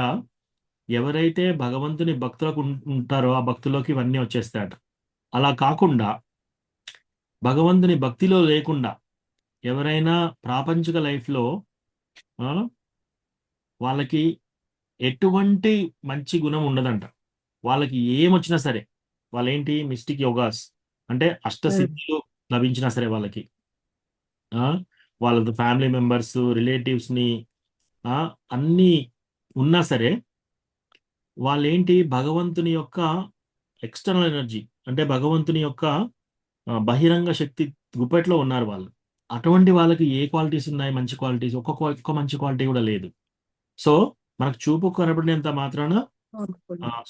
ఎవరైతే భగవంతుని భక్తులకు ఉంటారో ఆ భక్తులోకి ఇవన్నీ వచ్చేస్తాయట. అలా కాకుండా భగవంతుని భక్తిలో లేకుండా ఎవరైనా ప్రాపంచిక లైఫ్లో వాళ్ళకి ఎటువంటి మంచి గుణం ఉండదంట. వాళ్ళకి ఏమొచ్చినా సరే, వాళ్ళేంటి మిస్టిక్ యోగాస్ అంటే అష్టసిద్ధులు లభించినా సరే వాళ్ళకి, వాళ్ళ ఫ్యామిలీ మెంబర్స్ రిలేటివ్స్ని అన్నీ ఉన్నా సరే వాళ్ళేంటి భగవంతుని యొక్క ఎక్స్టర్నల్ ఎనర్జీ, అంటే భగవంతుని యొక్క బహిరంగ శక్తి గుప్పెట్లో ఉన్నారు వాళ్ళు. అటువంటి వాళ్ళకి ఏ క్వాలిటీస్ ఉన్నాయి, మంచి క్వాలిటీస్? ఒక్క మంచి క్వాలిటీ కూడా లేదు. సో మనకు చూపు కనబడినంత మాత్రాన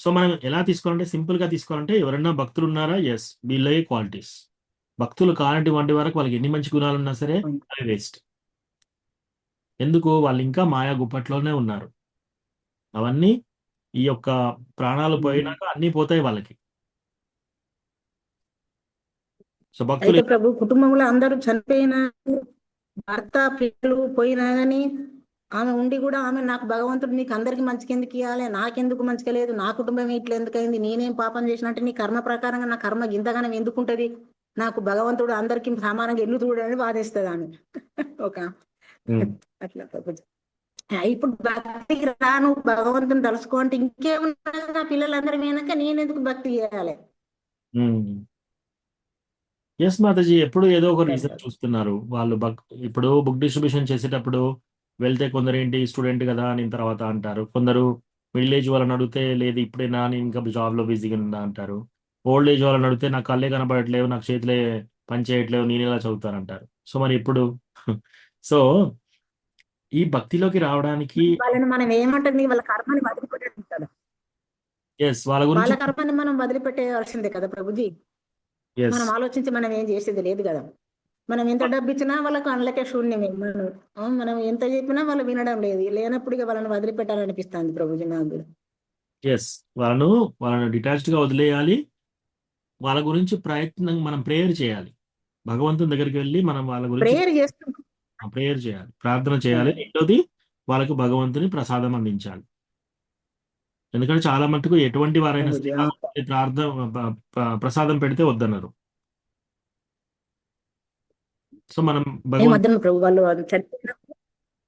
సో మనం ఎలా తీసుకోవాలంటే, సింపుల్ గా తీసుకోవాలంటే, ఎవరైనా భక్తులు ఉన్నారా, ఎస్, వీళ్ళే క్వాలిటీస్. భక్తులు కానటువంటి వరకు వాళ్ళకి ఎన్ని మంచి గుణాలు ఉన్నా సరే అవి వేస్ట్. ఎందుకు? వాళ్ళు ఇంకా మాయా గుప్పట్లోనే ఉన్నారు. అవన్నీ ఈ యొక్క ప్రాణాలు పోయినాక అన్నీ పోతాయి వాళ్ళకి. సో భక్తులు అయితే ప్రభు కుటుంబంలో అందరూ చనిపోయినా, భర్త పిల్లలు పోయినా గానీ ఆమె ఉండి కూడా ఆమె నాకు భగవంతుడు నీకు అందరికి మంచికి ఎందుకు ఇవ్వాలి, నాకెందుకు మంచిగా లేదు, నా కుటుంబం ఇట్లా ఎందుకైంది, నేనేం పాపం చేసినట్టు, నీ కర్మ ప్రకారంగా నా కర్మ ఇంతగానం ఎందుకుంటది, నాకు భగవంతుడు అందరికి సమానంగా ఎల్లు చూడని వాదిస్తుంది ఆమె. ఒక అట్లా ప్రభుజీ. ఇప్పుడు భక్తికి రాను, భగవంతుని తలుసుకో అంటే ఇంకేమున్నా పిల్లలందరూ పోయినాక నేను ఎందుకు భక్తి చేయాలి? ఎస్ మాతాజీ, ఎప్పుడు ఏదో ఒక రీజన్ చూస్తున్నారు వాళ్ళు. ఇప్పుడు బుక్ డిస్ట్రిబ్యూషన్ చేసేటప్పుడు వెళ్తే కొందరు ఏంటి స్టూడెంట్ కదా అని తర్వాత అంటారు, కొందరు మిడిల్ ఏజ్ వాళ్ళని అడిగితే లేదు ఇప్పుడేనా నేను ఇంకా జాబ్లో బిజీగా ఉన్నా అంటారు, ఓల్డ్ ఏజ్ వాళ్ళని అడిగితే నాకు కళ్ళే కనబడట్లేవు, నాకు చేతులే పని చేయట్లేవు, నేను ఎలా చదువుతానంటారు. సో మరి ఇప్పుడు సో ఈ భక్తిలోకి రావడానికి వాళ్ళని మనం ఏమంటుంది, వాళ్ళ కర్మని వదిలిపెట్టేది కదా. ఎస్, వాళ్ళ వాళ్ళ గురించి కర్మని మనం వదిలిపెట్టేయాల్సిందే కదా ప్రభుజీ. ఎస్ మనం ఆలోచించి మనం ఏం చేసేది లేదు కదా. మనం ఎంత డబ్బు ఇచ్చినా వాళ్ళకు అందులోకే శూన్యమే. మనం ఎంత చెప్పినా వాళ్ళు వినడం లేదు. లేనప్పుడు ఇక వాళ్ళని వదిలిపెట్టాలనిపిస్తుంది ప్రభుజీ నాకు కూడా. ఎస్, వాళ్ళను డిటాచ్డ్ గా వదిలేయాలి. వాళ్ళ గురించి మనం ప్రేయర్ చేయాలి. భగవంతుని దగ్గరికి వెళ్ళి మనం వాళ్ళ గురించి ప్రేయర్ చేస్తున్నాం, ప్రేయర్ చేయాలి, ప్రార్థన చేయాలి. రెండోది వాళ్ళకు భగవంతుని ప్రసాదం అందించాలి. ఎందుకంటే చాలా మటుకు ఎటువంటి వారైనా సరే ప్రసాదం పెడితే వద్దన్నారు. సో మనం ఏమద్దను ప్రభు, వాళ్ళు చనిపోయినప్పుడు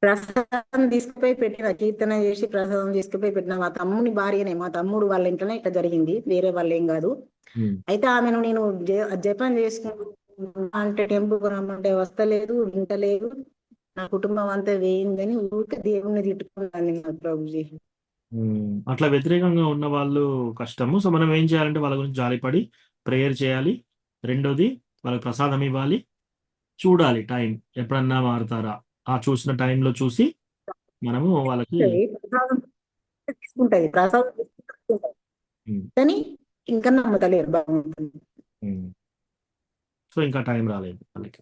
ప్రసాదం తీసుకుపోయి పెట్టిన, కీర్తన చేసి ప్రసాదం తీసుకుపోయి పెట్టిన. మా తమ్ముని భార్యనే, మా తమ్ముడు వాళ్ళ ఇంట్లోనే ఇట్లా జరిగింది, వేరే వాళ్ళు ఏం కాదు. అయితే ఆమెను నేను జపం చేసుకుంటా అంటే టెంపుల్ రమ్మంటే వస్తలేదు, వింటలేదు, నా కుటుంబం అంతా వేయిందని ఊరికే దేవుణ్ణి తిట్టుకున్నాను మా ప్రభుజీ. అట్లా వ్యతిరేకంగా ఉన్న వాళ్ళు కష్టము. సో మనం ఏం చేయాలంటే వాళ్ళ గురించి జాలిపడి ప్రేయర్ చేయాలి. రెండోది వాళ్ళకి ప్రసాదం ఇవ్వాలి. చూడాలి టైం ఎప్పుడన్నా మారుతారా, ఆ చూసిన టైంలో చూసి మనము వాళ్ళకి ప్రసాదం తీసుకుంటది, ప్రసాదం తీసుకుంటది, కానీ ఇంకా నమ్మతలేరు భగవంతుని. సో ఇంకా టైం రాలేదు వాళ్ళకి.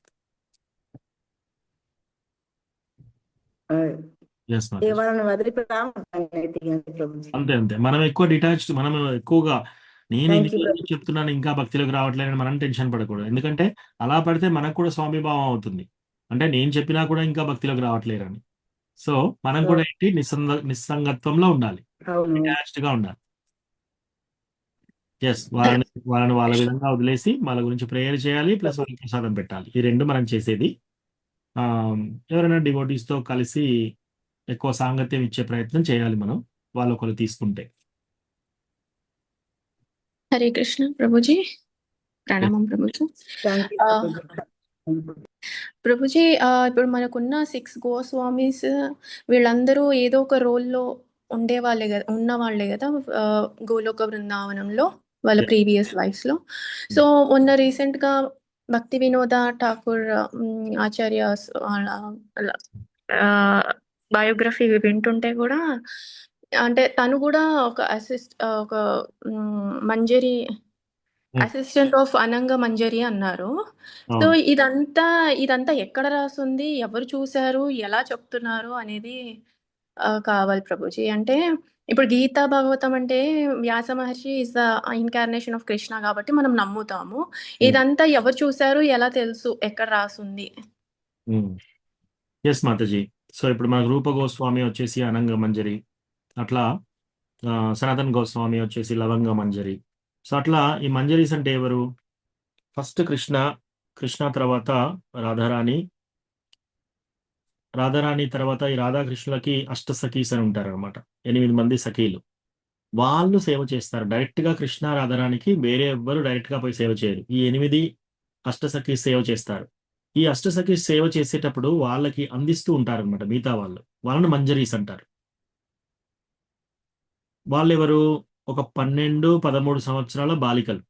వాళ్ళని వదిలిపెట్టాము. అంతే అంతే, మనం ఎక్కువ డిటాచ్డ్, మనం ఎక్కువగా నేను ఇన్ని చెప్తున్నాను ఇంకా భక్తిలోకి రావట్లేదని మనం టెన్షన్ పడకూడదు. ఎందుకంటే అలా పడితే మనకు కూడా స్వామిభావం అవుతుంది, అంటే నేను చెప్పినా కూడా ఇంకా భక్తిలోకి రావట్లేరని. సో మనం కూడా ఏంటి నిస్సంగత్వంలో ఉండాలి, డిటాచ్డ్ గా ఉండాలి. ఎస్, వాళ్ళని వాళ్ళ విధంగా వదిలేసి వాళ్ళ గురించి ప్రేయర్ చేయాలి, ప్లస్ వాళ్ళకి ప్రసాదం పెట్టాలి. ఈ రెండు మనం చేసేది. ఎవరైనా డివోటీస్ తో కలిసి ఎక్కువ సాంగత్యం ఇచ్చే ప్రయత్నం చేయాలి మనం, వాళ్ళు ఒకరు తీసుకుంటే. హరే కృష్ణ ప్రభుజీ, ప్రణామం ప్రభుజీ. ప్రభుజీ, ఇప్పుడు మనకున్న 6 గోస్వామీస్ వీళ్ళందరూ ఏదో ఒక రోల్లో ఉండేవాళ్ళే కదా, ఉన్నవాళ్లే కదా గోలోక బృందావనంలో వాళ్ళ ప్రీవియస్ లైఫ్స్ లో. సో మొన్న రీసెంట్ గా భక్తి వినోద ఠాకూర్ ఆచార్య బయోగ్రఫీ వింటుంటే కూడా, అంటే తను కూడా ఒక మంజరి అసిస్టెంట్ ఆఫ్ అనంగ మంజరి అన్నారు. సో ఇదంతా ఎక్కడ రాసుంది, ఎవరు చూశారు, ఎలా చెప్తున్నారు అనేది కావాలి ప్రభుజీ. అంటే ఇప్పుడు గీతా భాగవతం అంటే Vyasa Maharshi is the incarnation of Krishna కాబట్టి మనం నమ్ముతాము. ఇదంతా ఎవరు చూశారు, ఎలా తెలుసు, ఎక్కడ రాసుంది? ఎస్ మాతాజీ. సో ఇప్పుడు మన రూప గోస్వామి వచ్చేసి అనంగ మంజరి, అట్లా సనాతన్ గోస్వామి వచ్చేసి లవంగ మంజరి. సో అట్లా ఈ మంజరీస్ అంటే ఎవరు? ఫస్ట్ కృష్ణ తర్వాత రాధారాణి తర్వాత ఈ రాధాకృష్ణులకి అష్టసఖీస్ అని ఉంటారు అనమాట, 8 మంది సఖీలు. వాళ్ళు సేవ చేస్తారు డైరెక్ట్ గా. కృష్ణ రాధారాణికి వేరే ఎవ్వరు డైరెక్ట్ గా పోయి సేవ చేయరు, ఈ 8 అష్టసఖీస్ సేవ చేస్తారు. ఈ అష్టసఖీస్ సేవ చేసేటప్పుడు వాళ్ళకి అందిస్తూ ఉంటారు అనమాట మిగతా వాళ్ళని మంజరీస్ అంటారు. వాళ్ళెవరు? ఒక 12-13 సంవత్సరాల బాలికలు.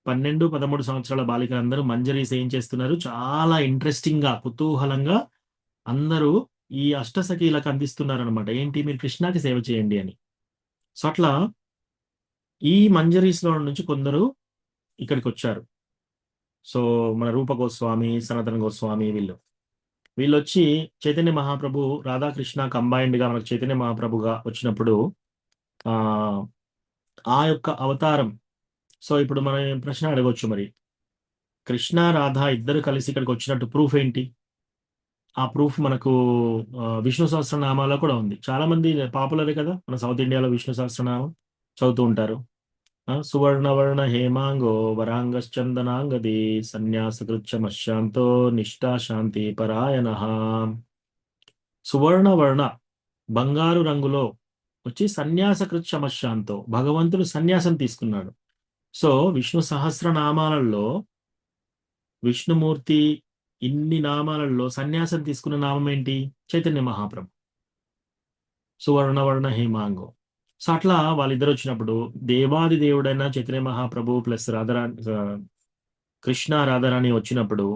12-13 సంవత్సరాల బాలికలందరూ మంజరీస్ ఏం చేస్తున్నారు? చాలా ఇంట్రెస్టింగ్‌గా, కుతూహలంగా అందరూ ఈ అష్టసఖీలకు అందిస్తున్నారనమాట. ఏంటి? మీరు కృష్ణాకి సేవ చేయండి అని. సో, అట్లా ఈ మంజరీస్‌లో నుంచి కొందరు ఇక్కడికొచ్చారు. సో, మన రూప గోస్వామి, సనాతన గోస్వామి వీళ్ళొచ్చి చైతన్య మహాప్రభు, రాధాకృష్ణ కంబైన్డ్‌గా మనకు చైతన్య మహాప్రభుగా వచ్చినప్పుడు ఆ యొక్క అవతారం. సో, ఇప్పుడు మనం ప్రశ్న అడగొచ్చు మరి. కృష్ణ, రాధ ఇద్దరు కలిసి ఇక్కడికొచ్చినట్టు ప్రూఫ్ ఏంటి? ఆ ప్రూఫ్ మనకు విష్ణు సహస్రనామాలో కూడా ఉంది. చాలా మంది పాపులరే కదా! మన సౌత్ ఇండియాలో విష్ణు సహస్రనామం చదువుతూ ఉంటారు. సువర్ణవర్ణ హేమాంగో వరాంగశ్చందనాంగది సన్యాసకృచ్చమశాంతో నిష్ఠా శాంతి పరాయణః. సువర్ణవర్ణ బంగారు రంగులో వచ్చి సన్యాసకృచ్చమశాంతో భగవంతుడు సన్యాసం తీసుకున్నాడు. సో, విష్ణు సహస్రనామాలలో విష్ణుమూర్తి ఇన్ని నామాలలో సన్యాసం తీసుకున్న నామం ఏంటి? చైతన్య మహాప్రభు. సువర్ణవర్ణ హేమాంగో. సో, అట్లా వాళ్ళిద్దరు వచ్చినప్పుడు దేవాది దేవుడైన చైతన్య మహాప్రభు ప్లస్ కృష్ణ రాధారాణి వచ్చినప్పుడు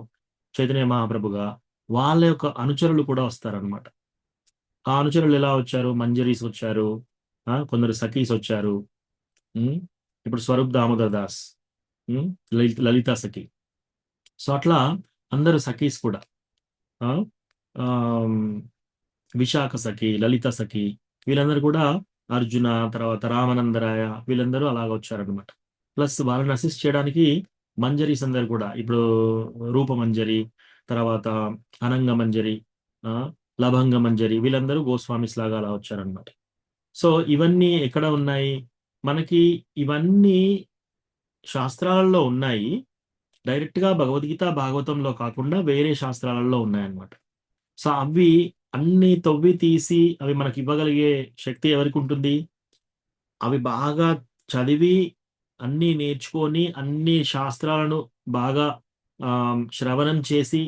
చైతన్య మహాప్రభుగా వాళ్ళ యొక్క అనుచరులు కూడా వస్తారనమాట. ఆ అనుచరులు ఎలా వచ్చారు? మంజరీస్ వచ్చారు, కొందరు సఖీస్ వచ్చారు. ఇప్పుడు స్వరూప్ దామోదర్ దాస్, లలితా సఖి. సో, అట్లా అందరూ సఖీస్ కూడా, విశాఖ సఖి, లలిత సఖి, వీళ్ళందరూ కూడా అర్జున, తర్వాత రామానందరాయ, వీళ్ళందరూ అలాగ వచ్చారనమాట. ప్లస్ వాళ్ళని అసిస్ట్ చేయడానికి మంజరీస్ అందరు కూడా, ఇప్పుడు రూప మంజరి, తర్వాత అనంగ మంజరి, లభంగ మంజరి, వీళ్ళందరూ గోస్వామిస్ లాగా అలా వచ్చారనమాట. సో, ఇవన్నీ ఎక్కడ ఉన్నాయి? మనకి ఇవన్నీ శాస్త్రాలలో ఉన్నాయి. డైరెక్ట్‌గా భగవద్గీత, భాగవతంలో కాకుండా వేరే శాస్త్రాలలో ఉన్నాయన్నమాట. సో, అవి అన్నీ తవ్వి తీసి అవి మనకి ఇవ్వగలిగే శక్తి ఎవరికి ఉంటుంది? అవి బాగా చదివి, అన్నీ నేర్చుకొని, అన్ని శాస్త్రాలను బాగా శ్రవణం చేసి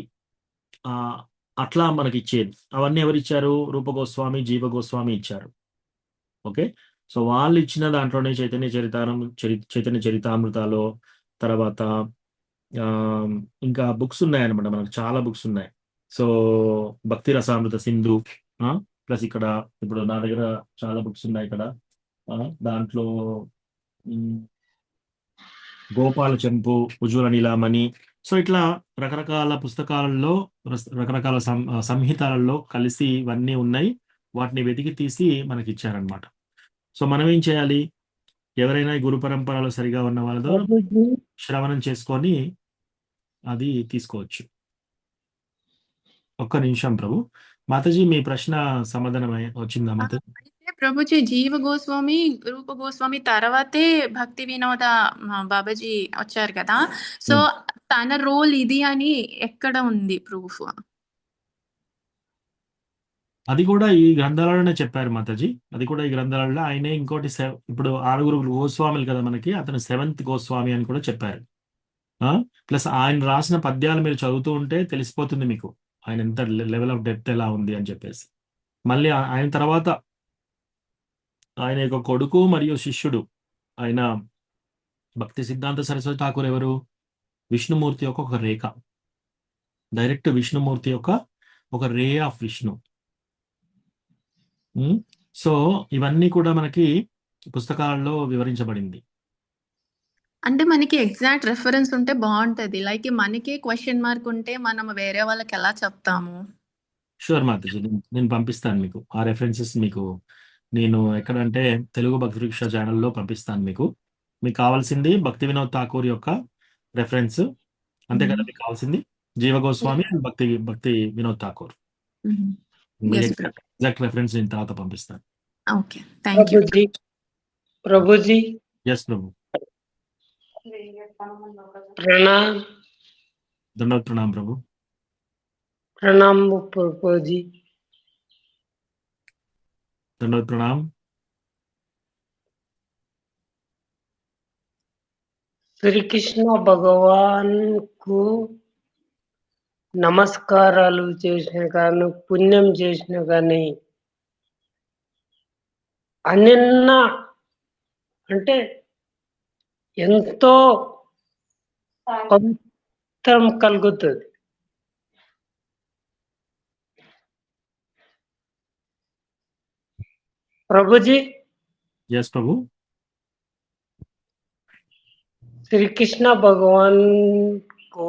అట్లా మనకిచ్చేది. అవన్నీ ఎవరిచ్చారు? రూప గోస్వామి, జీవ గోస్వామి ఇచ్చారు. ఓకే. సో, వాళ్ళు ఇచ్చిన దాంట్లోనే చైతన్య చరితామృతాలో, తర్వాత ఇంకా బుక్స్ ఉన్నాయన్నమాట. మనకు చాలా బుక్స్ ఉన్నాయి. సో, భక్తి రసామృత సింధు, ప్లస్ ఇక్కడ ఇప్పుడు నా దగ్గర చాలా బుక్స్ ఉన్నాయి ఇక్కడ. దాంట్లో గోపాల చెంపు, ఉజ్వల నీలామణి. సో, ఇట్లా రకరకాల పుస్తకాలలో, రకరకాల సంహితాలలో కలిసి ఇవన్నీ ఉన్నాయి. వాటిని వెతికి తీసి మనకి ఇచ్చారనమాట. సో, మనం ఏం చేయాలి? ఎవరైనా గురు పరంపరలో సరిగా ఉన్న వాళ్ళతో శ్రవణం చేసుకొని అది తీసుకోవచ్చు. ఒక్క నిమిషం ప్రభు. మాతాజీ, మీ ప్రశ్న సమాధానం వచ్చిందా మాతాజీ? అయితే ప్రభుజీ, జీవ గోస్వామి, రూప గోస్వామి తర్వాతే భక్తి వినోద బాబాజీ వచ్చారు కదా. సో, తన రోల్ ఇది అని ఎక్కడ ఉంది ప్రూఫ్? అది కూడా ఈ గ్రంథాలలోనే చెప్పారు మాతాజీ. అది కూడా ఈ గ్రంథాలలో ఆయనే ఇంకోటి ఇప్పుడు 6 గోస్వాములు కదా మనకి, అతను 7th గోస్వామి అని కూడా చెప్పారు. ప్లస్ ఆయన రాసిన పద్యాలు మీరు చదువుతూ ఉంటే తెలిసిపోతుంది మీకు ఆయన ఎంత లెవెల్ ఆఫ్ డెప్త్ ఎలా ఉంది అని చెప్పేసి. మళ్ళీ ఆయన తర్వాత ఆయన యొక్క కొడుకు మరియు శిష్యుడు ఆయన భక్తి సిద్ధాంత సరస్వతి ఠాకూర్ ఎవరు? విష్ణుమూర్తి యొక్క ఒక రేఖ, డైరెక్ట్ విష్ణుమూర్తి యొక్క ఒక రే ఆఫ్ విష్ణు. సో, ఇవన్నీ కూడా మనకి పుస్తకాల్లో వివరించబడింది. అంటే మనకి ఎగ్జాక్ట్ రెఫరెన్స్ ఉంటే బాగుంటది. లైక్ మనకే క్వశ్చన్ మార్క్ ఉంటే మనం వేరే వాళ్ళకి ఎలా చెప్తాము? షూర్ మాతాజీ, నేను పంపిస్తాను మీకు ఆ రెఫరెన్సెస్. మీకు నేను ఎక్కడంటే తెలుగు భక్తి వృక్ష ఛానల్లో పంపిస్తాను. మీకు కావాల్సింది భక్తి వినోద్ ఠాకూర్ యొక్క రెఫరెన్స్ అంతే కదా మీకు కావాల్సింది? జీవ గోస్వామి అండ్ భక్తి వినోద్ ఠాకూర్. ఎగ్జాక్ట్ రెఫరెన్స్ నేను తర్వాత పంపిస్తాను. Okay, thank you Prabhuji. Yes ప్రభు. प्रणाम दंडवत प्रणाम प्रभु. प्रणाम प्रभु जी. दंडवत प्रणाम. श्री कृष्ण भगवान को నమస్కారాలు చేసిన కానీ పుణ్యం చేసిన కానీ అనిన్న అంటే ఎంతో పవిత్రం కలుగుతుంది. ప్రభుజీ, ఎస్ ప్రభు. శ్రీకృష్ణ భగవాన్ కు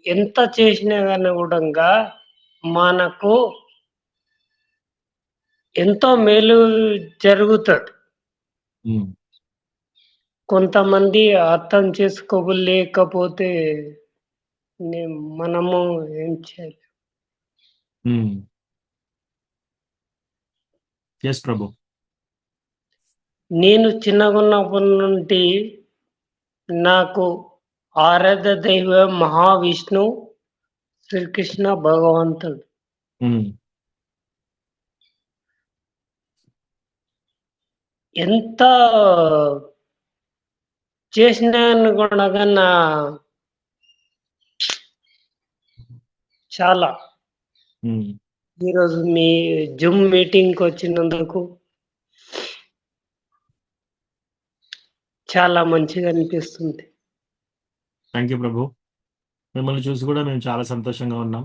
ఎంత చేసినా కానీ కూడా మనకు ఎంతో మేలు జరుగుతుంది. కొంతమంది అర్థం చేసుకోలేకపోతే మనము ఏం చేయాలి? ఎస్ ప్రభు. నేను చిన్నగున్నప్పటి నుండి నాకు ఆరాధ్య దైవం మహావిష్ణు శ్రీకృష్ణ భగవంతుడు. ఎంత చేసినా కూడా నా చాలా ఈరోజు మీ జూమ్ మీటింగ్కి వచ్చినందుకు చాలా మంచిగా అనిపిస్తుంది. థ్యాంక్ యూ ప్రభు. మిమ్మల్ని చూసి కూడా మేము చాలా సంతోషంగా ఉన్నాం.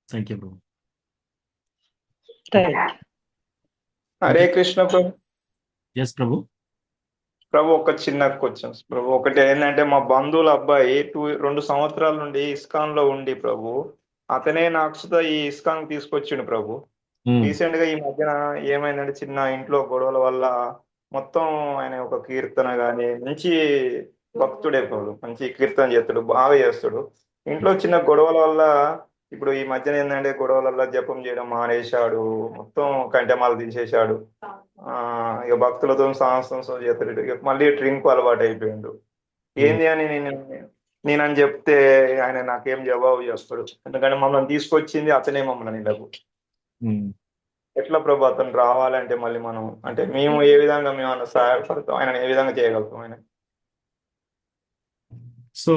థ్యాంక్ యూ ప్రభు. హరే కృష్ణ ప్రభు. ఎస్ ప్రభు. ప్రభు ఒక చిన్న క్వశ్చన్స్ ప్రభు. ఒకటి ఏంటంటే మా బంధువుల అబ్బాయి 2 సంవత్సరాల నుండి ఇస్కాన్ లో ఉండి ప్రభు, అతనే నాకు ఈ ఇస్కాన్ తీసుకొచ్చిండు ప్రభు. రీసెంట్ గా ఈ మధ్యన ఏమైందంటే చిన్న ఇంట్లో గొడవల వల్ల మొత్తం ఆయన ఒక కీర్తన గాని మంచి భక్తుడే ప్రభు, మంచి కీర్తన చేస్తాడు, బాగా చేస్తాడు. ఇంట్లో చిన్న గొడవల వల్ల ఇప్పుడు ఈ మధ్యన ఏంటంటే గొడవల వల్ల జపం చేయడం మానేశాడు, మొత్తం కంటెమాలు తీసేశాడు. ఇక భక్తులతో సాహసం చేస్తాడు. ఇక మళ్ళీ డ్రింక్ అలవాటు అయిపోయిండు. ఏంది అని నేనని చెప్తే ఆయన నాకేం జవాబు చేస్తాడు, ఎందుకంటే మమ్మల్ని తీసుకొచ్చింది అతనే మమ్మల్ని ఇలాగ. ఎట్లా ప్రభు అతను రావాలంటే మళ్ళీ మనం అంటే మేము ఏ విధంగా మేము అన్న సహాయపడతాం, ఆయన ఏ విధంగా చేయగలుగుతాం ఆయన? సో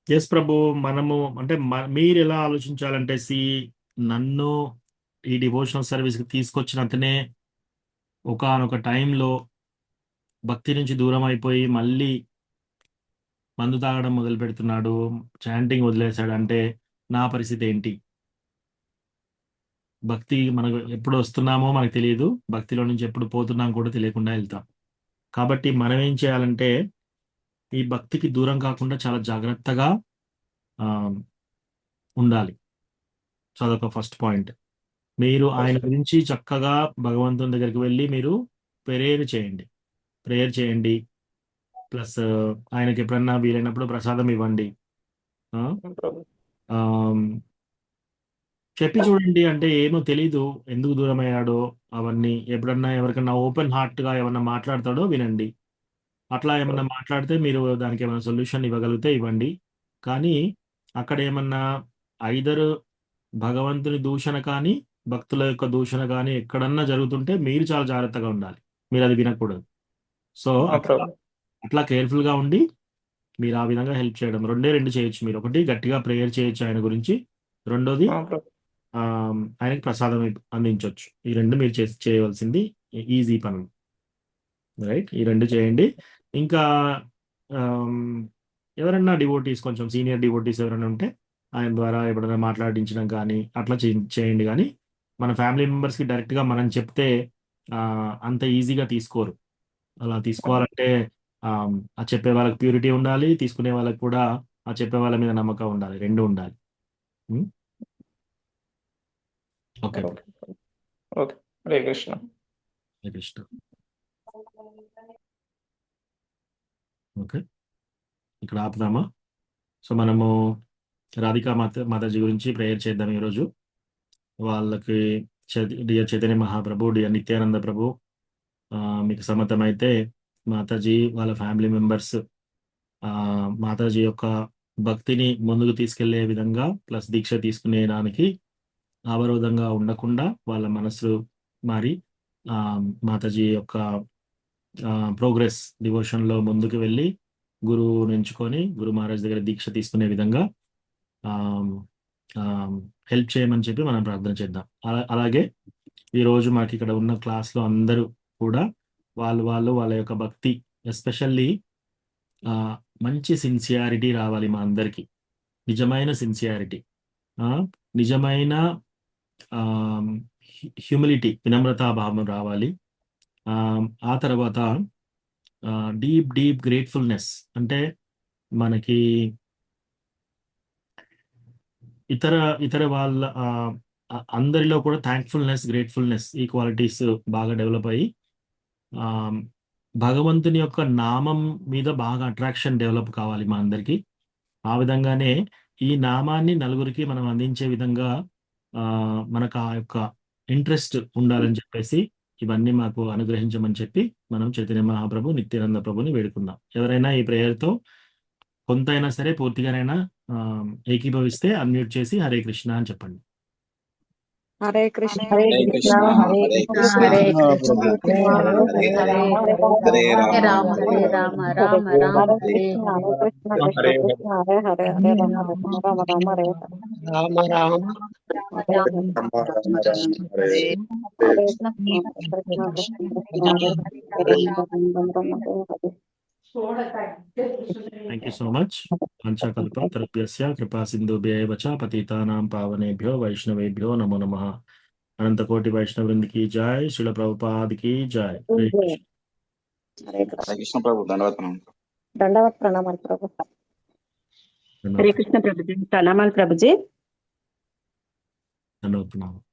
ఎస్ ప్రభు, మనము అంటే మీరు ఎలా ఆలోచించాలంటే నన్ను ఈ డివోషనల్ సర్వీస్కి తీసుకొచ్చిన అతనే ఒకానొక టైంలో భక్తి నుంచి దూరం అయిపోయి మళ్ళీ మందు తాగడం మొదలు పెడుతున్నాడు, చాంటింగ్ వదిలేశాడు అంటే నా పరిస్థితి ఏంటి? భక్తి మనకు ఎప్పుడు వస్తున్నామో మనకు తెలియదు, భక్తిలో నుంచి ఎప్పుడు పోతున్నాం కూడా తెలియకుండా వెళ్తాం. కాబట్టి మనం ఏం చేయాలంటే ఈ భక్తికి దూరం కాకుండా చాలా జాగ్రత్తగా ఉండాలి. సో అదొక ఫస్ట్ పాయింట్. మీరు ఆయన గురించి చక్కగా భగవంతుని దగ్గరికి వెళ్ళి మీరు ప్రేయర్ చేయండి. ప్లస్ ఆయనకి ఎప్పుడన్నా వీలైనప్పుడు ప్రసాదం ఇవ్వండి. చెప్పి చూడండి. అంటే ఏమో తెలీదు ఎందుకు దూరం అయ్యాడో అవన్నీ. ఎప్పుడన్నా ఎవరికన్నా ఓపెన్ హార్ట్గా ఏమన్నా మాట్లాడతాడో వినండి. అట్లా ఏమన్నా మాట్లాడితే మీరు దానికి ఏమైనా సొల్యూషన్ ఇవ్వగలిగితే ఇవ్వండి. కానీ అక్కడ ఏమన్నా ఐదర్ భగవంతుని దూషణ కానీ భక్తుల యొక్క దూషణ కానీ ఎక్కడన్నా జరుగుతుంటే మీరు చాలా జాగ్రత్తగా ఉండాలి, మీరు అది వినకూడదు. సో అట్లా కేర్ఫుల్గా ఉండి మీరు ఆ విధంగా హెల్ప్ చేయడం. 2 చేయొచ్చు మీరు. ఒకటి గట్టిగా ప్రేయర్ చేయొచ్చు ఆయన గురించి, రెండోది ఆయనకి ప్రసాదం అందించవచ్చు. ఈ 2 మీరు చేయవలసింది ఈజీ పనులు, రైట్? ఈ 2 చేయండి. ఇంకా ఎవరన్నా డివోటీస్, కొంచెం సీనియర్ డివోటీస్ ఎవరైనా ఉంటే ఆయన ద్వారా ఎప్పుడైనా మాట్లాడించడం కానీ అట్లా చేయండి. కానీ మన ఫ్యామిలీ మెంబర్స్కి డైరెక్ట్గా మనం చెప్తే అంత ఈజీగా తీసుకోరు. అలా తీసుకోవాలంటే ఆ చెప్పే వాళ్ళకి ప్యూరిటీ ఉండాలి, తీసుకునే వాళ్ళకి కూడా ఆ చెప్పే వాళ్ళ మీద నమ్మకం ఉండాలి, 2 ఉండాలి. ఓకే హరే కృష్ణ. హరే కృష్ణ. ఓకే, ఇక్కడ ఆపుదామా? సో మనము రాధికా మాతాజీ గురించి ప్రేయర్ చేద్దాం ఈరోజు. వాళ్ళకి డియర్ చైతన్య మహాప్రభు, డియర్ నిత్యానంద ప్రభు, మీకు సమ్మతమైతే మాతాజీ వాళ్ళ ఫ్యామిలీ మెంబర్స్ మాతాజీ యొక్క భక్తిని ముందుకు తీసుకెళ్లే విధంగా ప్లస్ దీక్ష తీసుకునేదానికి అవరోధంగా ఉండకుండా వాళ్ళ మనసు మారి మాతాజీ యొక్క ప్రోగ్రెస్ డివోషన్లో ముందుకు వెళ్ళి గురువుని ఎంచుకొని గురు మహారాజ్ దగ్గర దీక్ష తీసుకునే విధంగా హెల్ప్ చేయమని చెప్పి మనం ప్రార్థన చేద్దాం. అలాగే ఈరోజు మాకు ఇక్కడ ఉన్న క్లాస్లో అందరూ కూడా వాళ్ళ యొక్క భక్తి, ఎస్పెషల్లీ మంచి సిన్సియారిటీ రావాలి మా అందరికీ, నిజమైన సిన్సియారిటీ, నిజమైన హ్యూమిలిటీ, వినమ్రతాభావం రావాలి. ఆ తర్వాత డీప్ గ్రేట్ఫుల్నెస్, అంటే మనకి ఇతర వాళ్ళ అందరిలో కూడా థ్యాంక్ఫుల్నెస్, గ్రేట్ఫుల్నెస్, ఈ క్వాలిటీస్ బాగా డెవలప్ అయ్యి భగవంతుని యొక్క నామం మీద బాగా అట్రాక్షన్ డెవలప్ కావాలి మా అందరికీ. ఆ విధంగానే ఈ నామాన్ని నలుగురికి మనం అందించే విధంగా మనకు ఆ యొక్క ఇంట్రెస్ట్ ఉండాలని చెప్పేసి ఇవన్నీ మాకు అనుగ్రహించమని చెప్పి మనం చైతన్య మహాప్రభు, నిత్యానంద ప్రభుని వేడుకుందాం. ఎవరైనా ఈ ప్రేయర్తో కొంతైనా సరే పూర్తిగానైనా ఏకీభవిస్తే అన్మ్యూట్ చేసి హరే కృష్ణ అని చెప్పండి. Hare Krishna Hare Krishna Hare Krishna Hare Krishna Krishna Hare Hare Rama Hare Rama Rama Rama Hare Hare Hare Krishna Krishna Krishna Hare Hare Hare Rama Rama Rama Hare Rama Rama Hare Hare Hare Krishna Krishna Krishna Hare Hare Rama Hare Thank you so much. Panchakalpa tarupyasya kripa sindhubhyev cha patitanam pavanebhyo vaishnavebhyo namo namaha. Anantakoti Vaishnavrind ki jai, Srila Prabhupada ki jai. Hare Krishna. Hare Hare Krishna ప్రభు దండవతనం. దండవత్ ప్రణామాలు ప్రభు. హరే కృష్ణ ప్రభుజీ, ప్రణామాలు ప్రభుజీ. ధన్యవాదాలు.